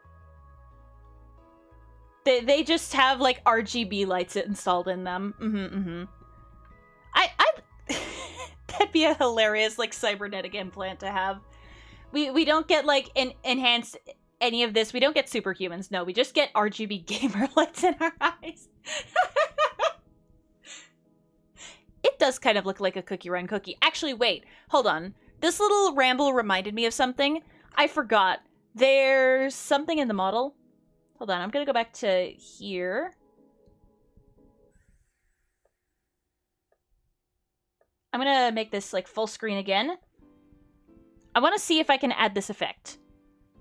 They just have, like, RGB lights installed in them. That'd be a hilarious, like, cybernetic implant to have. We don't get, like, enhanced any of this. We don't get superhumans, no. We just get RGB gamer lights in our eyes. It does kind of look like a Cookie Run cookie. Actually, wait. Hold on. This little ramble reminded me of something. I forgot. There's something in the model. Hold on. I'm going to go back to here. I'm going to make this, like, full screen again. I want to see if I can add this effect.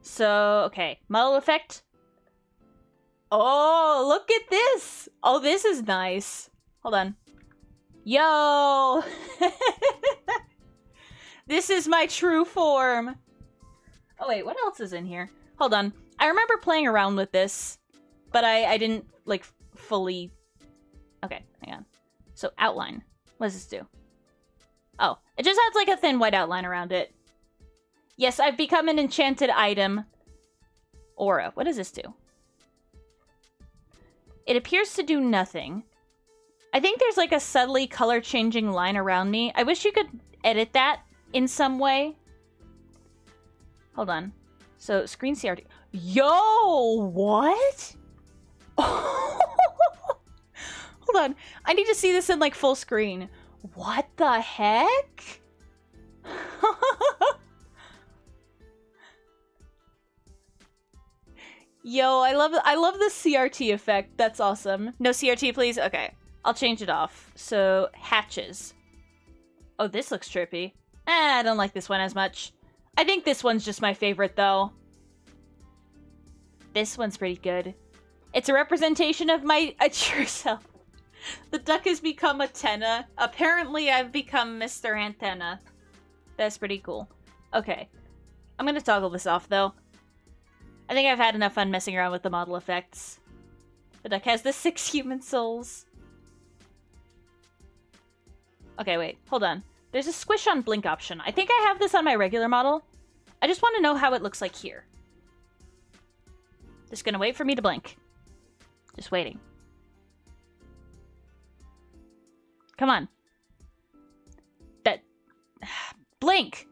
So, okay. Model effect. Oh, look at this. Oh, this is nice. Hold on. Yo! This is my true form. Oh, wait. What else is in here? Hold on. I remember playing around with this, but I didn't, like, fully Okay, hang on. So outline. What does this do? Oh, it just has like a thin white outline around it. Yes, I've become an enchanted item. Aura. What does this do? It appears to do nothing. I think there's like a subtly color changing line around me. I wish you could edit that in some way. Hold on. So screen CRT. Yo, what? Hold on. I need to see this in like full screen. What the heck? Yo, I love the CRT effect. That's awesome. No CRT, please? Okay. I'll change it off. So, hatches. Oh, this looks trippy. I don't like this one as much. I think this one's just my favorite, though. This one's pretty good. It's a representation of my true self. The duck has become antenna. Apparently, I've become Mr. Antenna. That's pretty cool. Okay. I'm gonna toggle this off, though. I think I've had enough fun messing around with the model effects. The duck has the 6 human souls. Okay, wait. Hold on. There's a squish on blink option. I think I have this on my regular model. I just want to know how it looks like here. Just gonna wait for me to blink. Just waiting. Come on. That... Blink!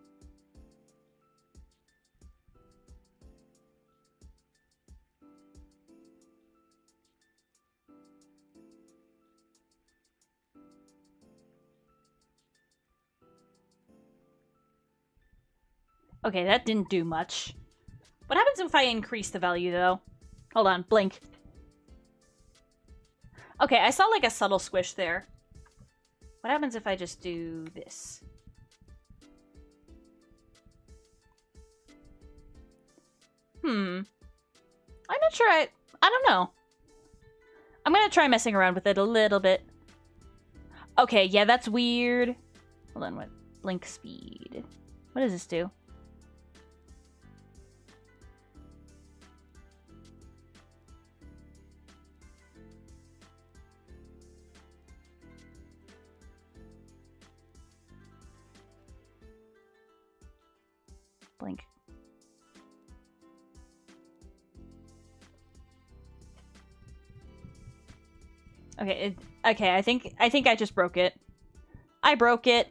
Okay, that didn't do much. What happens if I increase the value, though? Hold on, blink. Okay, I saw like a subtle squish there. What happens if I just do this? I'm not sure I don't know. I'm gonna try messing around with it a little bit. Okay, yeah, that's weird. Hold on, what? Blink speed. What does this do? Blink. Okay, okay, I think I just broke it. I broke it.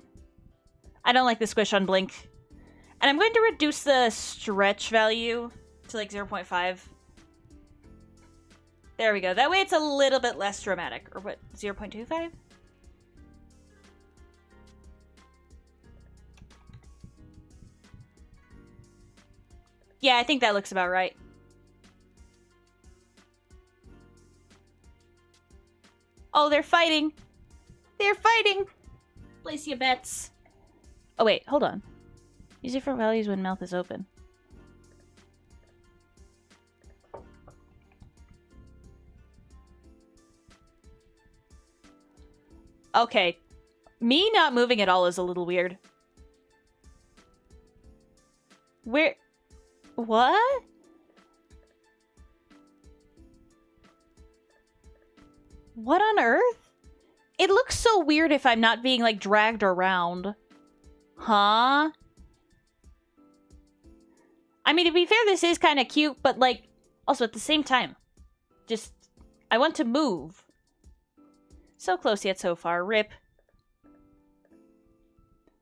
I don't like the squish on blink. And I'm going to reduce the stretch value to like 0.5. There we go. That way it's a little bit less dramatic. Or what, 0.25? Yeah, I think that looks about right. Oh, they're fighting. They're fighting. Place your bets. Oh, wait. Hold on. Use different values when mouth is open. Okay. Me not moving at all is a little weird. Where... What? What on earth? It looks so weird if I'm not being, like, dragged around. Huh? I mean, to be fair, this is kind of cute, but, like, also at the same time, just, I want to move. So close yet so far. Rip.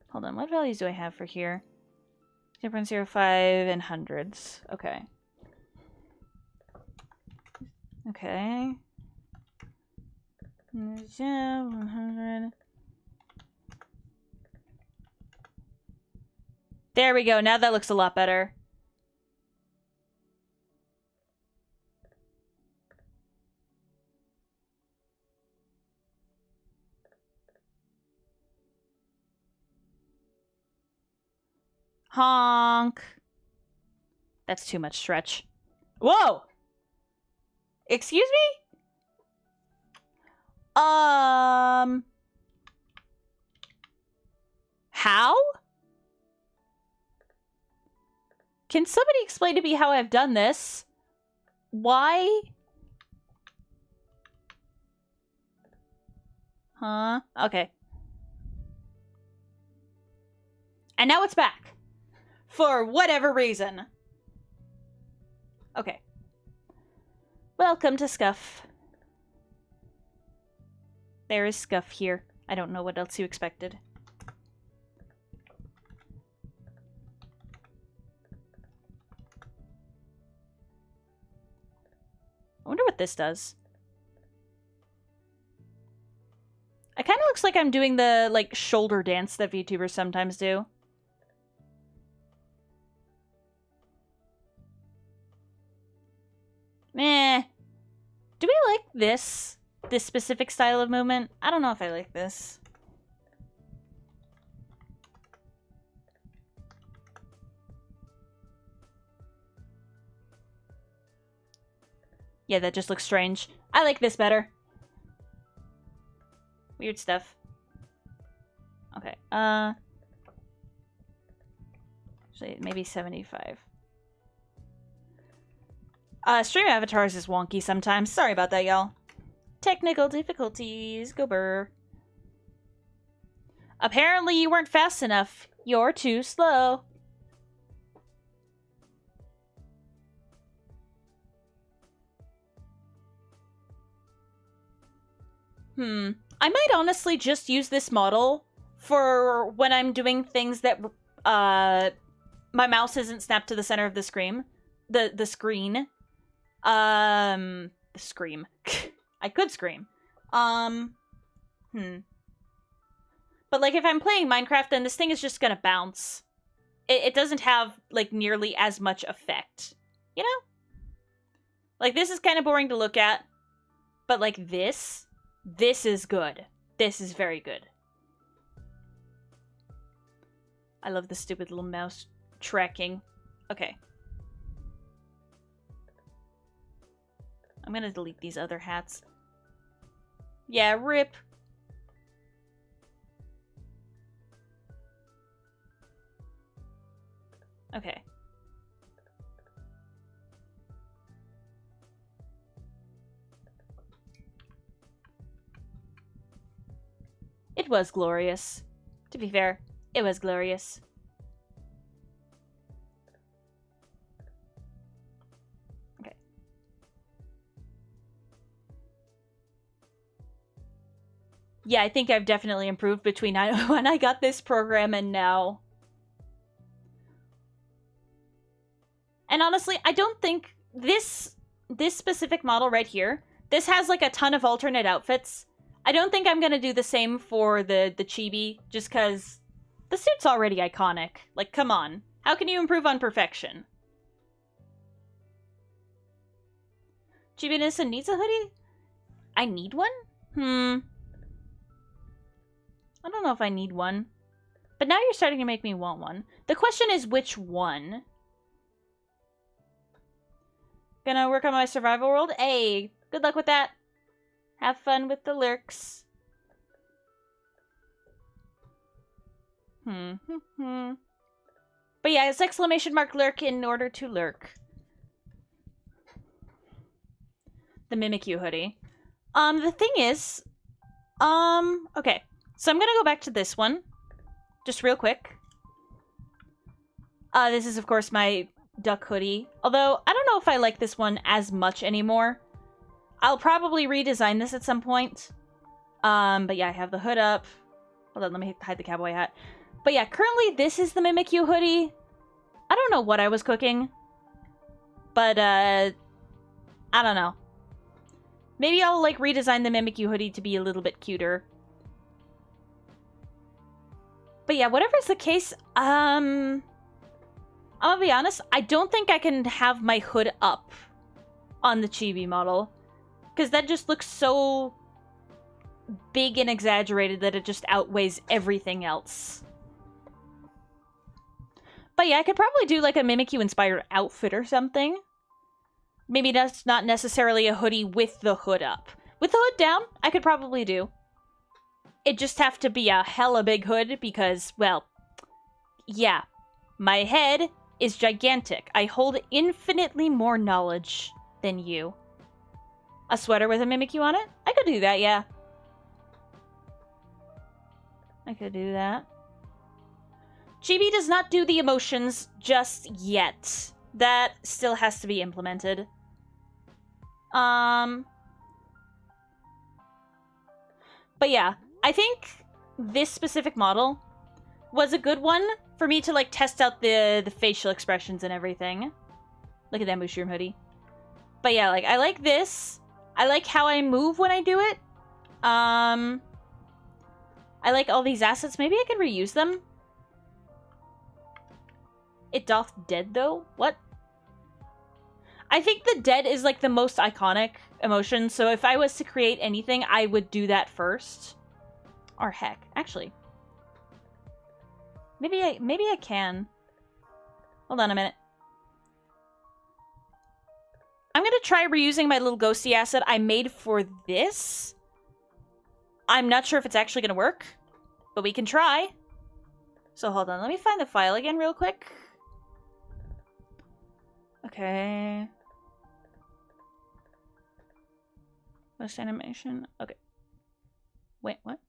Hold on, what values do I have for here? 0.05 and hundreds. Okay. Okay. Yeah, 100. There we go. Now that looks a lot better. Honk. That's too much stretch. Whoa! Excuse me? How? Can somebody explain to me how I've done this? Why? Huh? Okay. And now it's back. For whatever reason. Okay. Welcome to Scuff. There is Scuff here. I don't know what else you expected. I wonder what this does. It kind of looks like I'm doing the, like, shoulder dance that VTubers sometimes do. Meh. Do we like this? This specific style of movement? I don't know if I like this. Yeah, that just looks strange. I like this better. Weird stuff. Okay, actually, maybe 75. Stream avatars is wonky sometimes. Sorry about that, y'all. Technical difficulties. Go burr. Apparently you weren't fast enough. You're too slow. I might honestly just use this model for when I'm doing things that my mouse isn't snapped to the center of the screen. The screen. Scream. I could scream. But like if I'm playing Minecraft, then this thing is just gonna bounce. It doesn't have like nearly as much effect. You know? Like this is kind of boring to look at. But like this is good. This is very good. I love the stupid little mouse tracking. Okay. I'm gonna delete these other hats. Yeah, rip. Okay. It was glorious. To be fair, it was glorious. Okay. Yeah, I think I've definitely improved between when I got this program and now. And honestly, I don't think this specific model right here, this has like a ton of alternate outfits. I don't think I'm gonna do the same for the Chibi, just because the suit's already iconic. Like, come on. How can you improve on perfection? Chibi Nyssa needs a hoodie? I need one? I don't know if I need one. But now you're starting to make me want one. The question is which one? Gonna work on my survival world? Hey, good luck with that. Have fun with the lurks. But yeah, it's exclamation mark lurk in order to lurk. The Mimikyu hoodie. The thing is, okay. So I'm gonna go back to this one. Just real quick. This is, of course, my duck hoodie. Although, I don't know if I like this one as much anymore. I'll probably redesign this at some point. But yeah, I have the hood up. Hold on, let me hide the cowboy hat. But yeah, currently this is the Mimikyu hoodie. I don't know what I was cooking. But, I don't know. Maybe I'll, like, redesign the Mimikyu hoodie to be a little bit cuter. But yeah, whatever's the case, I'm gonna be honest, I don't think I can have my hood up on the Chibi model. Because that just looks so big and exaggerated that it just outweighs everything else. But yeah, I could probably do like a Mimikyu-inspired outfit or something. Maybe that's not necessarily a hoodie with the hood up. With the hood down, I could probably do. It'd just have to be a hella big hood because, well, yeah. My head is gigantic. I hold infinitely more knowledge than you. A sweater with a Mimikyu on it? I could do that, yeah. I could do that. Chibi does not do the emotions just yet. That still has to be implemented. But yeah, I think this specific model was a good one for me to, like, test out the facial expressions and everything. Look at that mushroom hoodie. But yeah, like, I like this. I like how I move when I do it. I like all these assets. Maybe I can reuse them. It doth dead, though? What? I think the dead is, like, the most iconic emotion, so if I was to create anything, I would do that first. Or heck, actually. Maybe I can. Hold on a minute. I'm gonna try reusing my little ghosty asset I made for this. I'm not sure if it's actually gonna work, but we can try. So hold on, let me find the file again real quick. Okay. What's animation? Okay. Wait, what?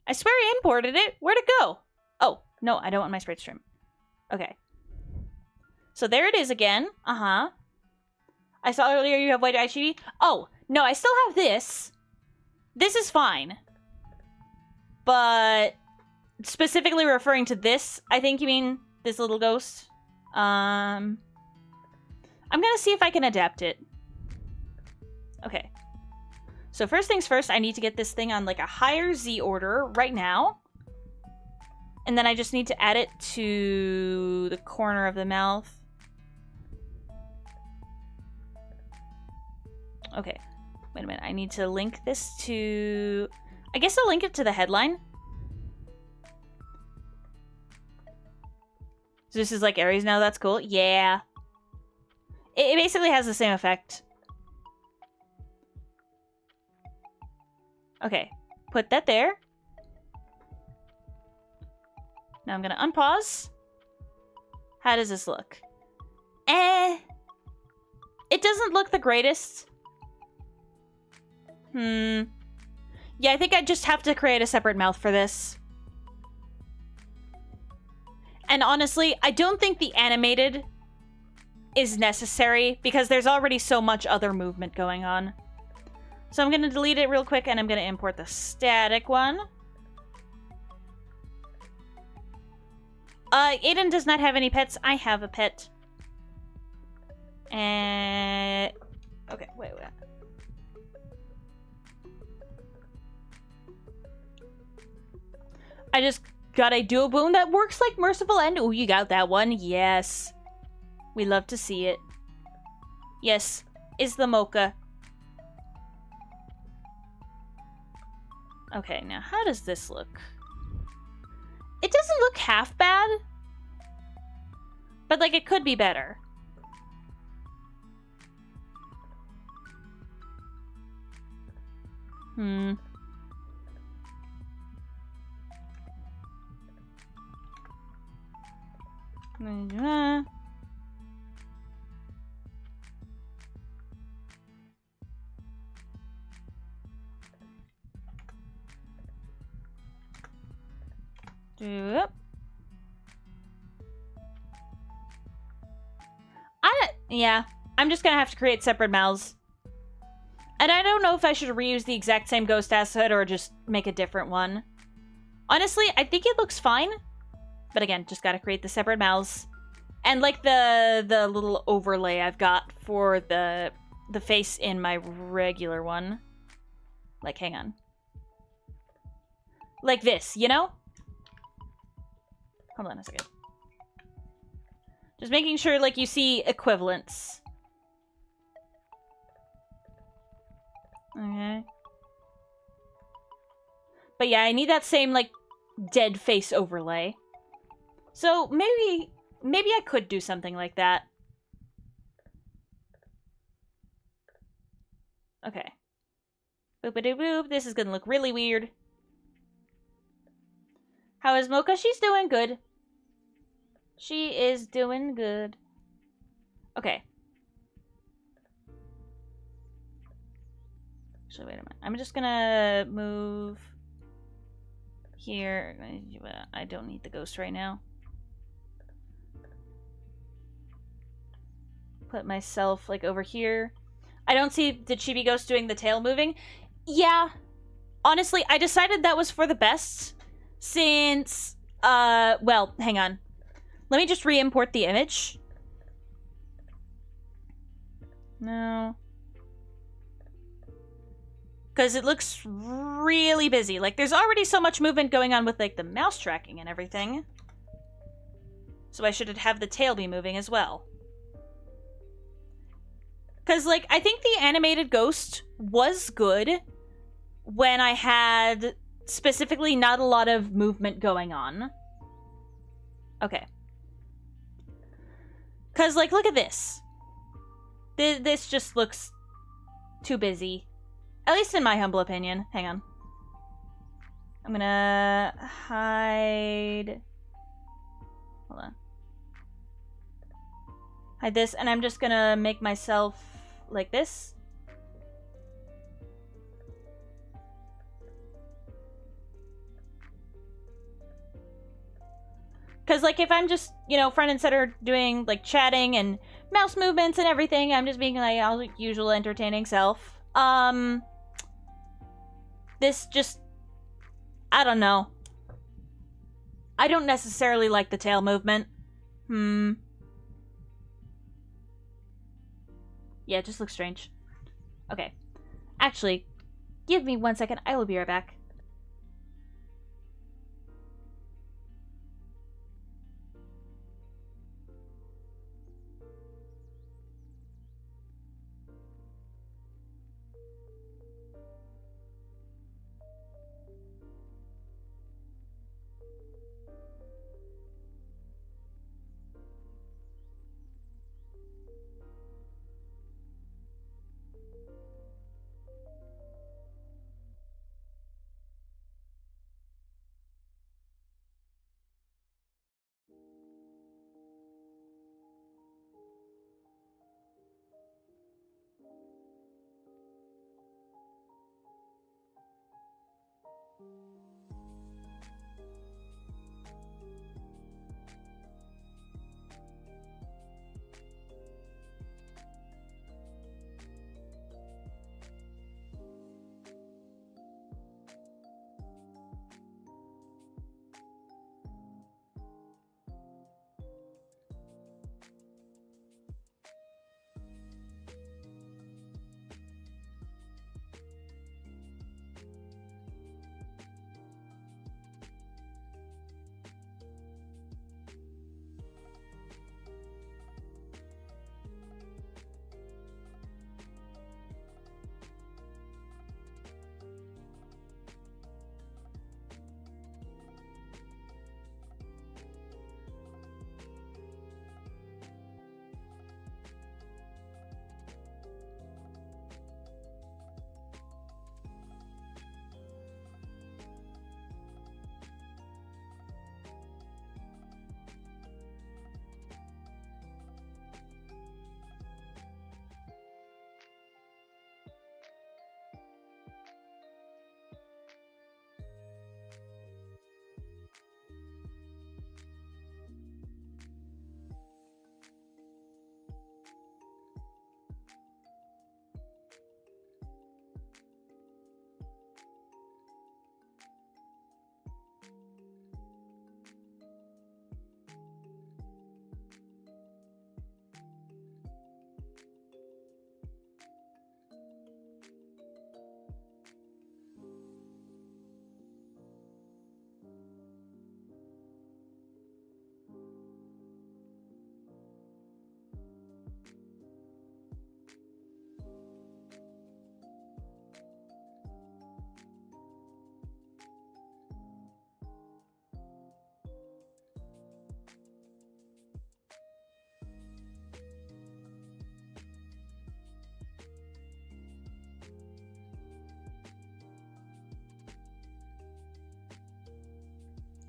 I swear I imported it. Where'd it go? Oh, no, I don't want my sprite stream. Okay. So there it is again. Uh-huh. I saw earlier you have white eye Chibi. Oh, no, I still have this. This is fine. But specifically referring to this, I think you mean this little ghost. I'm gonna see if I can adapt it. Okay. So first things first, I need to get this thing on, like, a higher Z order right now. And then I just need to add it to the corner of the mouth. Okay. Wait a minute. I need to link this to... I guess I'll link it to the headline. So this is like Aries now. That's cool. Yeah. It basically has the same effect. Okay. Put that there. Now I'm going to unpause. How does this look? It doesn't look the greatest. Yeah, I think I just have to create a separate mouth for this. And honestly, I don't think the animated is necessary because there's already so much other movement going on. So I'm going to delete it real quick and I'm going to import the static one. Aiden does not have any pets. I have a pet. And... okay, wait. I just got a duo boom that works like Merciful End. Oh, you got that one. Yes. We love to see it. Yes, is the mocha. Okay, now how does this look? It doesn't look half bad. But, like, it could be better. Yeah, I'm just gonna have to create separate mouths. And I don't know if I should reuse the exact same ghost asset or just make a different one. Honestly, I think it looks fine. But again, just gotta create the separate mouths. And like the little overlay I've got for the face in my regular one. Like, hang on. Like this, you know? Hold on a second. Just making sure, like, you see equivalents. Okay. But yeah, I need that same, like, dead face overlay. So maybe I could do something like that. Okay. Boop-a-doo-boop. This is gonna look really weird. How is Mocha? She's doing good. She is doing good. Okay. Actually, wait a minute. I'm just gonna move here. I don't need the ghost right now. Put myself, like, over here. I don't see the Chibi Ghost doing the tail moving. Yeah. Honestly, I decided that was for the best since, well, hang on. Let me just re-import the image. No. Because it looks really busy. Like, there's already so much movement going on with, like, the mouse tracking and everything. So I should have the tail be moving as well. Because, like, I think the animated ghost was good when I had specifically not a lot of movement going on. Okay. Because, like, look at this. This just looks too busy. At least in my humble opinion. Hang on. I'm gonna hide... Hold on. Hide this, and I'm just gonna make myself like this. Because, like, if I'm just, you know, front and center doing, like, chatting and mouse movements and everything, I'm just being, like, our usual entertaining self. This just... I don't know. I don't necessarily like the tail movement. Yeah, it just looks strange. Okay. Actually, give me 1 second. I will be right back.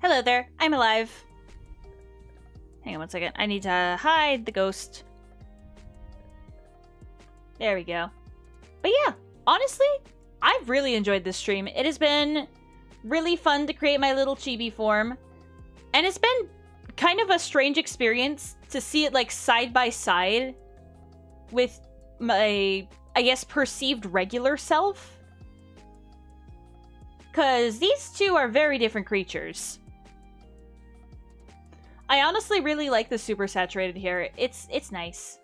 Hello there, I'm alive. Hang on 1 second. I need to hide the ghost. There we go. But yeah, honestly, I've really enjoyed this stream. It has been really fun to create my little chibi form. And it's been kind of a strange experience to see it like side by side with my, I guess, perceived regular self. Because these two are very different creatures. I honestly really like the super saturated hair. It's nice.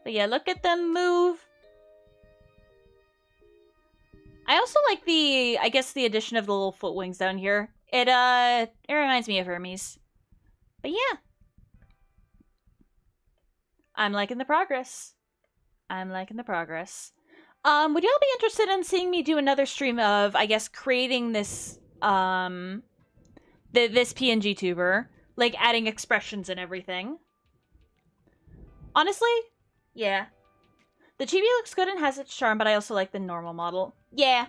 But yeah, look at them move. I also like the, I guess, the addition of the little foot wings down here. It reminds me of Hermes. But yeah. I'm liking the progress. I'm liking the progress. Would y'all be interested in seeing me do another stream of, I guess, creating this, this PNGTuber? Like, adding expressions and everything? Honestly, yeah. The chibi looks good and has its charm, but I also like the normal model. Yeah.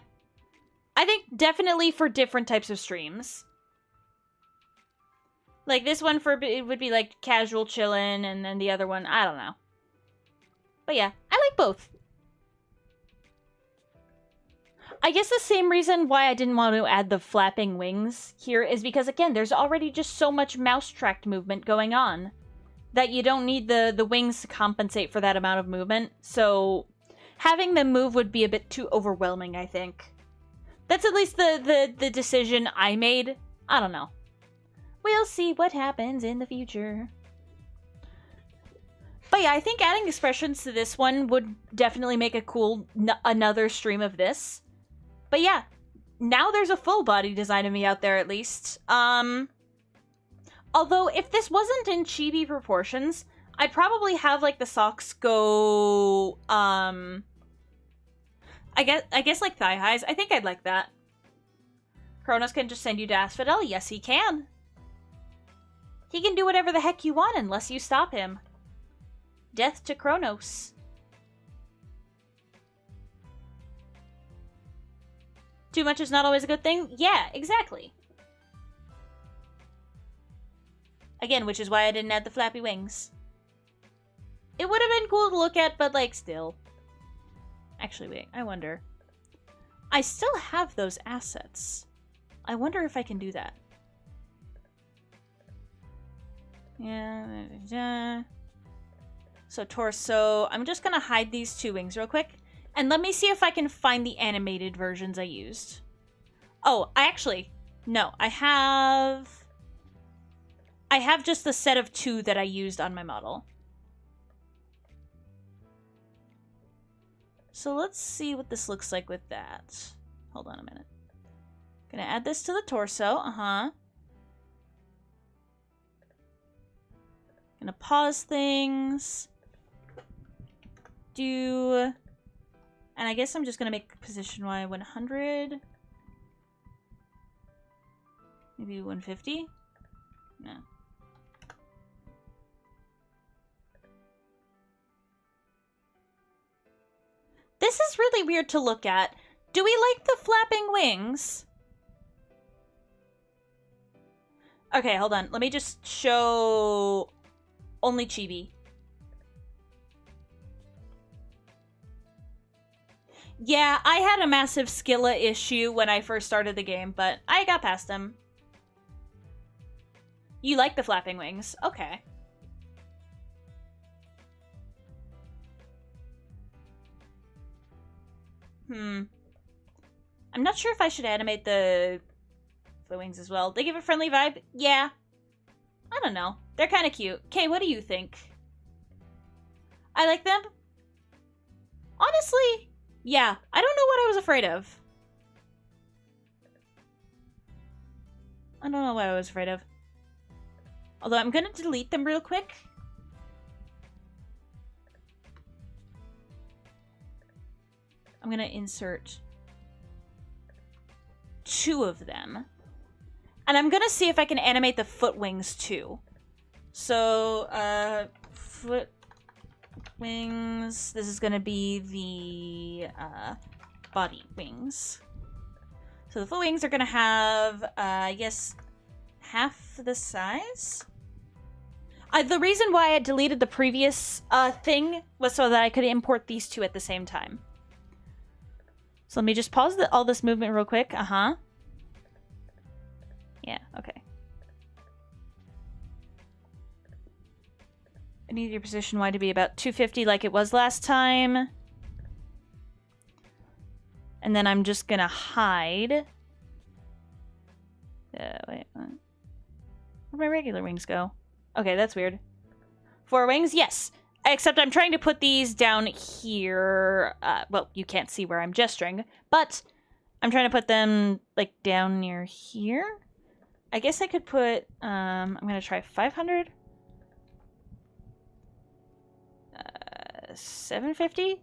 I think definitely for different types of streams. Like, this one for it would be, like, casual chillin', and then the other one, I don't know. But yeah, I like both. I guess the same reason why I didn't want to add the flapping wings here is because, again, there's already just so much mouse-tracked movement going on that you don't need the wings to compensate for that amount of movement. So having them move would be a bit too overwhelming, I think. That's at least the decision I made. I don't know. We'll see what happens in the future. But yeah, I think adding expressions to this one would definitely make a cool another stream of this. But yeah, now there's a full body design of me out there at least. Although if this wasn't in chibi proportions, I'd probably have like the socks go I guess like thigh highs. I think I'd like that. Kronos can just send you to Asphodel. Yes, he can. He can do whatever the heck you want unless you stop him. Death to Kronos. Too much is not always a good thing? Yeah, exactly. Again, which is why I didn't add the flappy wings. It would have been cool to look at, but like, still. Actually, wait, I wonder. I still have those assets. I wonder if I can do that. Yeah. So torso. I'm just gonna hide these two wings real quick. And let me see if I can find the animated versions I used. Oh, no, I have just the set of 2 that I used on my model. So let's see what this looks like with that. Hold on a minute. Gonna add this to the torso, Gonna pause things. And I guess I'm just gonna make position Y 100. Maybe 150? No. This is really weird to look at. Do we like the flapping wings? Okay, hold on. Let me just show only chibi. Yeah, I had a massive Skilla issue when I first started the game, but I got past them. You like the flapping wings? Okay. I'm not sure if I should animate the wings as well. They give a friendly vibe? Yeah. I don't know. They're kind of cute. Kay, what do you think? I like them? Honestly, yeah. I don't know what I was afraid of. I don't know what I was afraid of. Although I'm gonna delete them real quick. I'm gonna insert 2 of them. And I'm gonna see if I can animate the foot wings too. So, foot wings. This is gonna be the body wings. So the foot wings are gonna have, I guess, half the size. The reason why I deleted the previous thing was so that I could import these 2 at the same time. So let me just pause all this movement real quick. Uh-huh. Yeah, okay. I need your position Y to be about 250 like it was last time. And then I'm just gonna hide. Wait, where'd my regular wings go? Okay, that's weird. 4 wings? Yes. Except I'm trying to put these down here. Well, you can't see where I'm gesturing, but I'm trying to put them, like, down near here. I guess I could put, I'm gonna try 500. 750?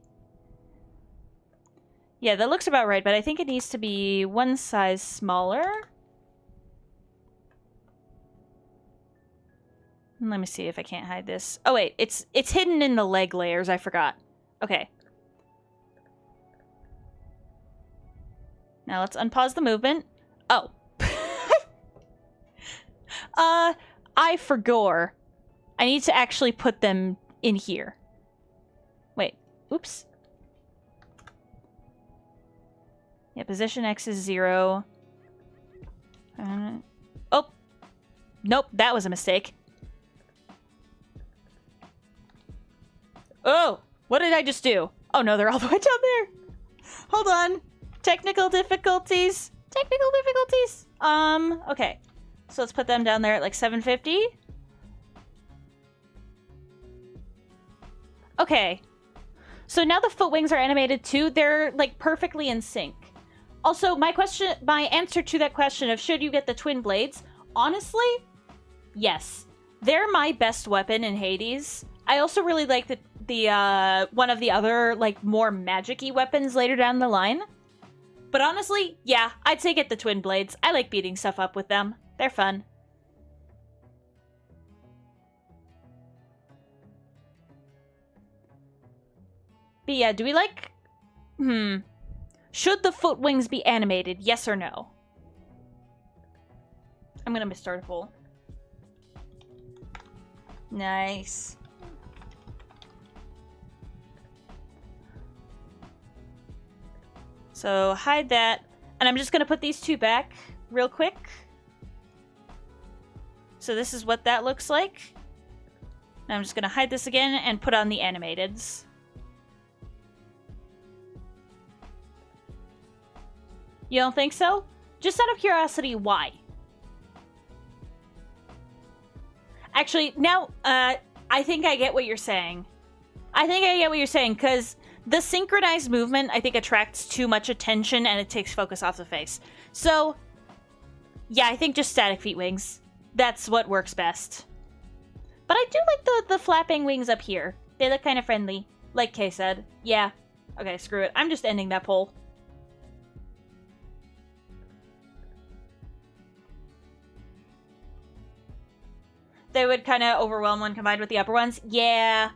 Yeah, that looks about right, but I think it needs to be one size smaller. Let me see if I can't hide this. Oh wait, it's hidden in the leg layers, I forgot. Okay. Now let's unpause the movement. Oh. I forgot. I need to actually put them in here. Wait, oops. Yeah, position X is 0. Oh. Nope, that was a mistake. Oh, what did I just do? Oh no, they're all the way down there. Hold on. Technical difficulties. Technical difficulties. Okay. So let's put them down there at like 750. Okay. So now the foot wings are animated too. They're like perfectly in sync. Also, my answer to that question of should you get the twin blades, honestly, yes. They're my best weapon in Hades. I also really like the one of the other, like, more magic-y weapons later down the line. But honestly, yeah, I'd say get the twin blades. I like beating stuff up with them. They're fun. But yeah, do we like... Should the foot wings be animated? Yes or no? I'm gonna misstart a poll. Nice. So hide that. And I'm just gonna put these two back real quick. So this is what that looks like. Now I'm just gonna hide this again and put on the animateds. You don't think so? Just out of curiosity, why? Actually, now, I think I get what you're saying. I think I get what you're saying, because the synchronized movement, I think, attracts too much attention and it takes focus off the face. So, yeah, I think just static feet wings. That's what works best. But I do like the flapping wings up here. They look kind of friendly, like Kay said. Yeah. Okay, screw it. I'm just ending that poll. They would kind of overwhelm when combined with the upper ones. Yeah.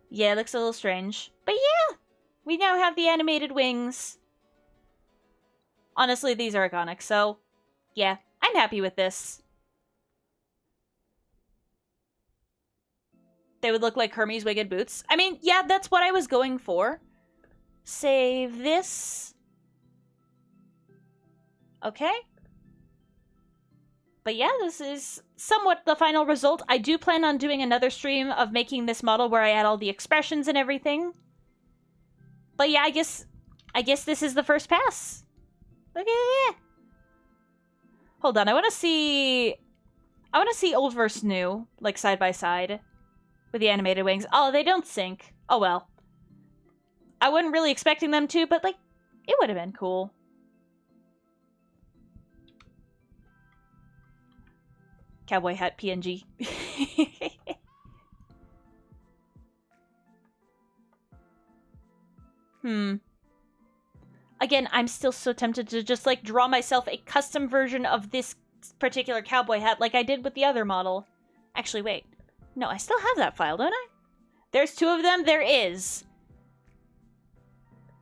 Yeah, it looks a little strange. But yeah, we now have the animated wings. Honestly, these are iconic, so yeah, I'm happy with this. They would look like Hermes' winged boots. I mean, yeah, that's what I was going for. Save this. Okay. But yeah, this is somewhat the final result. I do plan on doing another stream of making this model where I add all the expressions and everything. But yeah, I guess this is the first pass. Look at that. Hold on, I want to see old versus new, like side by side with the animated wings. Oh, they don't sync. Oh well. I wasn't really expecting them to, but like it would have been cool. Cowboy hat PNG. Again, I'm still so tempted to just, like, draw myself a custom version of this particular cowboy hat like I did with the other model. Actually, wait. No, I still have that file, don't I? There's 2 of them? There is.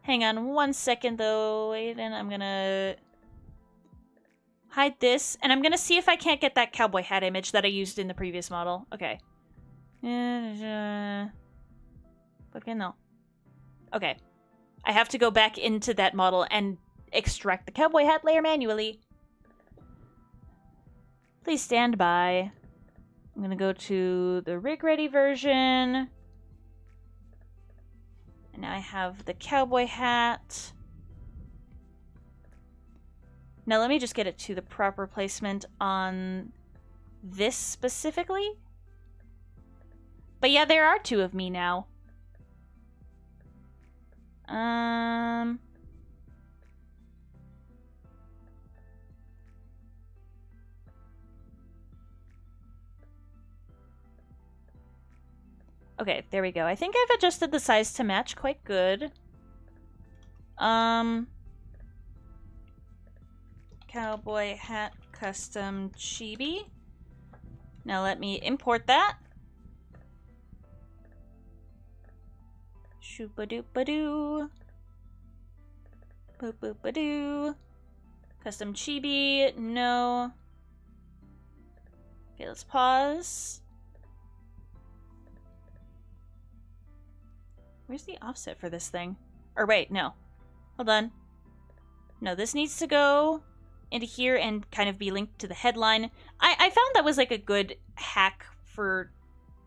Hang on 1 second, though. Wait, and I'm gonna hide this, and I'm gonna see if I can't get that cowboy hat image that I used in the previous model. Okay. Okay, no. Okay. I have to go back into that model and extract the cowboy hat layer manually. Please stand by. I'm gonna go to the rig ready version. And now I have the cowboy hat. Now let me just get it to the proper placement on this specifically. But yeah, there are two of me now. Okay, there we go. I think I've adjusted the size to match quite good. Cowboy hat custom chibi. Now let me import that. Shoopa-doop-a-doo. Boop-boop-a-doo. Custom chibi. No. Okay, let's pause. Where's the offset for this thing? Or wait, no. Hold on. No, this needs to go into here and kind of be linked to the headline. I found that was like a good hack for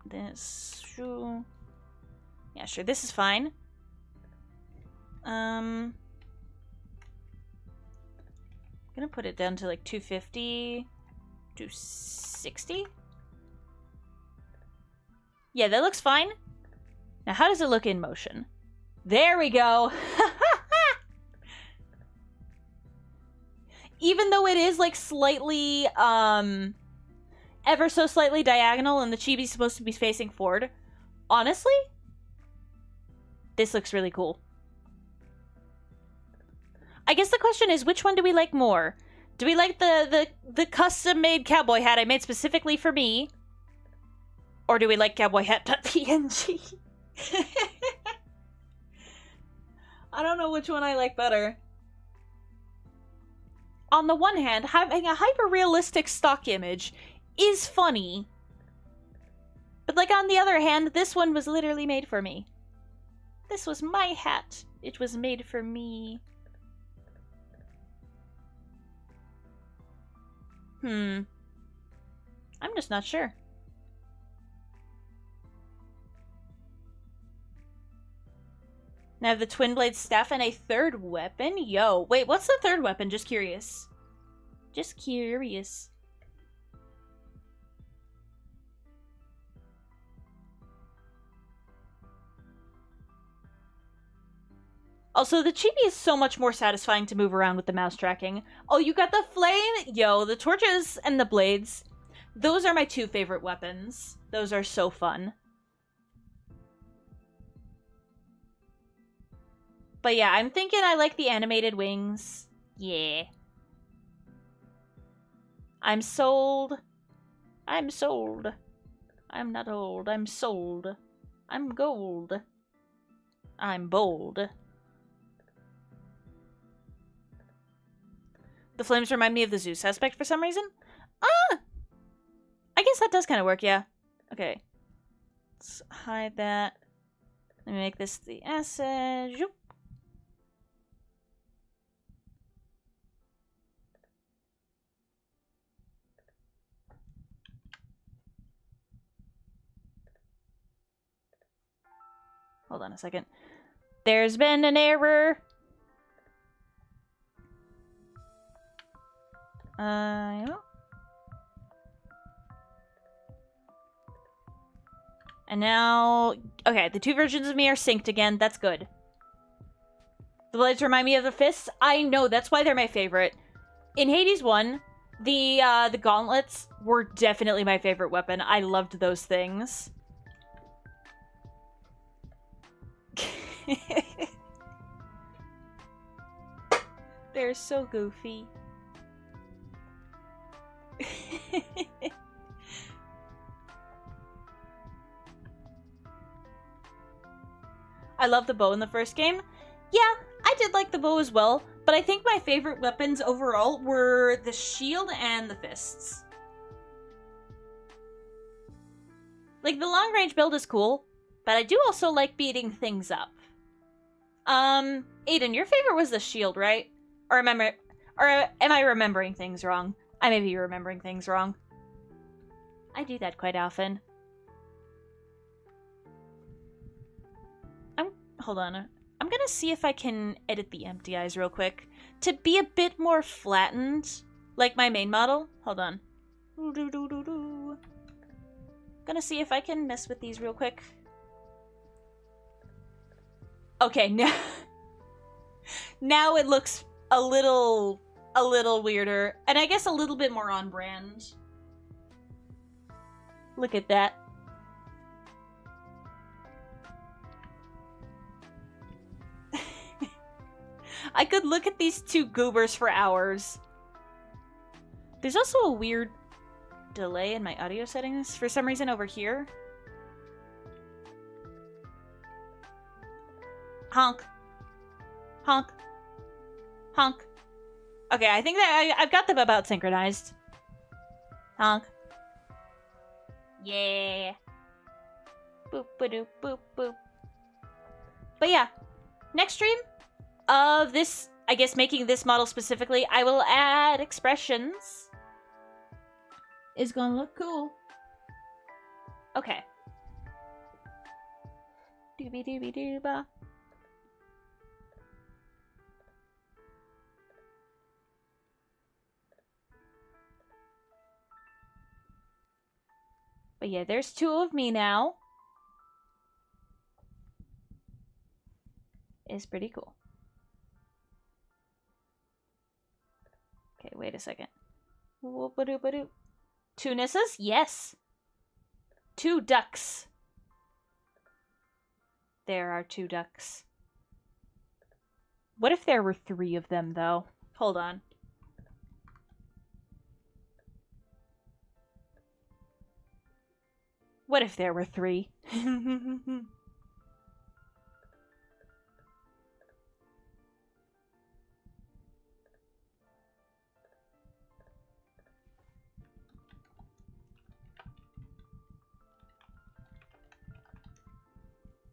this. Yeah, sure, this is fine. I'm gonna put it down to like 250, 260. Yeah, that looks fine. Now, how does it look in motion? There we go. Even though it is like slightly, ever so slightly diagonal and the chibi's supposed to be facing forward, honestly, this looks really cool. I guess the question is, which one do we like more? Do we like the custom-made cowboy hat I made specifically for me? Or do we like cowboy hat.png? I don't know which one I like better. On the one hand, having a hyper-realistic stock image is funny. But like on the other hand, this one was literally made for me. This was my hat. It was made for me. I'm just not sure. Now I have the twin blade staff and a third weapon? Yo, wait, what's the third weapon? Just curious. Just curious. Also, the chibi is so much more satisfying to move around with the mouse tracking. Oh, you got the flame? Yo, the torches and the blades. Those are my two favorite weapons. Those are so fun. But yeah, I'm thinking I like the animated wings. Yeah. I'm sold. I'm sold. I'm not old. I'm sold. I'm gold. I'm bold. The flames remind me of the Zeus aspect for some reason. Ah! I guess that does kind of work, yeah. Okay. Let's hide that. Let me make this the acid. Zoop. Hold on a second. There's been an error. And now... Okay, the two versions of me are synced again. That's good. The blades remind me of the fists. I know, that's why they're my favorite. In Hades 1, the gauntlets were definitely my favorite weapon. I loved those things. They're so goofy. I love the bow in the first game. Yeah, I did like the bow as well, but I think my favorite weapons overall were the shield and the fists. Like, the long-range build is cool, but I do also like beating things up. Aiden, your favorite was the shield, right? Or am I remembering things wrong? I may be remembering things wrong. I do that quite often. Hold on. I'm gonna see if I can edit the empty eyes real quick to be a bit more flattened, like my main model. Hold on. Gonna see if I can mess with these real quick. Okay, now it looks a little weirder, and I guess a little bit more on brand. Look at that. I could look at these two goobers for hours. There's also a weird delay in my audio settings for some reason over here. Honk. Honk. Honk. Okay, I think that I've got them about synchronized. Honk. Yeah. Boop ba doop boop boop. But yeah, next stream of this, I guess making this model specifically, I will add expressions. It's gonna look cool. Okay. Doobie doobie dooba. But yeah, there's two of me now. It's pretty cool. Okay, wait a second. Whoop-a-doop-a-doop. Two Nyssas? Yes. Two ducks. There are two ducks. What if there were three of them, though? Hold on. What if there were three?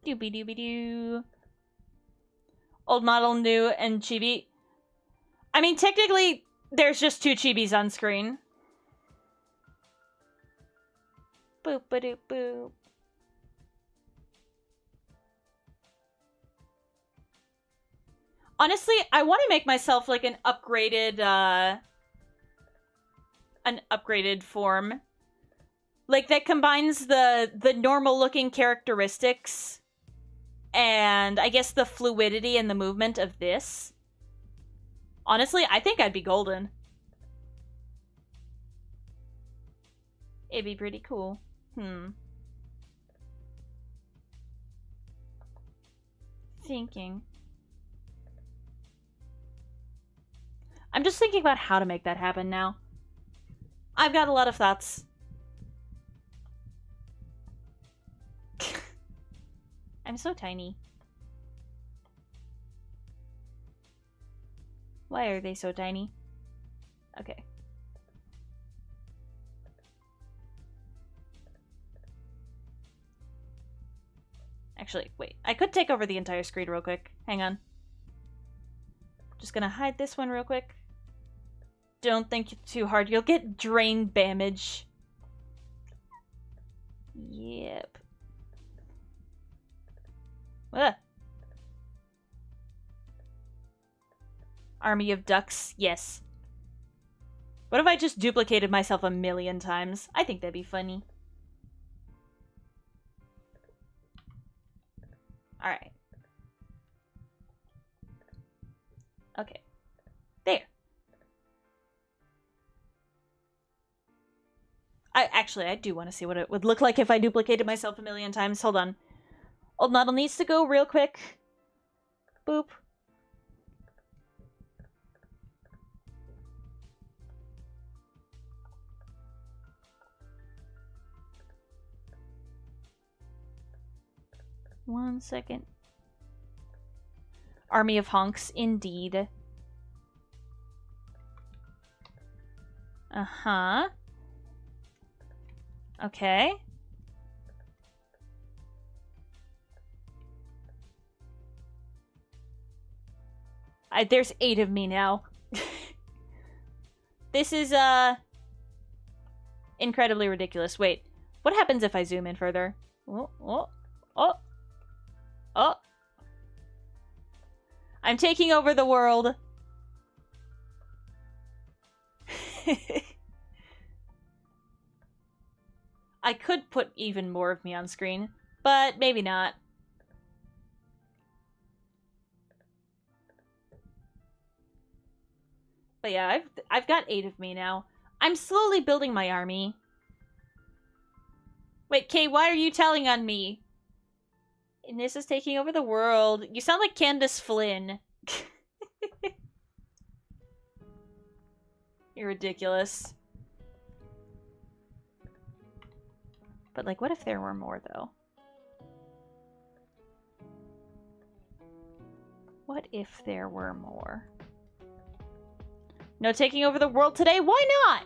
Doobie doobie doo. Old model, new, and chibi. I mean, technically, there's just two chibis on screen. Boop ba doop boop. Honestly, I want to make myself like an upgraded form. Like that combines the normal looking characteristics and I guess the fluidity and the movement of this. Honestly, I think I'd be golden. It'd be pretty cool. Thinking. I'm just thinking about how to make that happen now. I've got a lot of thoughts. I'm so tiny. Why are they so tiny? Okay. Actually, wait. I could take over the entire screen real quick. Hang on. Just gonna hide this one real quick. Don't think too hard. You'll get drain damage. Yep. Ah. Army of ducks. Yes. What if I just duplicated myself a million times? I think that'd be funny. Alright. Okay. There. I do want to see what it would look like if I duplicated myself a million times. Hold on. Old model needs to go real quick. Boop. One second. Army of honks, indeed. Uh-huh. Okay. There's 8 of me now. This is, incredibly ridiculous. Wait, what happens if I zoom in further? Oh, oh, oh, oh. I'm taking over the world. I could put even more of me on screen, but maybe not. But yeah, I've got 8 of me now. I'm slowly building my army. Wait, Kay, why are you telling on me? Nyssa's taking over the world. You sound like Candace Flynn. You're ridiculous. But, like, what if there were more, though? What if there were more? No taking over the world today? Why not?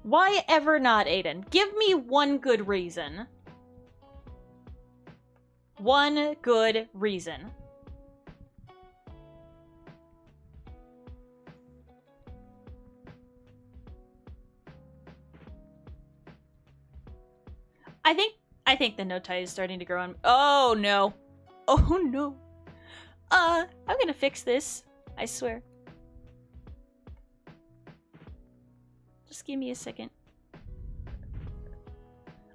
Why ever not, Aiden? Give me one good reason. One good reason. I think the no tie is starting to grow on. Oh no. Oh no. I'm gonna fix this. I swear. Just give me a second.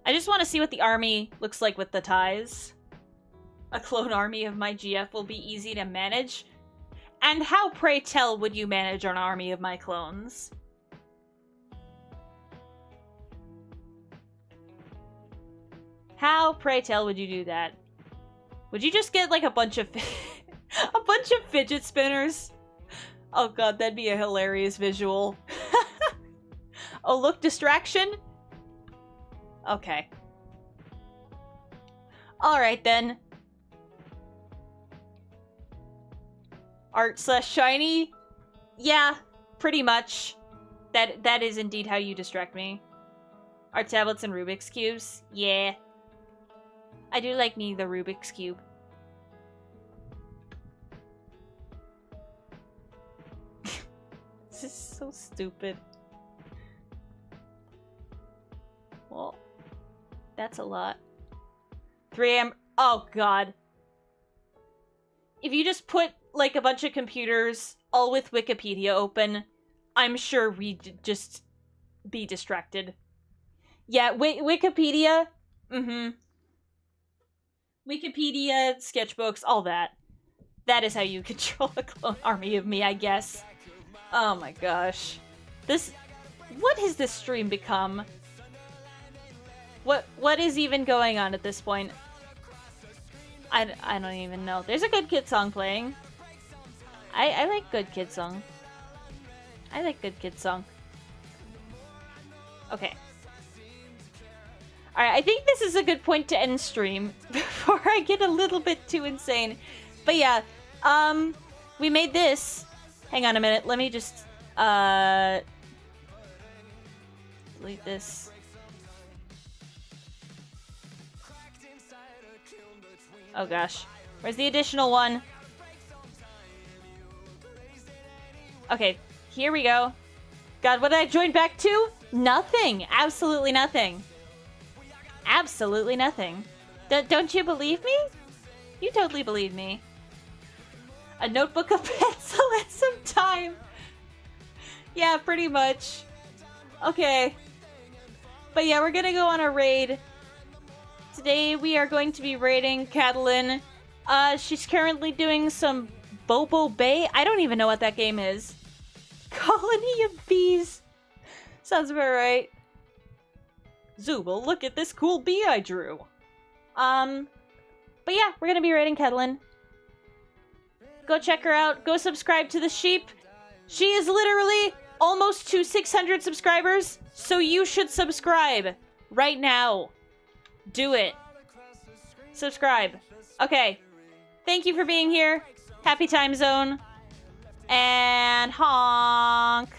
I just want to see what the army looks like with the ties. A clone army of my GF will be easy to manage. And how, pray tell, would you manage an army of my clones? How, pray tell, would you do that? Would you just get, like, a bunch of... a bunch of fidget spinners? Oh god, that'd be a hilarious visual. Oh, look, distraction? Okay. Alright, then. Art/shiny? Yeah, pretty much. That is indeed how you distract me. Art tablets and Rubik's Cubes? Yeah. I do like me the Rubik's Cube. This is so stupid. Well, that's a lot. 3 AM. Oh, God. If you just put, like, a bunch of computers all with Wikipedia open, I'm sure we'd just be distracted. Yeah, Wikipedia. Mm-hmm. Wikipedia, sketchbooks, all that. That is how you control a clone army of me, I guess. Oh my gosh. What has this stream become? What is even going on at this point? I don't even know. There's a good kid song playing. I like good kid song. I like good kid song. Okay. Alright, I think this is a good point to end stream before I get a little bit too insane. But yeah, we made this. Hang on a minute, let me just, delete this. Oh gosh. Where's the additional one? Okay, here we go. God, what did I join back to? Nothing! Absolutely nothing. Absolutely nothing. Don't you believe me? You totally believe me. A notebook, a pencil, and some time. Yeah, pretty much. Okay. But yeah, we're gonna go on a raid. Today we are going to be raiding Catalin. She's currently doing some Bobo Bay. I don't even know what that game is. Colony of Bees. Sounds about right. Zubel, look at this cool bee I drew. But yeah, we're gonna be raiding Catalin. Go check her out. Go subscribe to the sheep. She is literally almost to 600 subscribers, so you should subscribe right now. Do it. Subscribe. Okay. Thank you for being here. Happy time zone. And honk.